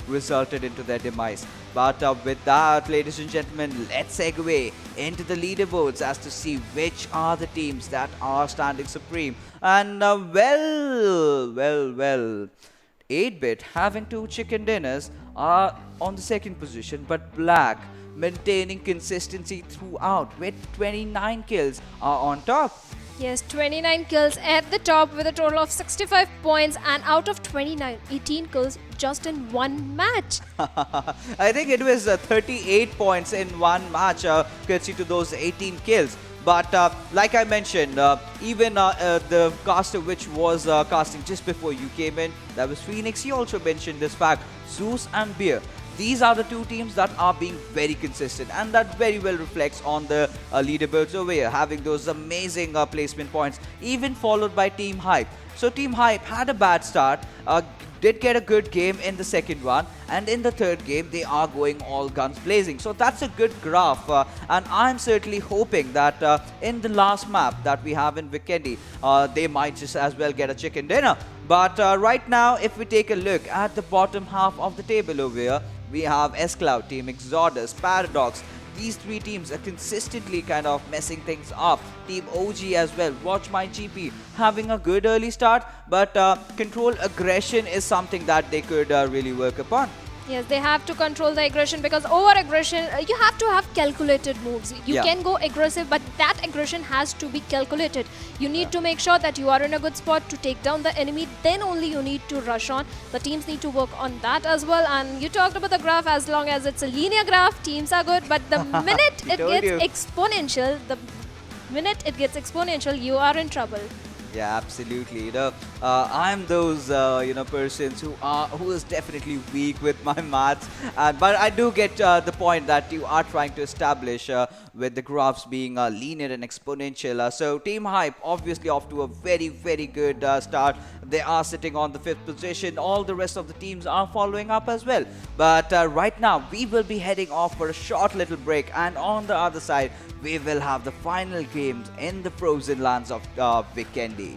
resulted into their demise. But with that, ladies and gentlemen, let's segue into the leaderboards as to see which are the teams that are standing supreme. And well, 8-bit having 2 chicken dinners are on the 2nd position, but Black maintaining consistency throughout with 29 kills are on top. Yes, 29 kills at the top with a total of 65 points, and out of 29, 18 kills just in one match. I think it was 38 points in one match, courtesy to those 18 kills. But like I mentioned, even the caster which was casting just before you came in, that was Phoenix, he also mentioned this fact, Zeus and Beer. These are the 2 teams that are being very consistent, and that very well reflects on the leaderboards over here, having those amazing placement points, even followed by Team Hype. So Team Hype had a bad start, did get a good game in the 2nd one, and in the 3rd game they are going all guns blazing. So that's a good graph, and I'm certainly hoping that in the last map that we have in Vikendi, they might just as well get a chicken dinner. But right now, if we take a look at the bottom half of the table over here, we have S-Cloud, Team Exodus, Paradox. These 3 teams are consistently kind of messing things up. Team OG as well, WatchMyGP having a good early start, but control aggression is something that they could really work upon. Yes, they have to control the aggression, because over-aggression, you have to have calculated moves. You can go aggressive, but that aggression has to be calculated. You need to make sure that you are in a good spot to take down the enemy. Then only you need to rush on. The teams need to work on that as well. And you talked about the graph. As long as it's a linear graph, teams are good. But the minute it gets exponential, you are in trouble. Yeah, absolutely. I'm those persons who is definitely weak with my maths, but I do get the point that you are trying to establish with the graphs being linear and exponential. So Team Hype obviously off to a very, very good start. They are sitting on the 5th position. All the rest of the teams are following up as well. But right now we will be heading off for a short little break, and on the other side we will have the final games in the frozen lands of Vikendi.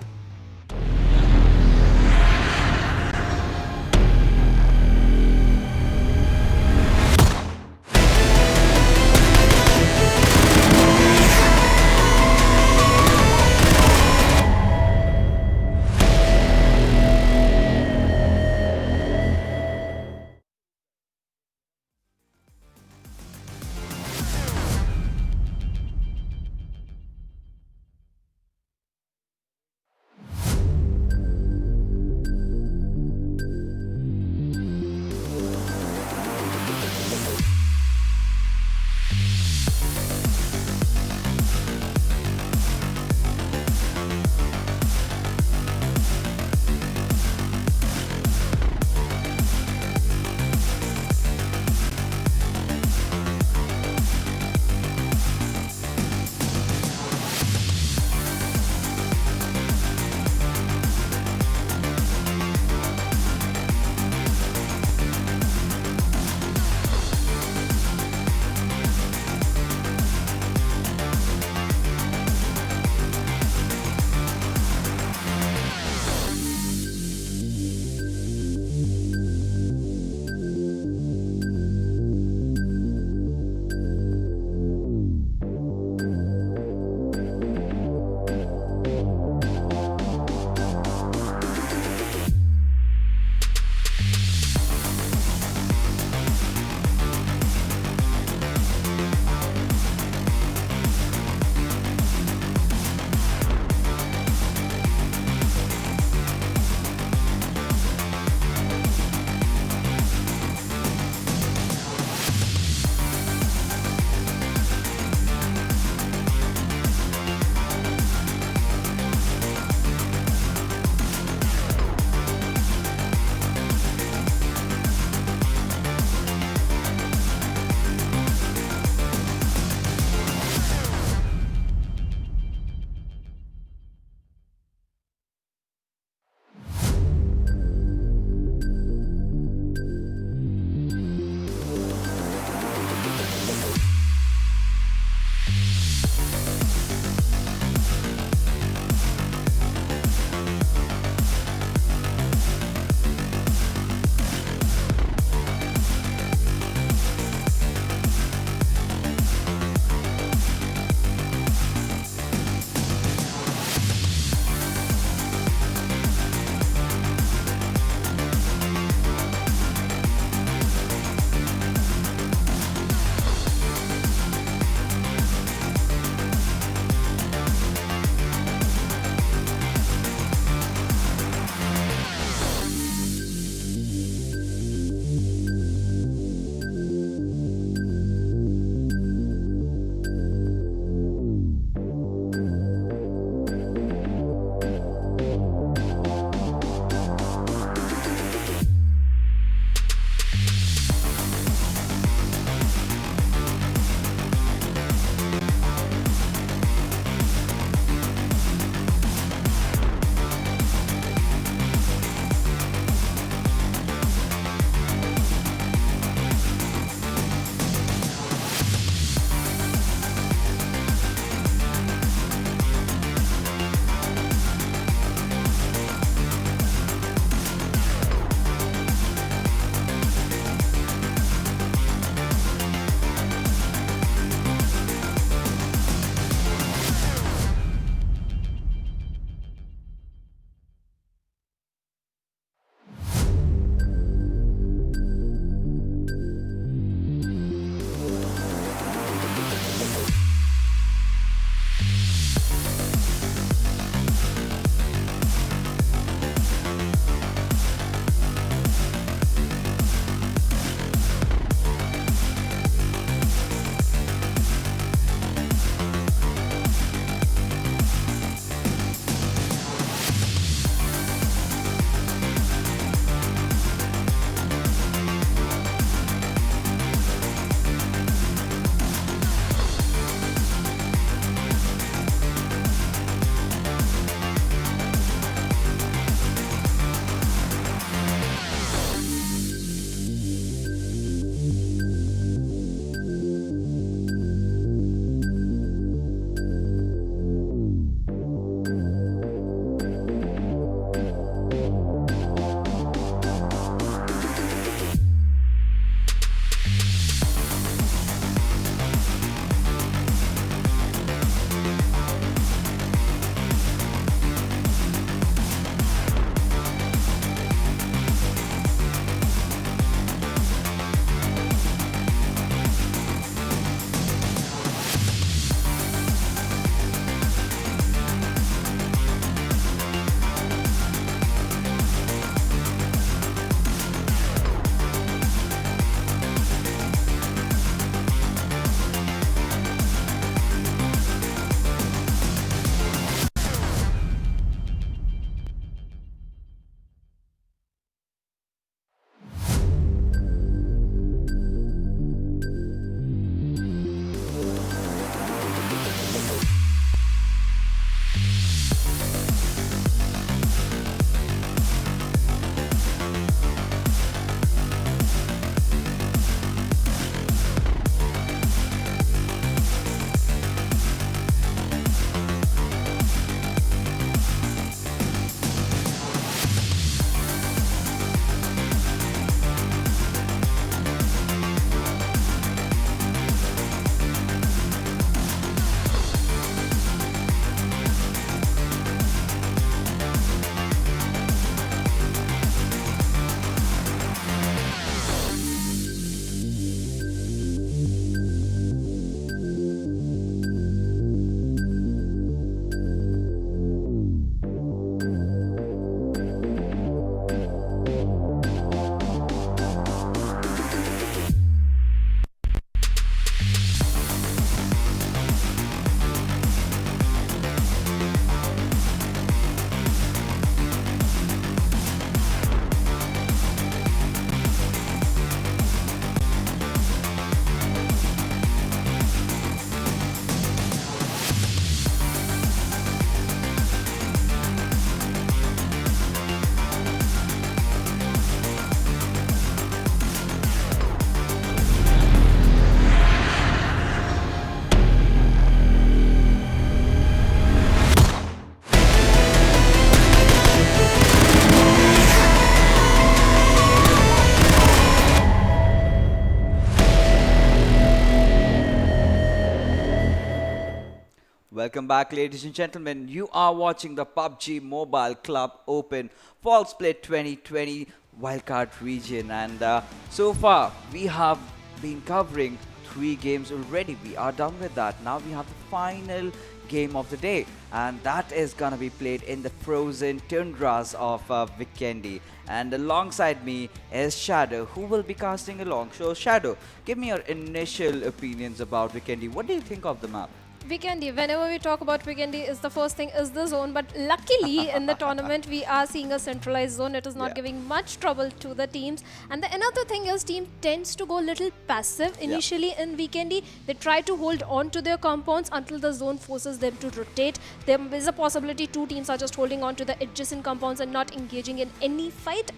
Welcome back, ladies and gentlemen. You are watching the PUBG Mobile Club Open Fall Split 2020 Wildcard Region, and so far we have been covering 3 games already. We are done with that. Now we have the final game of the day, and that is gonna be played in the frozen tundras of Vikendi. And alongside me is Shadow, who will be casting along. So Shadow, give me your initial opinions about Vikendi. What do you think of the map? Vikendi, whenever we talk about Vikendi, is the first thing is the zone, but luckily in the tournament we are seeing a centralized zone. It is not giving much trouble to the teams, and the another thing is team tends to go a little passive initially in Vikendi. They try to hold on to their compounds until the zone forces them to rotate. There is a possibility 2 teams are just holding on to the adjacent compounds and not engaging in any fight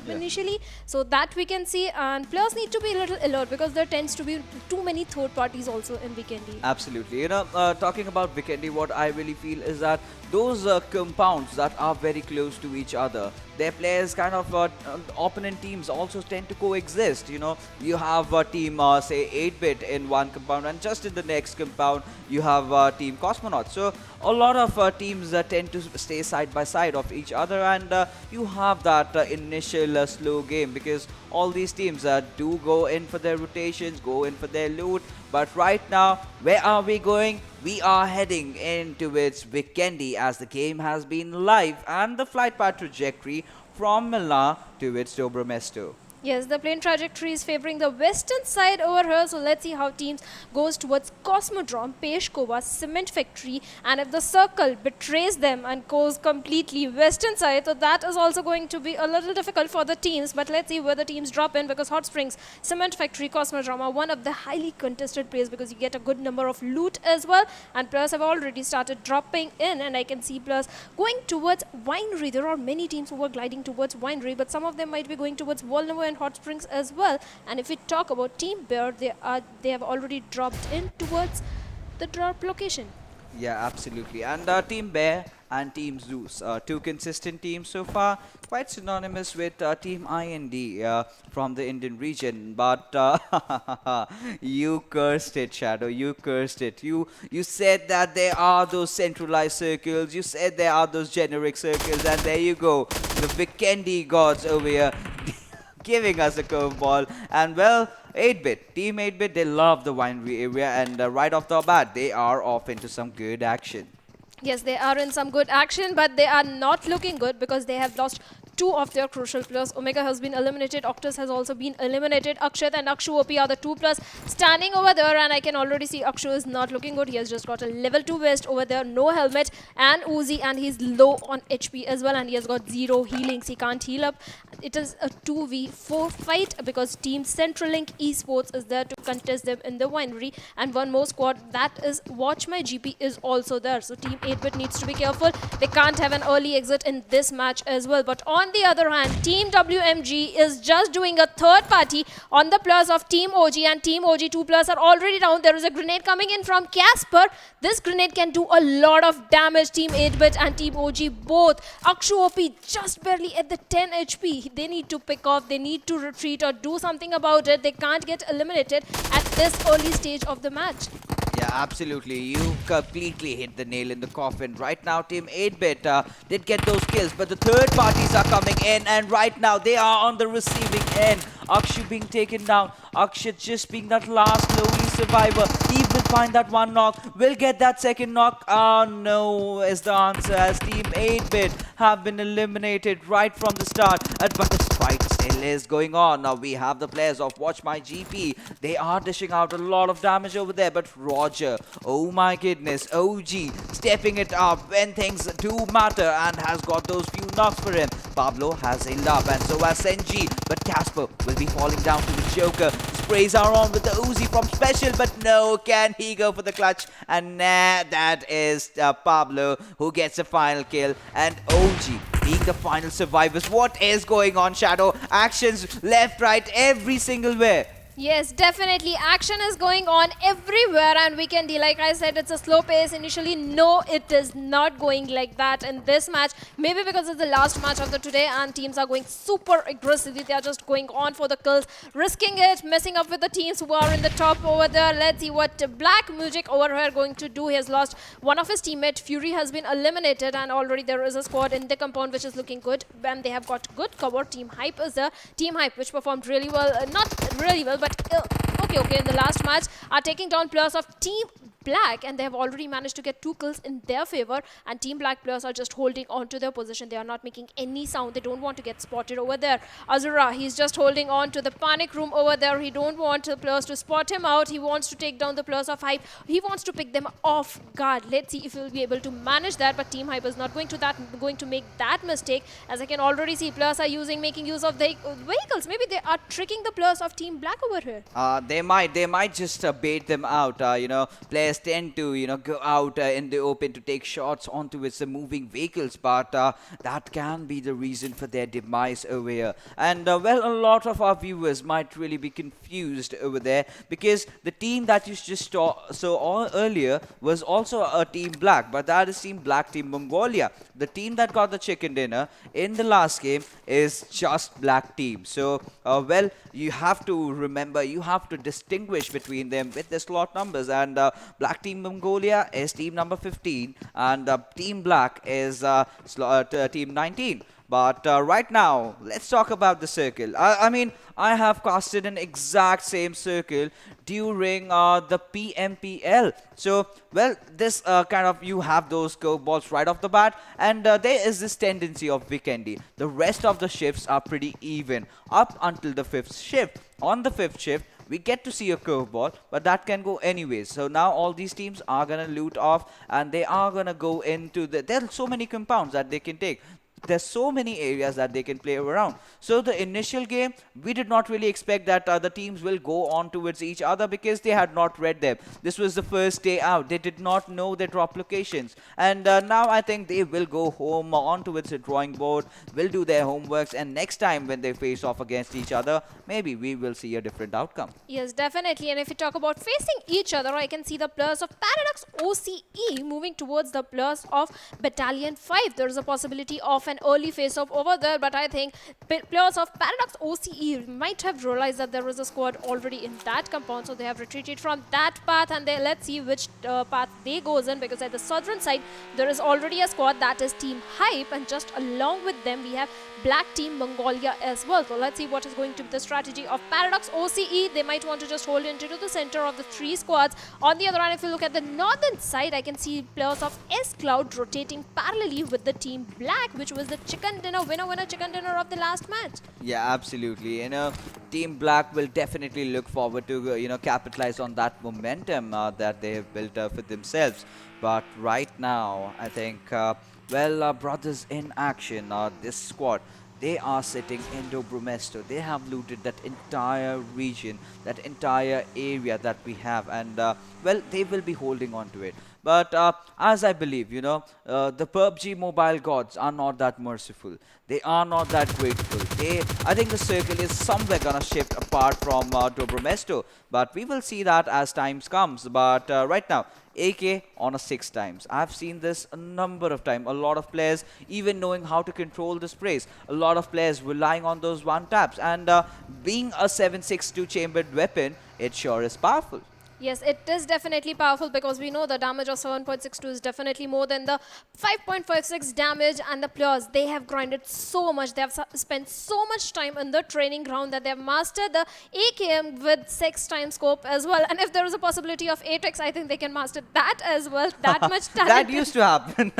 initially, so that we can see, and players need to be a little alert because there tends to be too many third parties also in Vikendi. Absolutely. Talking about Vikendi, what I really feel is that those compounds that are very close to each other, their players kind of opponent teams also tend to coexist. You have a team say 8-bit in one compound, and just in the next compound you have team COSMONAUT. So a lot of teams tend to stay side by side of each other, and you have that initial slow game because all these teams do go in for their rotations, go in for their loot. But right now, where are we going? We are heading into its Vikendi, as the game has been live, and the flight path trajectory from Milan to its Dobromesto. Yes, the plane trajectory is favoring the western side over here. So let's see how teams goes towards Cosmodrome, Peshkova, Cement Factory, and if the circle betrays them and goes completely western side, so that is also going to be a little difficult for the teams. But let's see where the teams drop in, because Hot Springs, Cement Factory, Cosmodrome are one of the highly contested plays because you get a good number of loot as well, and players have already started dropping in, and I can see players going towards Winery. There are many teams who are gliding towards Winery, but some of them might be going towards Volnovo and Hot Springs as well. And if we talk about Team Bear, they have already dropped in towards the drop location. Yeah, absolutely. And Team Bear and Team Zeus, 2 consistent teams so far, quite synonymous with Team IND from the Indian region. But you cursed it, Shadow. You cursed it. You said that there are those centralized circles. You said there are those generic circles, and there you go. The Vikendi gods over here giving us a curveball. And well, 8-bit, Team 8-bit, they love the winery area, and right off the bat, they are off into some good action. Yes, they are in some good action, but they are not looking good because they have lost 2 of their crucial players. Omega has been eliminated, Octus has also been eliminated. Akshat and Akshu OP are the 2 players standing over there, and I can already see Akshu is not looking good. He has just got a level 2 vest over there, no helmet, and Uzi, and he's low on HP as well, and he has got 0 healings. He can't heal up. It is a 2v4 fight because Team Centrelink Esports is there to contest them in the winery, and one more squad, that is WatchMyGP, is also there. So Team 8-bit needs to be careful. They can't have an early exit in this match as well. But on the other hand, Team WMG is just doing a third party on the players of Team OG, and Team OG 2 players are already down. There is a grenade coming in from Casper. This grenade can do a lot of damage. Team 8-bit and Team OG both. Akshu OP just barely at the 10 HP. They need to pick off, they need to retreat or do something about it. They can't get eliminated at this early stage of the match. Yeah, absolutely. You completely hit the nail in the coffin. Right now, Team 8-bit did get those kills, but the third parties are coming in, and right now they are on the receiving end. Akshu being taken down. Akshat just being that last lonely survivor. He will find that one knock. Will get that second knock. Oh no, is the answer, as Team 8-bit have been eliminated right from the start. But this fight still is going on. Now we have the players of WatchMyGP. They are dishing out a lot of damage over there, but Roger, oh my goodness, OG stepping it up when things do matter and has got those few knocks for him. Pablo has healed up, and so has Senji, but Casper will be falling down to the Joker. Sprays are on with the Uzi from Special, but no, can he go for the clutch? And nah, that is Pablo who gets the final kill, and OG being the final survivors. What is going on, Shadow? Actions left, right, every single way. Yes, definitely. Action is going on everywhere, and Vikendi, like I said, it's a slow pace. Initially, no, it is not going like that in this match. Maybe because it's the last match of the today, and teams are going super aggressively. They are just going on for the kills, risking it, messing up with the teams who are in the top over there. Let's see what Black Music over here going to do. He has lost one of his teammates. Fury has been eliminated, and already there is a squad in the compound which is looking good, and they have got good cover. Team Hype is there. Team Hype, which performed really well, not really well, but okay, in the last match, are taking down players of Team Black, and they have already managed to get 2 kills in their favor, and Team Black players are just holding on to their position. They are not making any sound. They don't want to get spotted over there. Azura, he's just holding on to the panic room over there. He don't want the players to spot him out. He wants to take down the players of Hype. He wants to pick them off guard. Let's see if he'll be able to manage that, but Team Hype is not going to make that mistake, as I can already see players are making use of the vehicles. Maybe they are tricking the players of Team Black over here. They might just bait them out. Players tend to go out in the open to take shots onto its moving vehicles, but that can be the reason for their demise over here. And well, a lot of our viewers might really be confused over there, because the team that you just saw earlier was also a Team Black, but that is Team BlackTeamMongolia. The team that got the chicken dinner in the last game is just Black Team. So well, you have to remember, you have to distinguish between them with the slot numbers, and Black Team Mongolia is team number 15, and Team Black is team 19. But right now, let's talk about the circle. I mean, I have casted an exact same circle during the PMPL. So, well, this kind of, you have those curveballs right off the bat, and there is this tendency of Vikendi. The rest of the shifts are pretty even up until the 5th shift. On the 5th shift, we get to see a curveball, but that can go anyways. So now all these teams are gonna loot off, and they are gonna go into there are so many compounds that they can take. There's so many areas that they can play around. So the initial game, we did not really expect that the teams will go on towards each other, because they had not read them. This was the first day out. They did not know their drop locations. And now I think they will go home on towards the drawing board, will do their homeworks, and next time when they face off against each other, maybe we will see a different outcome. Yes, definitely. And if you talk about facing each other, I can see the players of Paradox OCE moving towards the players of Battalion 5. There is a possibility of an early face-off over there, but I think players of Paradox OCE might have realized that there was a squad already in that compound, so they have retreated from that path, and let's see which path they goes in, because at the southern side there is already a squad that is Team Hype, and just along with them we have Black Team Mongolia as well. So let's see what is going to be the strategy of Paradox OCE. They might want to just hold into the center of the 3 squads. On the other hand, if you look at the northern side, I can see players of S-Cloud rotating parallelly with the Team Black, which was the chicken dinner, winner chicken dinner of the last match. Yeah, absolutely. Team Black will definitely look forward to capitalize on that momentum that they have built for themselves. But right now, I think well, brothers in action, this squad, they are sitting in Dobromesto. They have looted that entire region, that entire area that we have, and well, they will be holding on to it. But as I believe, the PUBG Mobile gods are not that merciful. They are not that grateful. I think the circle is somewhere gonna shift apart from Dobromesto, but we will see that as times comes. But right now, AK on a 6 times. I've seen this a number of times. A lot of players even knowing how to control the sprays. A lot of players relying on those 1 taps. And being a 7.62 chambered weapon, it sure is powerful. Yes, it is definitely powerful, because we know the damage of 7.62 is definitely more than the 5.56 damage, and the players, they have grinded so much. They have spent so much time in the training ground that they have mastered the AKM with 6 times scope as well. And if there is a possibility of 8x, I think they can master that as well. That much talent. That used to happen.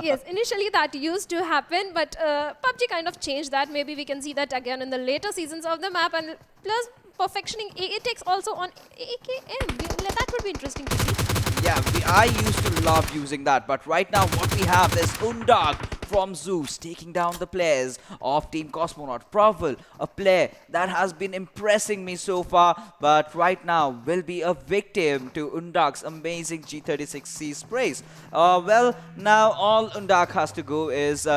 Yes, initially that used to happen, but PUBG kind of changed that. Maybe we can see that again in the later seasons of the map, and plus perfectioning 8x also on AKM. That would be interesting to see. Yeah, I used to love using that, but right now what we have is Undag from Zeus, taking down the players of Team Cosmonaut. Provel, a player that has been impressing me so far, but right now will be a victim to Undak's amazing G36C sprays. Well, now all Undak has to go is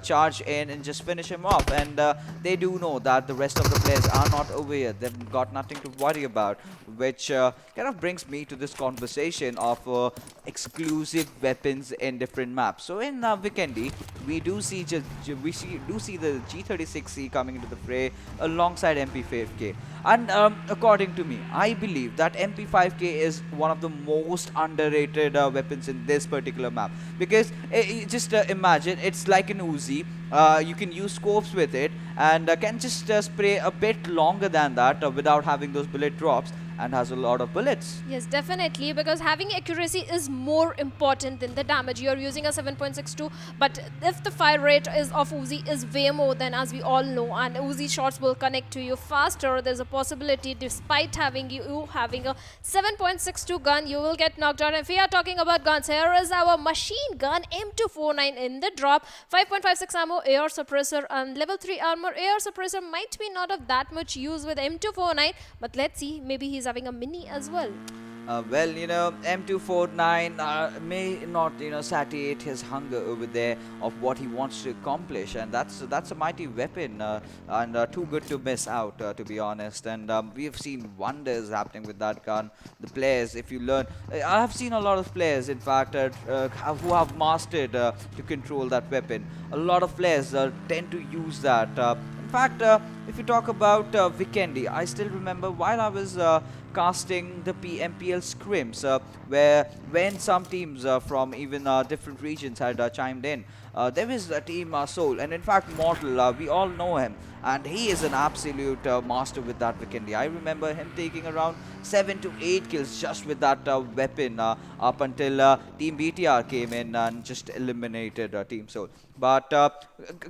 charge in and just finish him off, and they do know that the rest of the players are not over here. They've got nothing to worry about, which kind of brings me to this conversation of exclusive weapons in different maps. So in Vikendi, we do see the G36C coming into the fray alongside MP5K. And according to me, I believe that MP5K is one of the most underrated weapons in this particular map, because just imagine it's like an Uzi. You can use scopes with it and can just spray a bit longer than that without having those bullet drops, and has a lot of bullets. Yes, definitely, because having accuracy is more important than the damage. You're using a 7.62, but if the fire rate is of Uzi is way more than, as we all know, and Uzi shots will connect to you faster, there's a possibility despite having you having a 7.62 gun, you will get knocked out. And if we are talking about guns, here is our machine gun M249 in the drop, 5.56 ammo, air suppressor, and level 3 armor. Air suppressor might be not of that much use with M249, but let's see, maybe he's having a mini as well. Well, M249 may not, satiate his hunger over there of what he wants to accomplish, and that's a mighty weapon, and too good to miss out, to be honest. And we have seen wonders happening with that gun. The players, if you learn, I have seen a lot of players, in fact, who have mastered to control that weapon. A lot of players tend to use that. In fact, if you talk about Vikendi, I still remember while I was casting the PMPL scrims, where when some teams from even different regions had chimed in, there is a team Soul, and in fact Mortal, we all know him, and he is an absolute master with that Vikendi. I remember him taking around 7 to 8 kills just with that weapon up until Team BTR came in and just eliminated Team Soul. But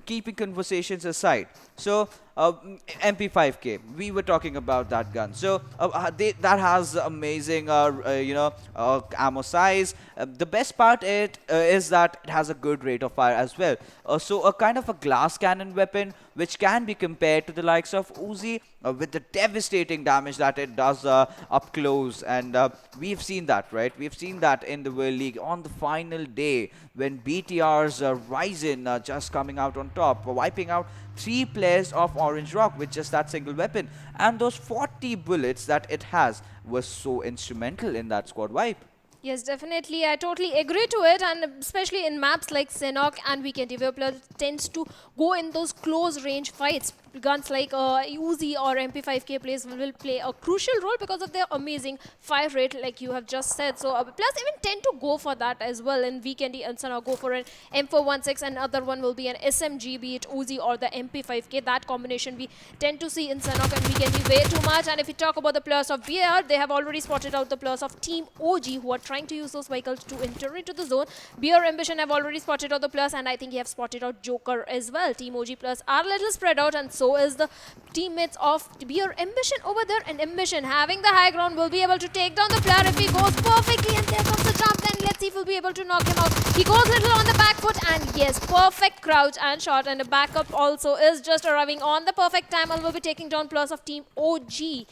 keeping conversations aside, so MP5K, we were talking about that gun. So that has amazing, ammo size. The best part is that it has a good rate of fire as well. So a kind of a glass cannon weapon, which can be compared to the likes of Uzi with the devastating damage that it does up close. And we've seen that, right? We've seen that in the World League on the final day when BTR's Ryzen just coming out on top, wiping out 3 players of Orange Rock with just that single weapon. And those 40 bullets that it has was so instrumental in that squad wipe. Yes, definitely. I totally agree to it, and especially in maps like Sanhok and Vikendi, where players tends to go in those close range fights. Guns like Uzi or MP5K players will play a crucial role because of their amazing fire rate, like you have just said. So players even tend to go for that as well. In Vikendi and Sanhok, go for an M416, and other one will be an SMG, be it Uzi or the MP5K. That combination we tend to see in Sanhok and Vikendi way too much. And if we talk about the players of BR, they have already spotted out the players of Team OG who are trying to use those vehicles to enter into the zone. BR Ambition have already spotted out the players, and I think he have spotted out Joker as well. Team OG players are a little spread out, and so is the teammates of BR Ambition over there. And Ambition, having the high ground, will be able to take down the player if he goes perfectly. And there comes the jump. Then let's see if we'll be able to knock him out. He goes a little on the back foot, and yes, perfect crouch and shot. And the backup also is just arriving on the perfect time and will be taking down players of Team OG.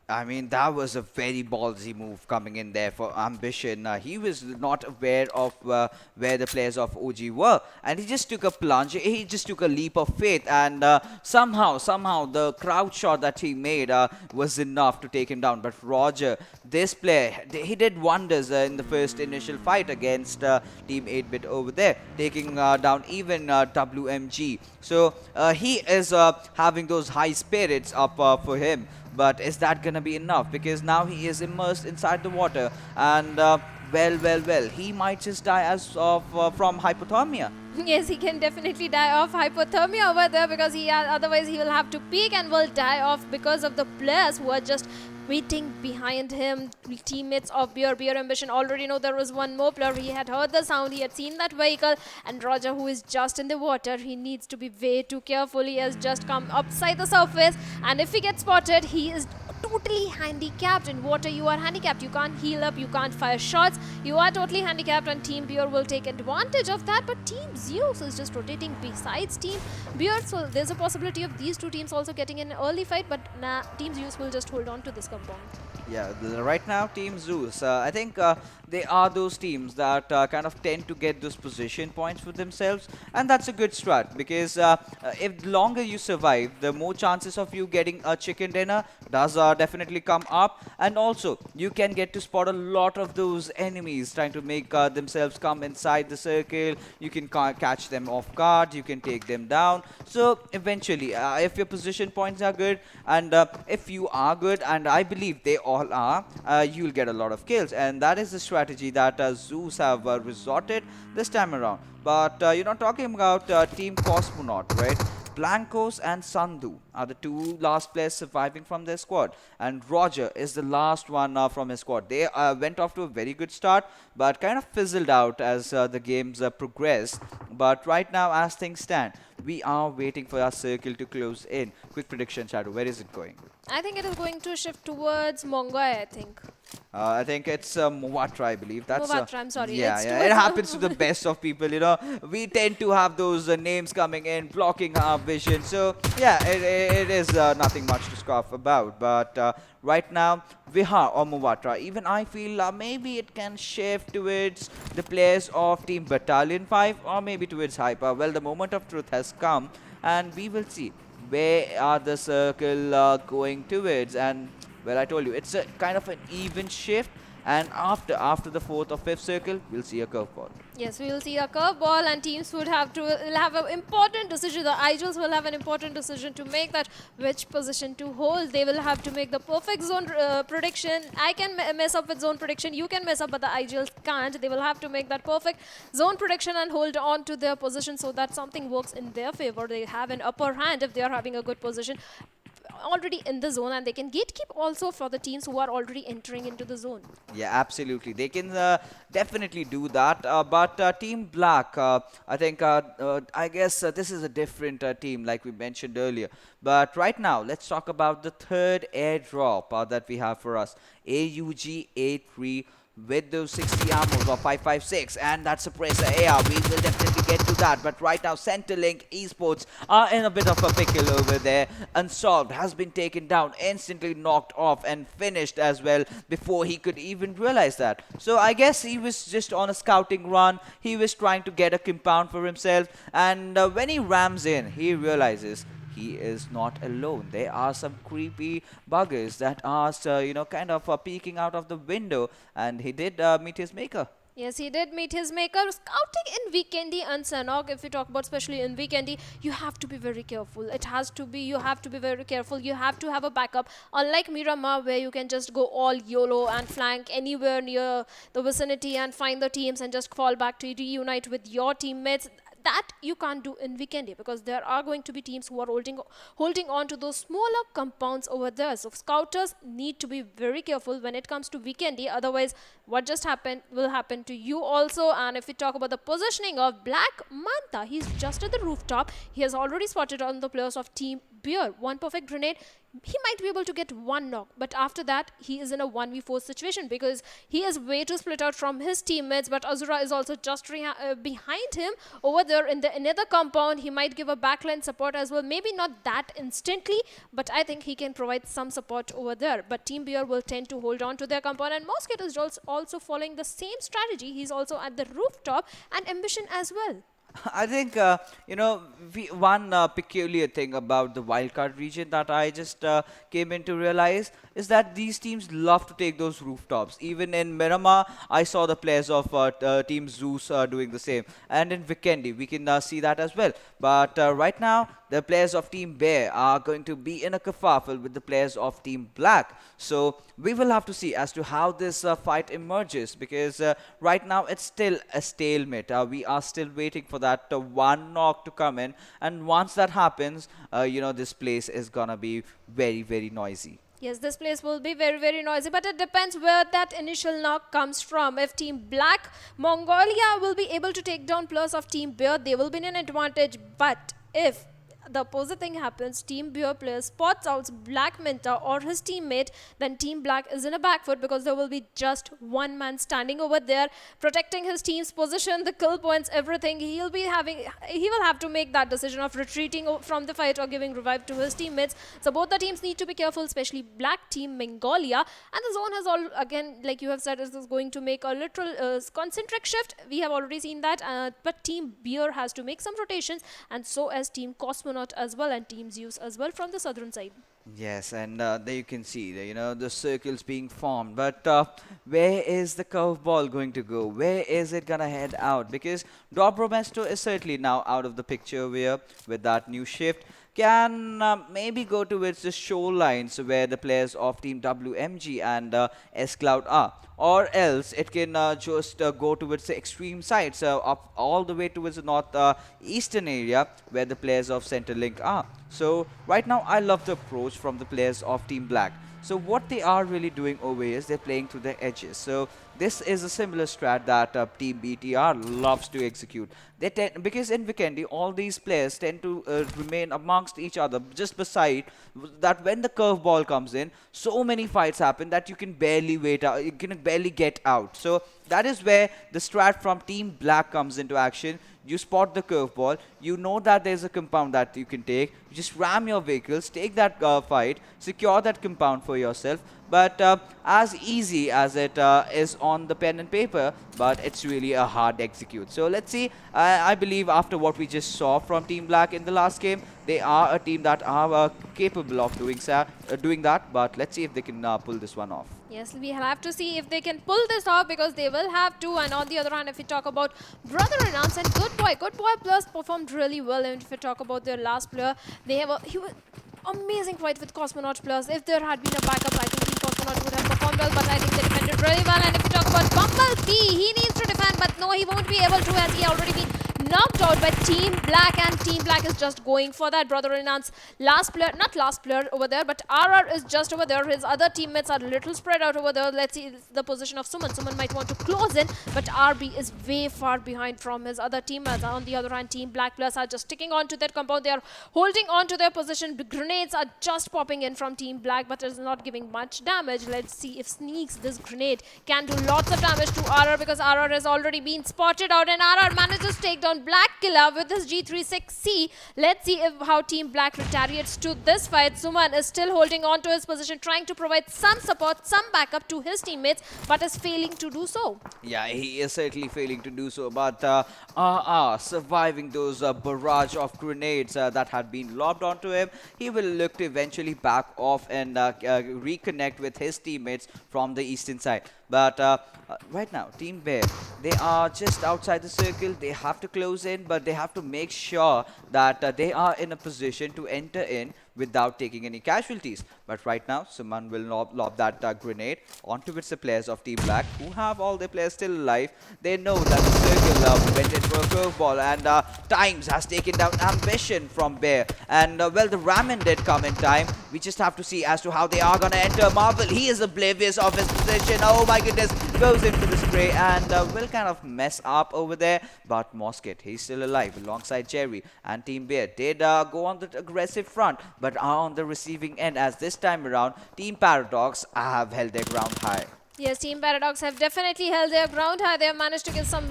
I mean, that was a very ballsy move coming in there for Ambition. He was not aware of where the players of OG were, and he just took a plunge. He just took a leap of faith, and somehow the crouch shot that he made was enough to take him down. But Roger, this player, he did wonders in the first initial fight against Team 8-Bit over there, taking down even WMG. So he is having those high spirits up for him. But is that gonna be enough? Because now he is immersed inside the water, and well, he might just die as of from hypothermia. Yes, he can definitely die of hypothermia over there, because otherwise he will have to peak and will die off because of the players who are just waiting behind him. Teammates of BR Ambition already know there was one more player. He had heard the sound, he had seen that vehicle, and Roger, who is just in the water, he needs to be way too careful. He has just come upside the surface, and if he gets spotted, he is totally handicapped. In water, you are handicapped. You can't heal up, you can't fire shots. You are totally handicapped, and Team Beer will take advantage of that. But Team Zeus is just rotating besides Team Beer, so there's a possibility of these two teams also getting an early fight. But nah, Team Zeus will just hold on to this compound. Yeah, right now, Team Zeus, I think they are those teams that kind of tend to get those position points for themselves, and that's a good strat because if the longer you survive, the more chances of you getting a chicken dinner does definitely come up, and also you can get to spot a lot of those enemies trying to make themselves come inside the circle. You can catch them off guard, you can take them down. So eventually, if your position points are good, and if you are good, and I believe they all are, you'll get a lot of kills, and that is the strategy that Zeus have resorted this time around. But talking about Team Cosmonaut, right? Blancos and Sandhu are the two last players surviving from their squad, and Roger is the last one from his squad. They went off to a very good start, but kind of fizzled out as the games progressed. But right now, as things stand, we are waiting for our circle to close in. Quick prediction, Shadow, where is it going? I think it is going to shift towards Mongolia, I think. I think it's Movatra, I believe. That's Movatra, I'm sorry. Yeah, It's yeah. towards It happens to the best of people, We tend to have those names coming in, blocking our vision. So, yeah, it is nothing much to scoff about. But right now, Vihar or Movatra, even I feel maybe it can shift towards the players of Team Battalion 5 or maybe towards Hyper. Well, the moment of truth has come, and we will see where are the circle going towards. And well, I told you, it's a kind of an even shift, and after the 4th or 5th circle, we'll see a curveball. Yes, we will see a curveball, and teams will have an important decision. The Igels will have an important decision to make, that which position to hold. They will have to make the perfect zone prediction. I can mess up with zone prediction, you can mess up, but the Igels can't. They will have to make that perfect zone prediction and hold on to their position so that something works in their favor. They have an upper hand if they are having a good position already in the zone, and they can gatekeep also for the teams who are already entering into the zone. Yeah, absolutely. They can definitely do that. But Team Black, I think, I guess this is a different team like we mentioned earlier. But right now, let's talk about the third airdrop that we have for us. AUG A3 with those 60 armors of 556 and that suppressor AR. We will definitely get to that. But right now, Centrelink Esports are in a bit of a pickle over there. Unsolved has been taken down, instantly knocked off and finished as well before he could even realize that. So I guess he was just on a scouting run. He was trying to get a compound for himself, and when he rams in, he realizes he is not alone. There are some creepy buggers that are, kind of peeking out of the window, and he did meet his maker. Yes, he did meet his maker. Scouting in Vikendi and Sanhok, if we talk about especially in Vikendi, you have to be very careful. You have to be very careful. You have to have a backup. Unlike Miramar, where you can just go all YOLO and flank anywhere near the vicinity and find the teams and just fall back to reunite with your teammates. That you can't do in Vikendi, because there are going to be teams who are holding on to those smaller compounds over there. So scouters need to be very careful when it comes to Vikendi. Otherwise, what just happened will happen to you also. And if we talk about the positioning of Black Manta, he's just at the rooftop. He has already spotted on the players of Team Beer. One perfect grenade. He might be able to get one knock, but after that, he is in a 1v4 situation because he is way too split out from his teammates. But Azura is also just behind him over there in the another compound. He might give a backline support as well. Maybe not that instantly, but I think he can provide some support over there. But Team Beer will tend to hold on to their compound, and Mosquito is also following the same strategy. He's also at the rooftop and Ambition as well. I think, one peculiar thing about the wildcard region that I just came in to realize is that these teams love to take those rooftops. Even in Miramar, I saw the players of Team Zeus doing the same. And in Vikendi, we can see that as well. But right now, the players of Team Bear are going to be in a kerfuffle with the players of Team Black. So we will have to see as to how this fight emerges, because right now it's still a stalemate. We are still waiting for that one knock to come in, and once that happens, this place is gonna be very, very noisy. Yes, this place will be very, very noisy, but it depends where that initial knock comes from. If Team Black Mongolia will be able to take down players of Team Bear, they will be in an advantage. But if the opposite thing happens, Team Beer player spots out Black Minta or his teammate, then Team Black is in a back foot because there will be just one man standing over there protecting his team's position, the kill points, everything. He will have to make that decision of retreating from the fight or giving revive to his teammates. So both the teams need to be careful, especially Black Team Mongolia. And the zone has all, again, like you have said, is going to make a literal concentric shift. We have already seen that, but Team Beer has to make some rotations, and so as Team COSMONAUT as well and Team Zeus as well from the southern side. Yes, and there you can see, the circles being formed. But where is the curveball going to go? Where is it going to head out? Because Dobromesto is certainly now out of the picture with that new shift. Can maybe go towards the shorelines where the players of Team WMG and S-Cloud are. Or else it can just go towards the extreme sides, up all the way towards the north eastern area where the players of Centrelink are. So right now I love the approach from the players of Team Black. So what they are really doing over here is they're playing to the edges. So this is a similar strat that Team BTR loves to execute. They because in Vikendi, all these players tend to remain amongst each other, just beside that when the curveball comes in, so many fights happen that you can barely wait out, you can barely get out. So that is where the strat from Team Black comes into action. You spot the curveball, you know that there's a compound that you can take, you just ram your vehicles, take that fight, secure that compound for yourself. But as easy as it is on the pen and paper, but it's really a hard execute. So let's see. I believe after what we just saw from Team Black in the last game, they are a team that are capable of doing that. But let's see if they can pull this one off. Yes, we will have to see if they can pull this off, because they will have to. And on the other hand, if we talk about Brother Announce and GooDBoy Plus performed really well. And if we talk about their last player, they have amazing fight with COSMONAUT Plus. If there had been a backup, I think Team COSMONAUT would have performed well, but I think they defended really well. And if we talk about Bumblebee, he needs to defend, but no, he won't be able to, as he already been knocked out by Team Black, and Team Black is just going for that. Brother Announce not last player over there, but RR is just over there. His other teammates are a little spread out over there. Let's see the position of Suman. Suman might want to close in, but RB is way far behind from his other teammates. On the other hand, Team Black Plus are just sticking on to that compound. They are holding on to their position. Grenades are just popping in from Team Black, but it is not giving much damage. Let's see if Sneaks, this grenade, can do lots of damage to RR, because RR has already been spotted out, and RR manages to take down Black Killer with his G36C. Let's see how Team Black retaliates to this fight. Suman is still holding on to his position, trying to provide some support, some backup to his teammates, but is failing to do so. Yeah, he is certainly failing to do so, but surviving those barrage of grenades that had been lobbed onto him, he will look to eventually back off and reconnect with his teammates from the eastern side. But right now, Team Bear, they are just outside the circle. They have to close in, but they have to make sure that they are in a position to enter in without taking any casualties. But right now, Suman will lob that grenade onto the players of Team Black, who have all their players still alive. They know that the circle went in for a curveball, and Times has taken down Ambition from Bear. And well, the Ramen did come in time. We just have to see as to how they are going to enter. Marvel, he is oblivious of his position. Oh my goodness, goes in for the spray and will kind of mess up over there. But Mosket, he's still alive alongside Jerry. And Team Bear did go on the aggressive front, but are on the receiving end, as this time around Team Paradox have held their ground high. Yes, Team Paradox have definitely held their ground high. They have managed to get some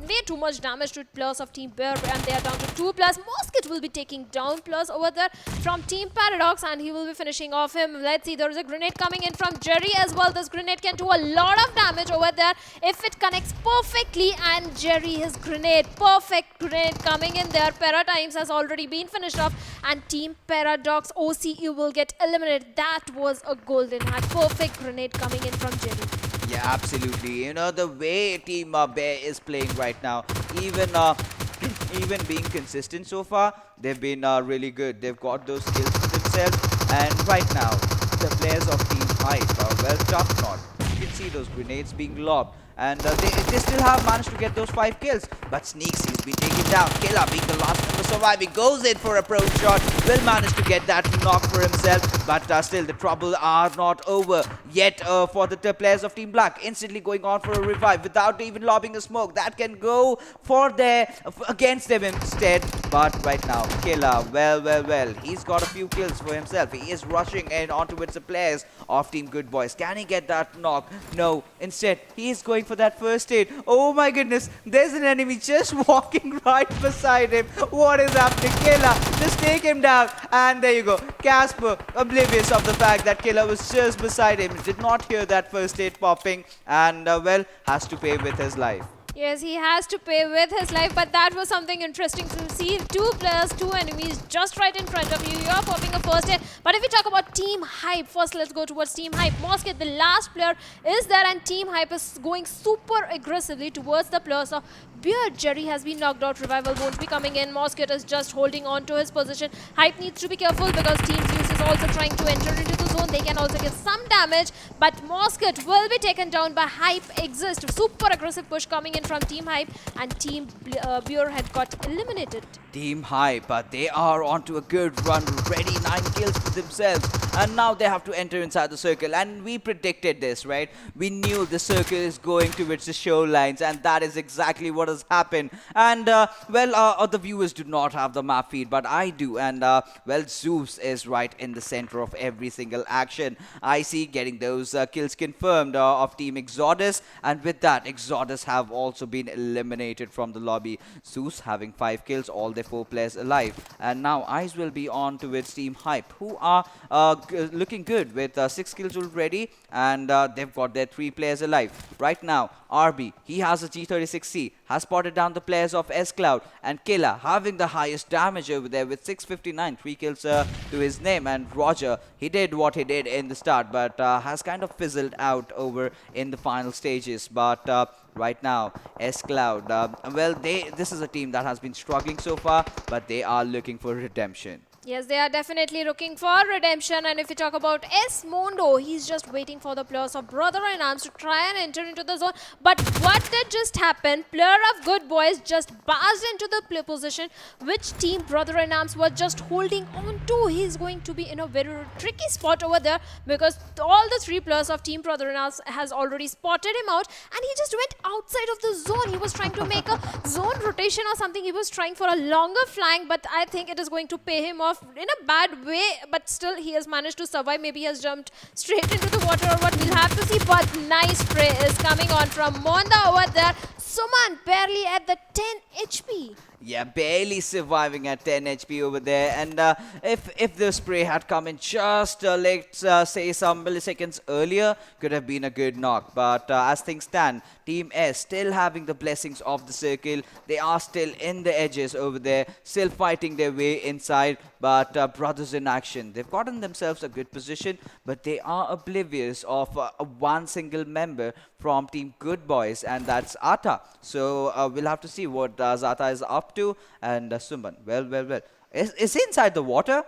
way too much damage to players of Team Bear, and they are down to 2 plus. Mosket will be taking down plus over there from Team Paradox, and he will be finishing off him. Let's see, there is a grenade coming in from Jerry as well. This grenade can do a lot of damage over there if it connects perfectly, and Jerry, his grenade, perfect grenade coming in there. Paratimes has already been finished off, and Team Paradox OCE will get eliminated. That was a golden hat. Perfect grenade coming in from Jerry. Yeah, absolutely. You know, the way Team Bear is playing right now, even being consistent so far, they've been really good. They've got those skills for themselves, and right now, the players of Team Hype are well top notch. You can see those grenades being lobbed, And they still have managed to get those 5 kills. But Sneaks, he's been taken down. Killer being the last member surviving, goes in for a pro shot, will manage to get that knock for himself. But still, the trouble are not over yet for the players of Team Black. Instantly going on for a revive without even lobbing a smoke. That can go for against them instead. But right now, Killer, well, he's got a few kills for himself. He is rushing in onto the players of Team GooDBoyS. Can he get that knock? No. Instead, he is going for that first aid. Oh my goodness, there's an enemy just walking right beside him. What is happening? Killer, just take him down. And there you go. Casper, oblivious of the fact that Killer was just beside him, did not hear that first aid popping, and well, has to pay with his life. Yes, he has to pay with his life, but that was something interesting to see. 2 players, 2 enemies just right in front of you. You're popping a first hit. But if we talk about Team Hype, first let's go towards Team Hype. Mosket, the last player, is there, and Team Hype is going super aggressively towards the players of Beard. Jerry has been knocked out. Revival won't be coming in. Mosket is just holding on to his position. Hype needs to be careful because Team Zeus is also trying to enter into the zone. They can also get some damage, but Mosket will be taken down by Hype Exist. Super aggressive push coming in from Team Hype, and Team Beer had got eliminated. Team Hype, they are onto a good run, ready, 9 kills for themselves, and now they have to enter inside the circle. And we predicted this, right? We knew the circle is going towards the shorelines, and that is exactly what has happened. And well, the viewers do not have the map feed, but I do. And well, Zeus is right in the center of every single action. I see getting those kills confirmed of Team Exodus, and with that, Exodus have also been eliminated from the lobby. Zeus having 5 kills, all their 4 players alive. And now eyes will be on towards Team Hype, who are looking good with 6 kills already, and they've got their 3 players alive. Right now, RB, he has a G36C, has spotted down the players of S-Cloud, and Killer having the highest damage over there with 659, 3 kills to his name. And Roger, he did what he did in the start, but has kind of fizzled out over in the final stages. But right now, S-Cloud, well, this is a team that has been struggling so far, but they are looking for redemption. Yes, they are definitely looking for redemption. And if we talk about S. Mondo, he's just waiting for the players of Brother in Arms to try and enter into the zone. But what did just happen? Player of GooDBoyS just barged into the play position, which Team Brother in Arms was just holding on to. He's going to be in a very tricky spot over there because all the 3 players of Team Brother in Arms has already spotted him out, and he just went outside of the zone. He was trying to make a zone rotation or something. He was trying for a longer flank, but I think it is going to pay him off in a bad way, but still he has managed to survive. Maybe he has jumped straight into the water or what, we'll have to see. But nice spray is coming on from Monda over there. Suman barely at the 10 HP. Yeah, barely surviving at 10 HP over there. And if the spray had come in just, let's say, some milliseconds earlier, could have been a good knock. But as things stand, Team S still having the blessings of the circle. They are still in the edges over there, still fighting their way inside. But brothers in action, they've gotten themselves a good position, but they are oblivious of one single member from Team GooDBoyS, and that's Ata. So we'll have to see what Zata is up to. And Suman, well. Is he inside the water?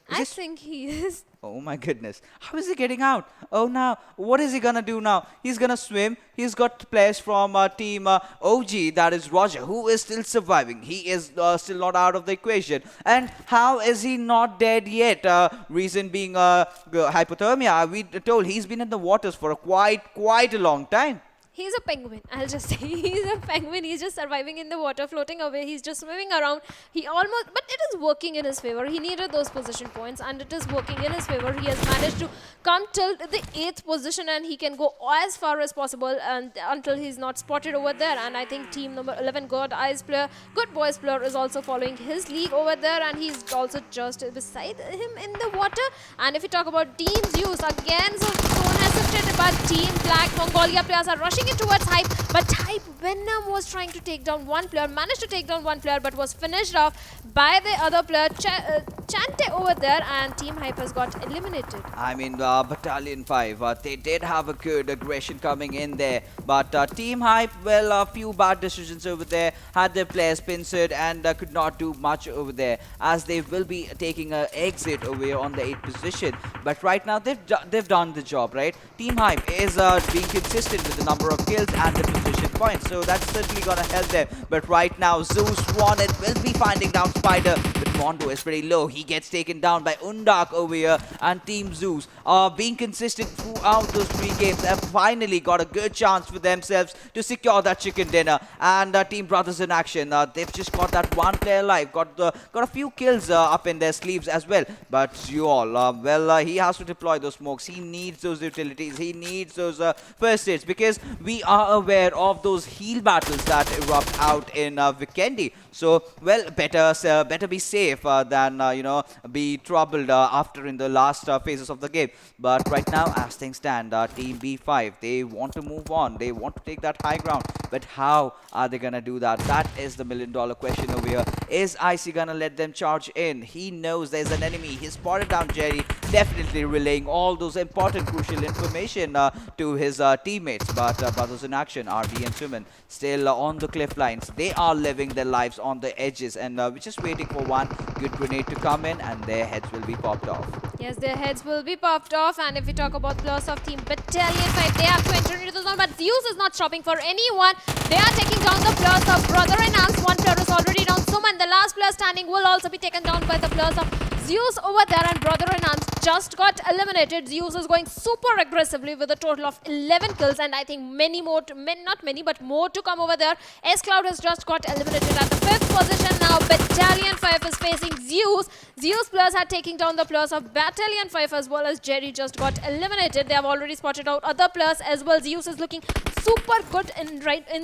I think he is. Oh my goodness. How is he getting out? Oh no. What is he gonna do now? He's gonna swim. He's got players from Team OG, that is Roger, who is still surviving. He is still not out of the equation. And how is he not dead yet? Reason being hypothermia. We told he's been in the waters for quite a long time. He's a penguin, I'll just say. He's a penguin. He's just surviving in the water, floating away. He's just swimming around. He almost, but it is working in his favor. He needed those position points, and it is working in his favor. He has managed to come till the 8th position, and he can go as far as possible and until he's not spotted over there. And I think team number 11, GooDBoyS player is also following his league over there, and he's also just beside him in the water. And if we talk about Team Zeus, again, so zone has shifted, but Team BlackTeamMongolia players are rushing in towards Hype, but Hype Venom was trying to take down one player, managed to take down one player, but was finished off by the other player, Chante over there, and Team Hype has got eliminated. I mean, Battalion 5, they did have a good aggression coming in there, but Team Hype, well, a few bad decisions over there, had their players pincered and could not do much over there, as they will be taking an exit over here on the 8th position. But right now, they've done the job, right? Team Hype is being consistent with the number of kills and the position points, so that's certainly gonna help them. But right now, Zeus Wanted will be finding down Spider, but Mondo is pretty low. He gets taken down by Undak over here, and Team Zeus being consistent throughout those 3 games have finally got a good chance for themselves to secure that chicken dinner. And Team Brothers in action, they've just got that 1 player alive, got a few kills up in their sleeves as well. But Zuol, he has to deploy those smokes. He needs those utilities. He needs those first aids, because we are aware of those heal battles that erupt out in Vikendi. So, well, better be safe than be troubled after in the last phases of the game. But right now, as things stand, Team B5, they want to move on. They want to take that high ground. But how are they gonna do that? That is the million-dollar question over here. Is Icy gonna let them charge in? He knows there's an enemy. He spotted down Jerry, definitely relaying all those important, crucial information to his teammates. But Brothers in action, RB and Suman, still on the cliff lines. They are living their lives on the edges, and we're just waiting for one good grenade to come in, and their heads will be popped off. Yes, their heads will be popped off. And if we talk about players of Team Battalion 5, they have to enter into the zone, but Zeus is not stopping for anyone. They are taking down the players of Brother and Ants. 1 player is already down. Suman, the last player standing, will also be taken down by the players of Zeus over there, and Brother and Ants just got eliminated. Zeus is going super aggressively with a total of 11 kills, and I think many more, not many, but more to come over there. S-Cloud has just got eliminated at the 5th position. Now Battalion 5 is facing Zeus. Zeus players are taking down the players of Battalion 5, as well as Jerry just got eliminated. They have already spotted out other players as well. Zeus is looking super good in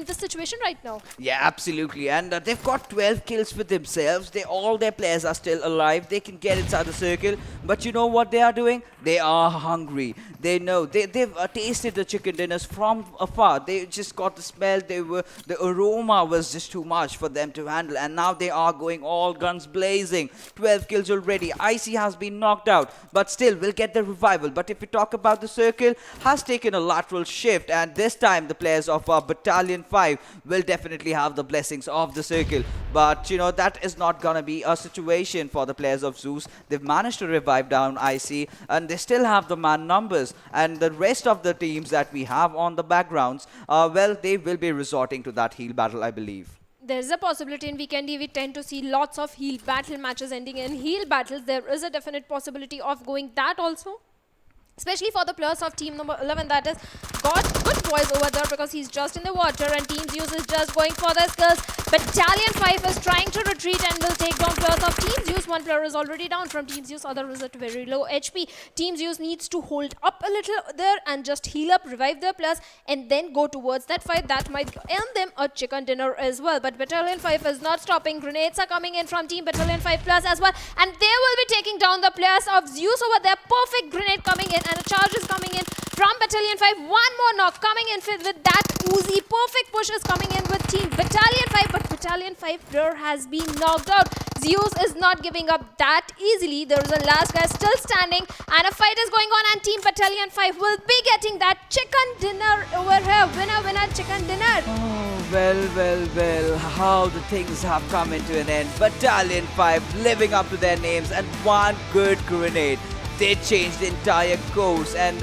this situation right now. Yeah, absolutely. And they've got 12 kills for themselves. All their players are still alive. They can get inside the circle. But you know what they are doing? They are hungry. They know. They've tasted the chicken dinners from afar. They just got the smell. The aroma was just too much for them to handle. And now they are going all guns blazing. 12 kills already. Icy has been knocked out, but still will get the revival. But if we talk about the circle, has taken a lateral shift, and this time the players of Battalion 5 will definitely have the blessings of the circle. But that is not gonna be a situation for the players of Zeus. They've managed to revive down Icy, and they still have the man numbers. And the rest of the teams that we have on the backgrounds, well, they will be resorting to that heal battle, I believe. There's a possibility in Vikendi we tend to see lots of heal battle matches ending in heal battles. There is a definite possibility of going that also, especially for the players of team number 11, that is got GooDBoyS over there, because he's just in the water, and Team Zeus is just going for the skills. Battalion 5 is trying to retreat and will take down players of Team Zeus. 1 player is already down from Team Zeus, other is at very low HP. Team Zeus needs to hold up a little there and just heal up, revive their players, and then go towards that fight. That might earn them a chicken dinner as well. But Battalion 5 is not stopping. Grenades are coming in from Team Battalion 5 plus as well, and they will be taking down the players of Zeus over there. Perfect grenade coming in, and a charge is coming in from Battalion 5. 1 more knock coming in with that Uzi. Perfect push is coming in with Team Battalion 5, but Battalion 5 player has been knocked out. Zeus is not giving up that easily. There is a last guy still standing, and a fight is going on, and Team Battalion 5 will be getting that chicken dinner over here. Winner, winner, chicken dinner. Oh, well, how the things have come into an end. Battalion 5 living up to their names, and 1 good grenade did change the entire course, and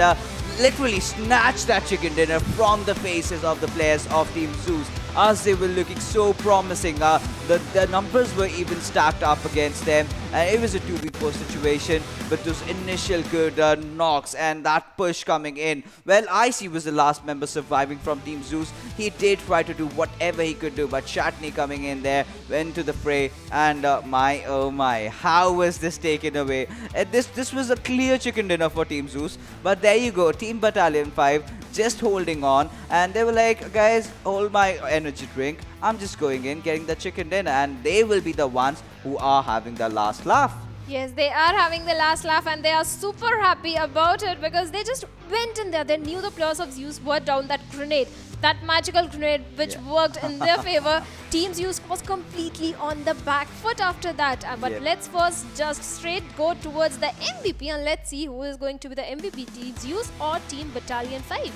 literally snatched that chicken dinner from the faces of the players of Team Zeus, as they were looking so promising. The numbers were even stacked up against them, and it was a 2v4 situation, but those initial good knocks and that push coming in. Well, Icy was the last member surviving from Team Zeus. He did try to do whatever he could do, but Shatney coming in there, went to the fray, and oh my, how was this taken away? This was a clear chicken dinner for Team Zeus, but there you go, Team Battalion 5 just holding on, and they were like, guys, hold my energy drink, I'm just going in, getting the chicken dinner, and they will be the ones who are having the last laugh. Yes, they are having the last laugh, and they are super happy about it, because they just went in there. They knew the players of Zeus were down. That grenade, that magical grenade which worked in their favor. Team Zeus was completely on the back foot after that. But let's first just straight go towards the MVP, and let's see who is going to be the MVP, Team Zeus or Team Battalion 5.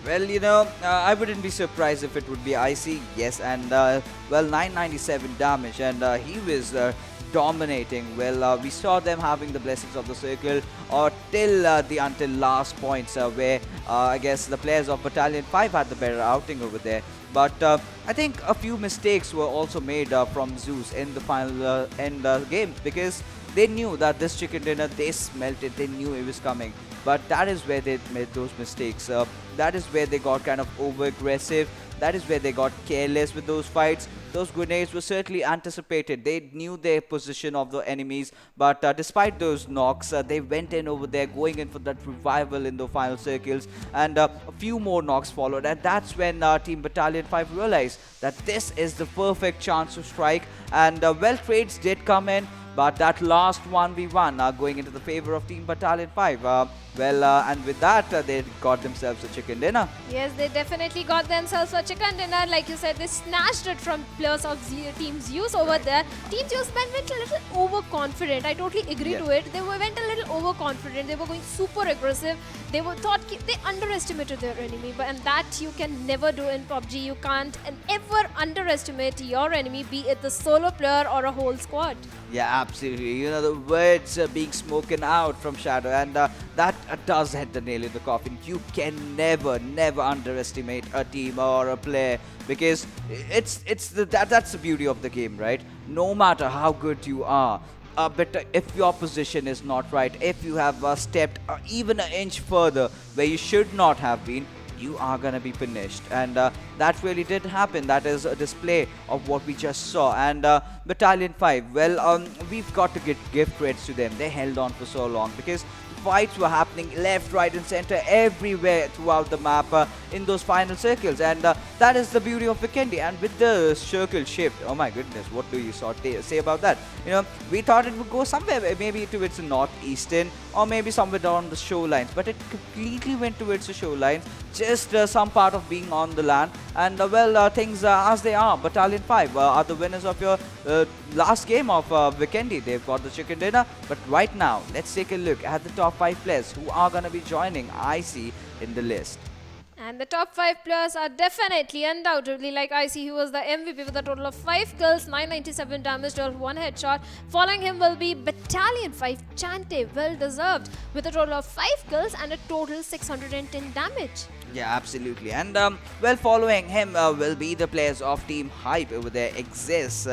Well, I wouldn't be surprised if it would be Icy, yes, and well, 997 damage, and he was dominating. Well, we saw them having the blessings of the circle or until last points where I guess the players of Battalion 5 had the better outing over there. But I think a few mistakes were also made from Zeus in the final end game, because they knew that this chicken dinner, they smelt it, they knew it was coming. But that is where they made those mistakes. That is where they got kind of over-aggressive. That is where they got careless with those fights. Those grenades were certainly anticipated. They knew their position of the enemies. But despite those knocks, they went in over there, going in for that revival in the final circles. And a few more knocks followed. And that's when Team Battalion 5 realized that this is the perfect chance to strike. And well, trades did come in. But that last 1v1 going into the favor of Team Battalion 5. And with that, they got themselves a chicken dinner. Yes, they definitely got themselves a chicken dinner. Like you said, they snatched it from players of Team Zeus over there. Team Zeus went a little overconfident. I totally agree to it. They went a little overconfident. They were going super aggressive. They underestimated their enemy. And that you can never do in PUBG. You can't ever underestimate your enemy, be it the solo player or a whole squad. Yeah, absolutely. You know, the words being spoken out from Shadow, and that does hit the nail in the coffin. You can never underestimate a team or a player, because that's the beauty of the game, right? No matter how good you are, but if your position is not right, if you have stepped even an inch further where you should not have been, you are gonna be punished. And that really did happen. That is a display of what we just saw. And Battalion 5, well, we've got to give credits to them. They held on for so long, because fights were happening left, right and center, everywhere throughout the map in those final circles. And that is the beauty of Vikendi. And with the circle shift, oh my goodness, what do you say about that? You know, we thought it would go somewhere, maybe towards the northeastern, or maybe somewhere down the shorelines, but it completely went towards the shorelines, just some part of being on the land. And things as they are. Battalion 5 are the winners of your last game of Vikendi. They've got the chicken dinner. But right now, let's take a look at the top 5 players who are going to be joining IC in the list. And the top 5 players are definitely, undoubtedly, like IC, who was the MVP with a total of 5 kills, 997 damage, 1 headshot. Following him will be Battalion 5 Chante, well deserved, with a total of 5 kills and a total 610 damage. Yeah, absolutely. And well, following him will be the players of Team Hype over there. Exists,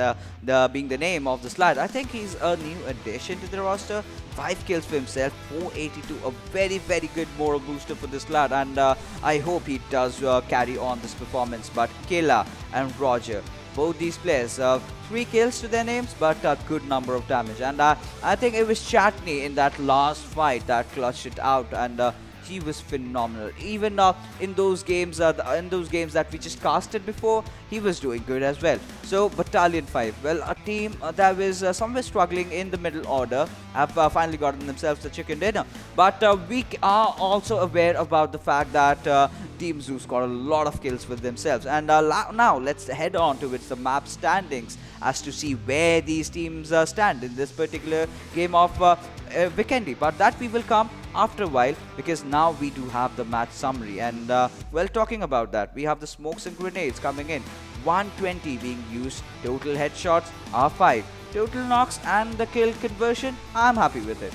being the name of the slide. I think he's a new addition to the roster. 5 kills for himself, 482, a very good moral booster for this lad. And I hope he does carry on this performance. But Kayla and Roger, both these players, 3 kills to their names, but a good number of damage. And I think it was Chatney in that last fight that clutched it out, and he was phenomenal. Even in those games that we just casted before, he was doing good as well. So Battalion 5, well, a team that was somewhere struggling in the middle order, have finally gotten themselves the chicken dinner. But we are also aware about the fact that Team Zeus got a lot of kills for themselves. And now let's head on towards the map standings as to see where these teams stand in this particular game of Vikendi. But that we will come after a while, because now we do have the match summary. And well, talking about that, we have the smokes and grenades coming in. 120 being used, total headshots are 5, total knocks and the kill conversion, I'm happy with it.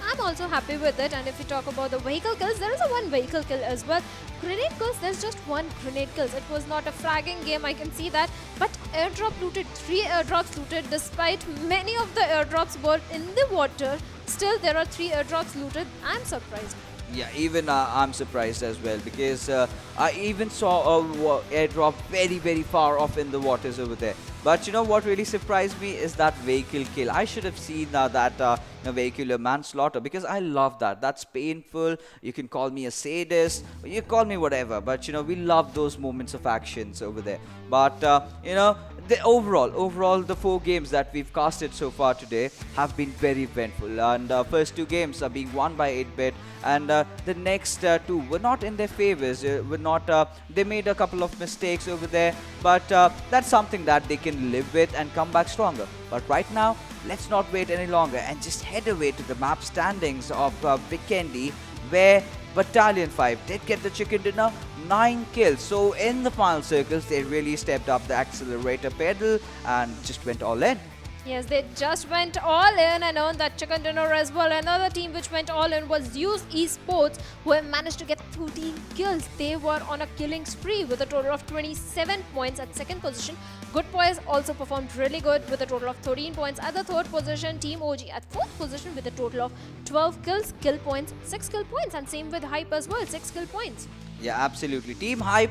I'm also happy with it. And if we talk about the vehicle kills, there is a 1 vehicle kill as well. Grenade kills, there's just 1 grenade kills. It was not a fragging game, I can see that. But airdrop looted, 3 airdrops looted, despite many of the airdrops were in the water. Still, there are 3 airdrops looted. I'm surprised. Yeah, even I'm surprised as well, because I even saw a airdrop very far off in the waters over there. But you know what really surprised me is that vehicle kill. I should have seen that vehicular manslaughter, because I love that. That's painful. You can call me a sadist, you call me whatever, but you know, we love those moments of actions over there. But you know, the overall the 4 games that we've casted so far today have been very eventful. And first 2 games are being won by 8-bit, and the next 2 were not in their favors. They made a couple of mistakes over there, but that's something that they can live with and come back stronger. But right now, let's not wait any longer and just head away to the map standings of Vikendi, where Battalion 5 did get the chicken dinner, 9 kills. So in the final circles, they really stepped up the accelerator pedal and just went all in. Yes, they just went all in and earned that chicken dinner as well. Another team which went all in was Zeus Esports, who have managed to get 13 kills. They were on a killing spree with a total of 27 points at second position. GooDBoyS also performed really good with a total of 13 points at the third position. Team OG at fourth position with a total of 12 kills, kill points, 6 kill points, and same with Hype as well, 6 kill points. Yeah, absolutely. Team Hype,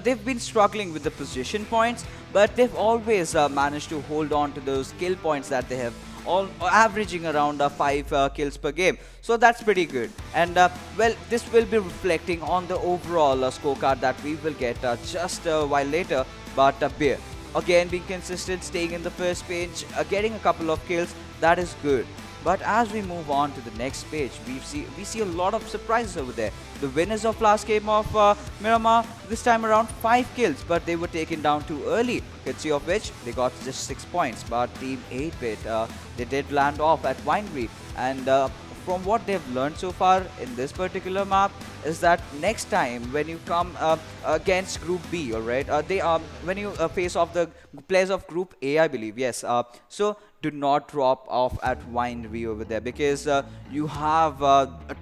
they've been struggling with the position points, but they've always managed to hold on to those kill points that they have, all averaging around 5 kills per game. So that's pretty good. And this will be reflecting on the overall scorecard that we will get just a while later. But Beer, again being consistent, staying in the first page, getting a couple of kills, that is good. But as we move on to the next page, we see a lot of surprises over there. The winners of last game of Miramar, this time around 5 kills, but they were taken down too early. Courtesy of which they got just 6 points. But Team 8-Bit, they did land off at Wikendi. And from what they've learned so far in this particular map is that next time when you come against Group B, alright, when you face off the players of Group A, I believe, yes. So do not drop off at Wikendi over there, because you have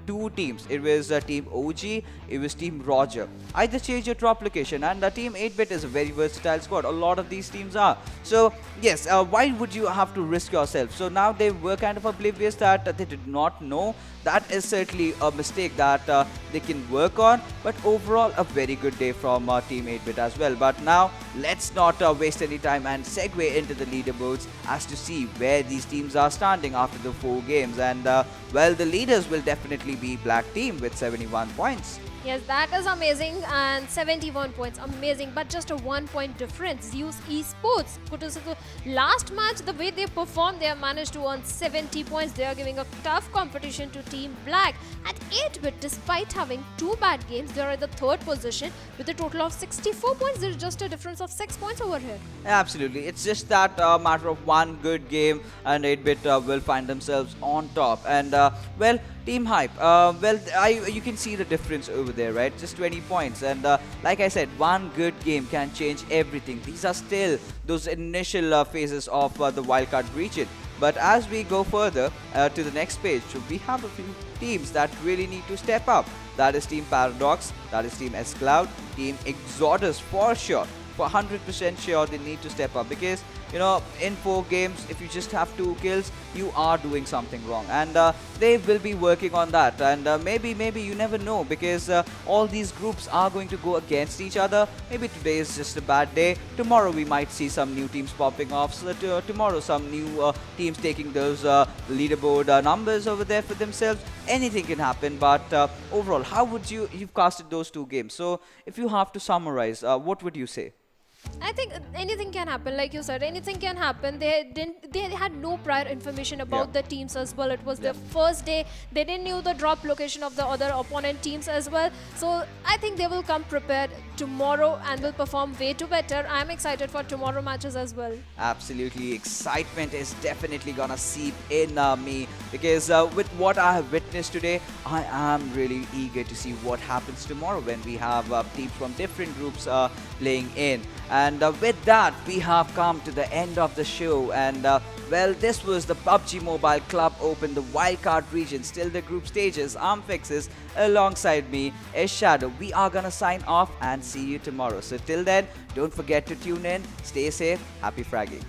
2 teams. It was Team OG, it was Team Roger. Either change your drop location, and Team 8-Bit is a very versatile squad. A lot of these teams are. So yes, why would you have to risk yourself? So now they were kind of oblivious that they did not know. That is certainly a mistake that they can work on, but overall a very good day from Team 8-Bit as well. But now let's not waste any time and segue into the leaderboards as to see where these teams are standing after the 4 games. And well, the leaders will definitely be Black Team with 71 points. Yes, that is amazing, and 71 points, amazing, but just a 1 point difference. Zeus Esports, last match, the way they performed, they have managed to earn 70 points. They are giving a tough competition to Team Black. At 8-Bit, despite having 2 bad games, they are at the third position with a total of 64 points. There is just a difference of 6 points over here. Absolutely, it's just that matter of one good game, and 8-Bit will find themselves on top. And well, Team Hype, you can see the difference over there, right? Just 20 points. And like I said, one good game can change everything. These are still those initial phases of the Wildcard Region. But as we go further to the next page, we have a few teams that really need to step up. That is Team Paradox, that is Team S-Cloud, Team Exodus for sure. For 100% sure they need to step up, because you know, in 4 games, if you just have 2 kills, you are doing something wrong. And they will be working on that. And maybe you never know, because all these groups are going to go against each other. Maybe today is just a bad day. Tomorrow we might see some new teams popping off. So tomorrow some new teams taking those leaderboard numbers over there for themselves. Anything can happen. But overall, how would you've casted those 2 games? So if you have to summarize, what would you say? I think anything can happen, like you said, anything can happen. They had no prior information about the teams as well. It was their first day. They didn't know the drop location of the other opponent teams as well. So I think they will come prepared tomorrow and will perform way too better. I'm excited for tomorrow matches as well. Absolutely, excitement is definitely gonna seep in me, because with what I have witnessed today, I am really eager to see what happens tomorrow when we have teams from different groups playing in. And with that, we have come to the end of the show. And well, this was the PUBG Mobile Club Open, the Wildcard Region, still the group stages. I'm Fixes, alongside me is Shadow. We are gonna sign off and see you tomorrow. So till then, don't forget to tune in, stay safe, happy fragging.